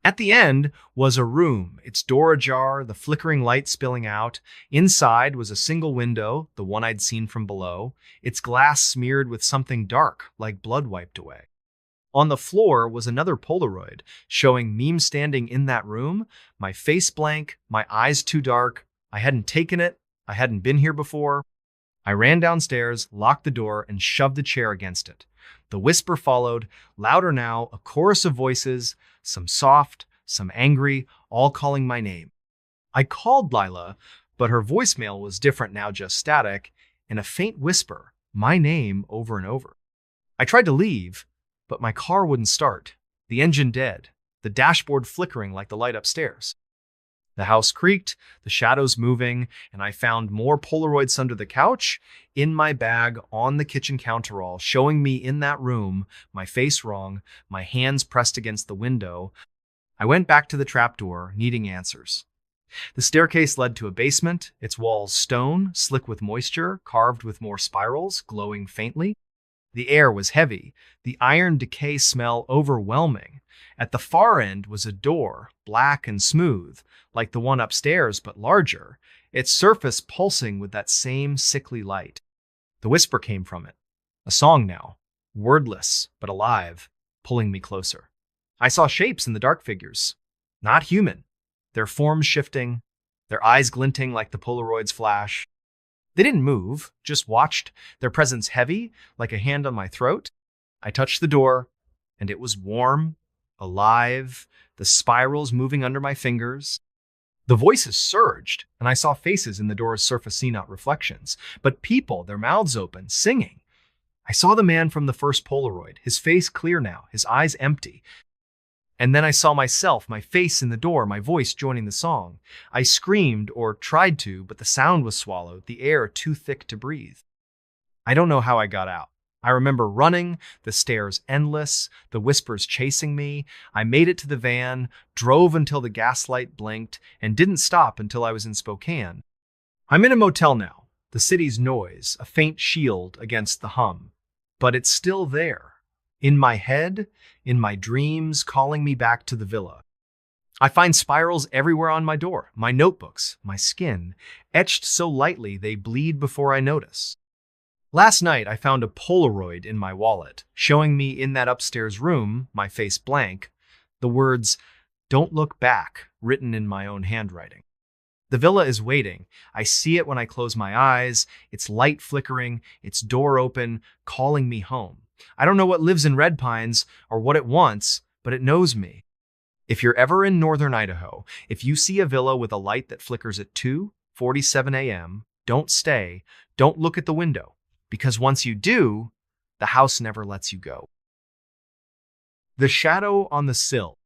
At the end was a room, its door ajar, the flickering light spilling out. Inside was a single window, the one I'd seen from below, its glass smeared with something dark, like blood wiped away. On the floor was another Polaroid, showing me standing in that room, my face blank, my eyes too dark. I hadn't taken it, I hadn't been here before. I ran downstairs, locked the door, and shoved the chair against it. The whisper followed, louder now, a chorus of voices, some soft, some angry, all calling my name. I called Lila, but her voicemail was different now, just static, and a faint whisper, my name over and over. I tried to leave, but my car wouldn't start, the engine dead, the dashboard flickering like the light upstairs. The house creaked, the shadows moving, and I found more Polaroids under the couch, in my bag, on the kitchen counterall, showing me in that room, my face wrong, my hands pressed against the window. I went back to the trapdoor, needing answers. The staircase led to a basement, its walls stone, slick with moisture, carved with more spirals, glowing faintly. The air was heavy, the iron decay smell overwhelming. At the far end was a door, black and smooth, like the one upstairs but larger, its surface pulsing with that same sickly light. The whisper came from it, a song now, wordless but alive, pulling me closer. I saw shapes in the dark figures, not human, their forms shifting, their eyes glinting like the Polaroid's flash. They didn't move, just watched, their presence heavy, like a hand on my throat. I touched the door, and it was warm, alive, the spirals moving under my fingers. The voices surged, and I saw faces in the door's surface, not reflections, but people, their mouths open, singing. I saw the man from the first Polaroid, his face clear now, his eyes empty. And then I saw myself, my face in the door, my voice joining the song. I screamed, or tried to, but the sound was swallowed, the air too thick to breathe. I don't know how I got out. I remember running, the stairs endless, the whispers chasing me. I made it to the van, drove until the gaslight blinked, and didn't stop until I was in Spokane. I'm in a motel now, the city's noise, a faint shield against the hum. But it's still there, in my head, in my dreams, calling me back to the villa. I find spirals everywhere on my door, my notebooks, my skin, etched so lightly they bleed before I notice. Last night, I found a Polaroid in my wallet, showing me in that upstairs room, my face blank, the words, "Don't look back," written in my own handwriting. The villa is waiting. I see it when I close my eyes, its light flickering, its door open, calling me home. I don't know what lives in Red Pines or what it wants, but it knows me. If you're ever in northern Idaho, if you see a villa with a light that flickers at 2:47 a.m., don't stay, don't look at the window. Because once you do, the house never lets you go. The shadow on the sill.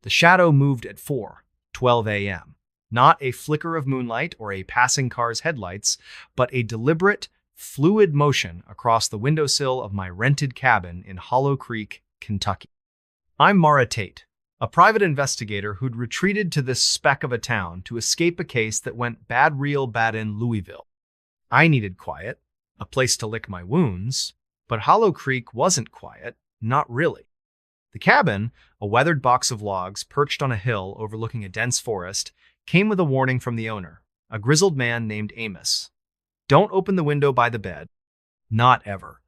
The shadow moved at 4:12 a.m. Not a flicker of moonlight or a passing car's headlights, but a deliberate, fluid motion across the windowsill of my rented cabin in Hollow Creek, Kentucky. I'm Mara Tate, a private investigator who'd retreated to this speck of a town to escape a case that went bad real bad in Louisville. I needed quiet, a place to lick my wounds, but Hollow Creek wasn't quiet, not really. The cabin, a weathered box of logs perched on a hill overlooking a dense forest, came with a warning from the owner, a grizzled man named Amos. Don't open the window by the bed. Not ever.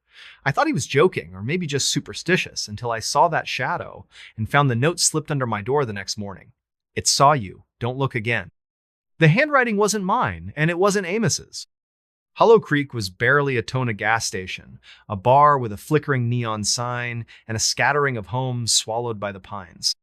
I thought he was joking, or maybe just superstitious, until I saw that shadow and found the note slipped under my door the next morning. It saw you. Don't look again. The handwriting wasn't mine, and it wasn't Amos's. Hollow Creek was barely a Tona gas station, a bar with a flickering neon sign and a scattering of homes swallowed by the pines.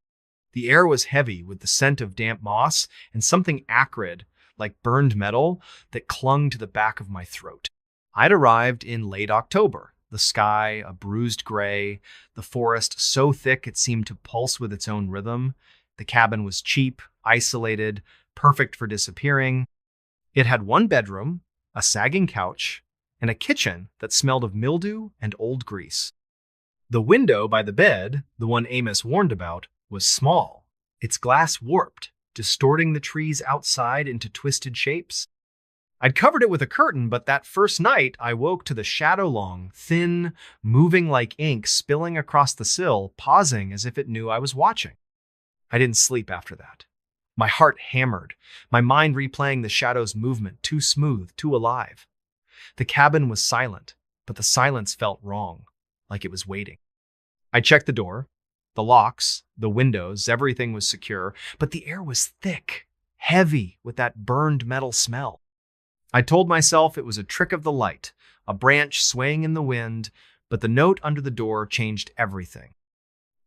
The air was heavy with the scent of damp moss and something acrid, like burned metal, that clung to the back of my throat. I'd arrived in late October, the sky a bruised gray, the forest so thick it seemed to pulse with its own rhythm. The cabin was cheap, isolated, perfect for disappearing. It had one bedroom, a sagging couch, and a kitchen that smelled of mildew and old grease. The window by the bed, the one Amos warned about, was small, its glass warped, distorting the trees outside into twisted shapes. I'd covered it with a curtain, but that first night I woke to the shadow-long, thin, moving like ink spilling across the sill, pausing as if it knew I was watching. I didn't sleep after that. My heart hammered, my mind replaying the shadow's movement, too smooth, too alive. The cabin was silent, but the silence felt wrong, like it was waiting. I checked the door, the locks, the windows, everything was secure, but the air was thick, heavy with that burned metal smell. I told myself it was a trick of the light, a branch swaying in the wind, but the note under the door changed everything.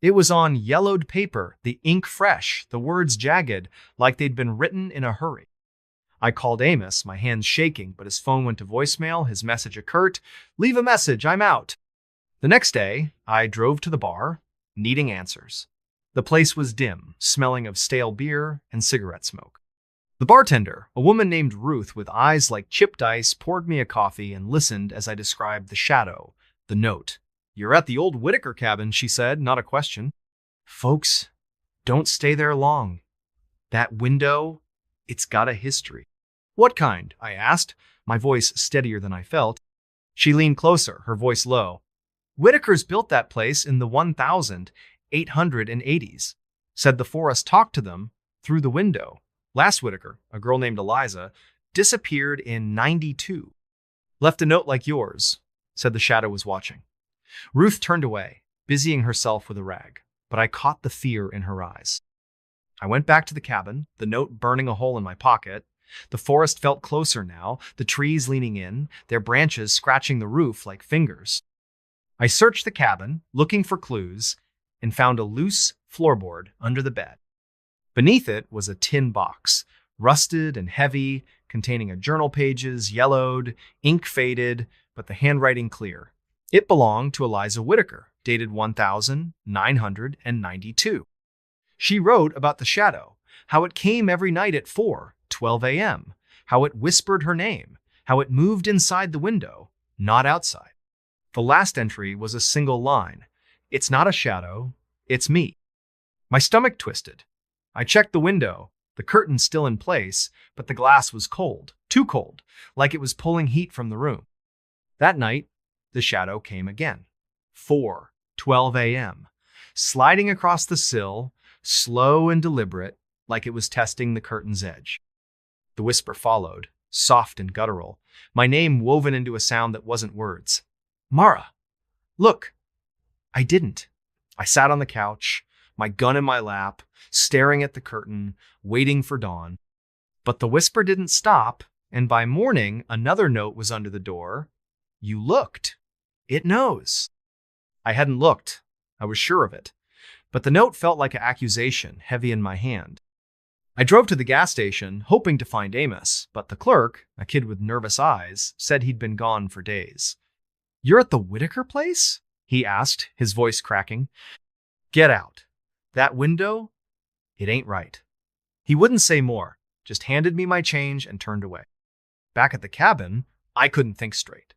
It was on yellowed paper, the ink fresh, the words jagged, like they'd been written in a hurry. I called Amos, my hands shaking, but his phone went to voicemail, his message a curt, "Leave a message, I'm out." The next day, I drove to the bar, needing answers. The place was dim, smelling of stale beer and cigarette smoke. The bartender, a woman named Ruth with eyes like chipped ice, poured me a coffee and listened as I described the shadow, the note. "You're at the old Whitaker cabin," she said, not a question. "Folks, don't stay there long. That window, it's got a history." "What kind?" I asked, my voice steadier than I felt. She leaned closer, her voice low. "Whitakers built that place in the 1880s. Said the forest talked to them through the window. Last Whitaker, a girl named Eliza, disappeared in 92. Left a note like yours," said the shadow was watching. Ruth turned away, busying herself with a rag, but I caught the fear in her eyes. I went back to the cabin, the note burning a hole in my pocket. The forest felt closer now, the trees leaning in, their branches scratching the roof like fingers. I searched the cabin, looking for clues, and found a loose floorboard under the bed. Beneath it was a tin box, rusted and heavy, containing a journal pages, yellowed, ink faded, but the handwriting clear. It belonged to Eliza Whitaker, dated 1992. She wrote about the shadow, how it came every night at 4:12 a.m., how it whispered her name, how it moved inside the window, not outside. The last entry was a single line. "It's not a shadow, it's me." My stomach twisted. I checked the window, the curtain still in place, but the glass was cold, too cold, like it was pulling heat from the room. That night, the shadow came again. 4:12 a.m., sliding across the sill, slow and deliberate, like it was testing the curtain's edge. The whisper followed, soft and guttural, my name woven into a sound that wasn't words. "Mara, look." I didn't. I sat on the couch, my gun in my lap, staring at the curtain, waiting for dawn. But the whisper didn't stop, and by morning, another note was under the door. "You looked. It knows." I hadn't looked. I was sure of it. But the note felt like an accusation, heavy in my hand. I drove to the gas station, hoping to find Amos, but the clerk, a kid with nervous eyes, said he'd been gone for days. "You're at the Whitaker place?" he asked, his voice cracking. "Get out. That window, it ain't right." He wouldn't say more, just handed me my change and turned away. Back at the cabin, I couldn't think straight.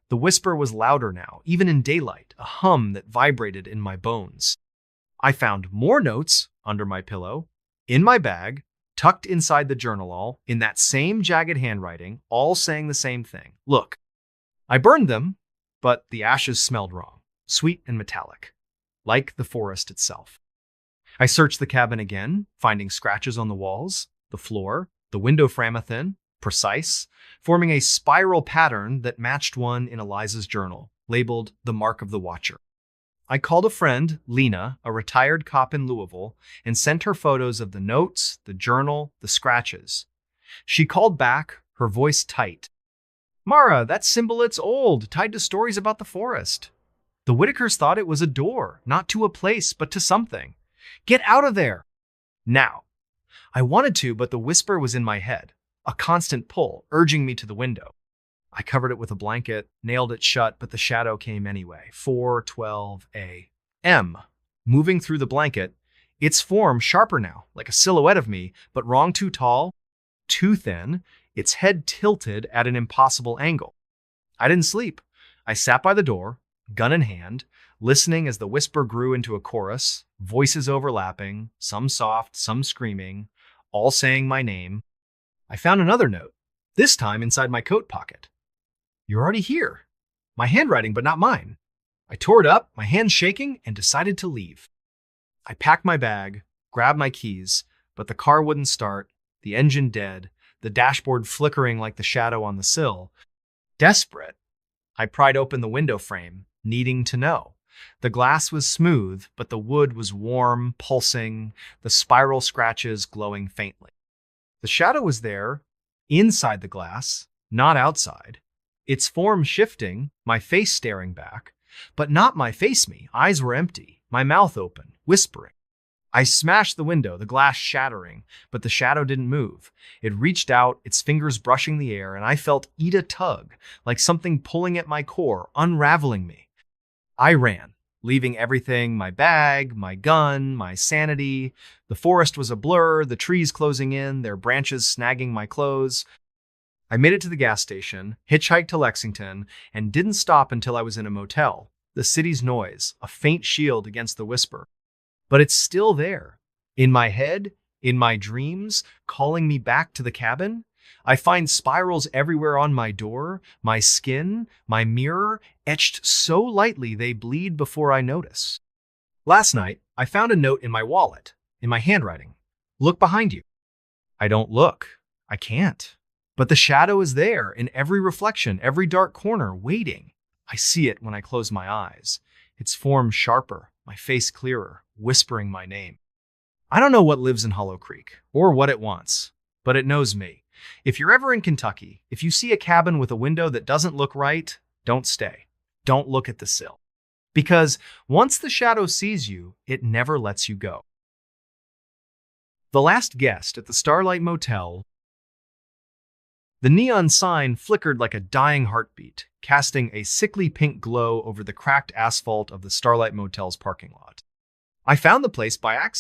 The whisper was louder now, even in daylight, a hum that vibrated in my bones. I found more notes under my pillow, in my bag, tucked inside the journal, all in that same jagged handwriting, all saying the same thing. "Look." I burned them, but the ashes smelled wrong, sweet and metallic, like the forest itself. I searched the cabin again, finding scratches on the walls, the floor, the window frame thin, precise, forming a spiral pattern that matched one in Eliza's journal, labeled "The Mark of the Watcher." I called a friend, Lena, a retired cop in Louisville, and sent her photos of the notes, the journal, the scratches. She called back, her voice tight. "Mara, that symbol, it's old, tied to stories about the forest. The Whitakers thought it was a door, not to a place, but to something. Get out of there. Now." I wanted to, but the whisper was in my head, a constant pull, urging me to the window. I covered it with a blanket, nailed it shut, but the shadow came anyway. 4:12 a.m. Moving through the blanket, its form sharper now, like a silhouette of me, but wrong too tall, too thin, its head tilted at an impossible angle. I didn't sleep. I sat by the door, gun in hand, listening as the whisper grew into a chorus, voices overlapping, some soft, some screaming, all saying my name. I found another note, this time inside my coat pocket. You're already here. My handwriting, but not mine. I tore it up, my hands shaking, and decided to leave. I packed my bag, grabbed my keys, but the car wouldn't start, the engine dead, the dashboard flickering like the shadow on the sill. Desperate, I pried open the window frame, needing to know. The glass was smooth, but the wood was warm, pulsing, the spiral scratches glowing faintly. The shadow was there, inside the glass, not outside. Its form shifting, my face staring back, but not my face me. Eyes were empty, my mouth open, whispering. I smashed the window, the glass shattering, but the shadow didn't move. It reached out, its fingers brushing the air, and I felt Ida tug, like something pulling at my core, unraveling me. I ran, leaving everything, my bag, my gun, my sanity. The forest was a blur, the trees closing in, their branches snagging my clothes. I made it to the gas station, hitchhiked to Lexington, and didn't stop until I was in a motel. The city's noise, a faint shield against the whisper. But it's still there. In my head, in my dreams, calling me back to the cabin. I find spirals everywhere on my door, my skin, my mirror, etched so lightly they bleed before I notice. Last night, I found a note in my wallet, in my handwriting. Look behind you. I don't look. I can't. But the shadow is there, in every reflection, every dark corner, waiting. I see it when I close my eyes. Its form sharper, my face clearer, whispering my name. I don't know what lives in Hollow Creek, or what it wants, but it knows me. If you're ever in Kentucky, if you see a cabin with a window that doesn't look right, don't stay. Don't look at the sill. Because once the shadow sees you, it never lets you go. The last guest at the Starlight Motel. The neon sign flickered like a dying heartbeat, casting a sickly pink glow over the cracked asphalt of the Starlight Motel's parking lot. I found the place by accident.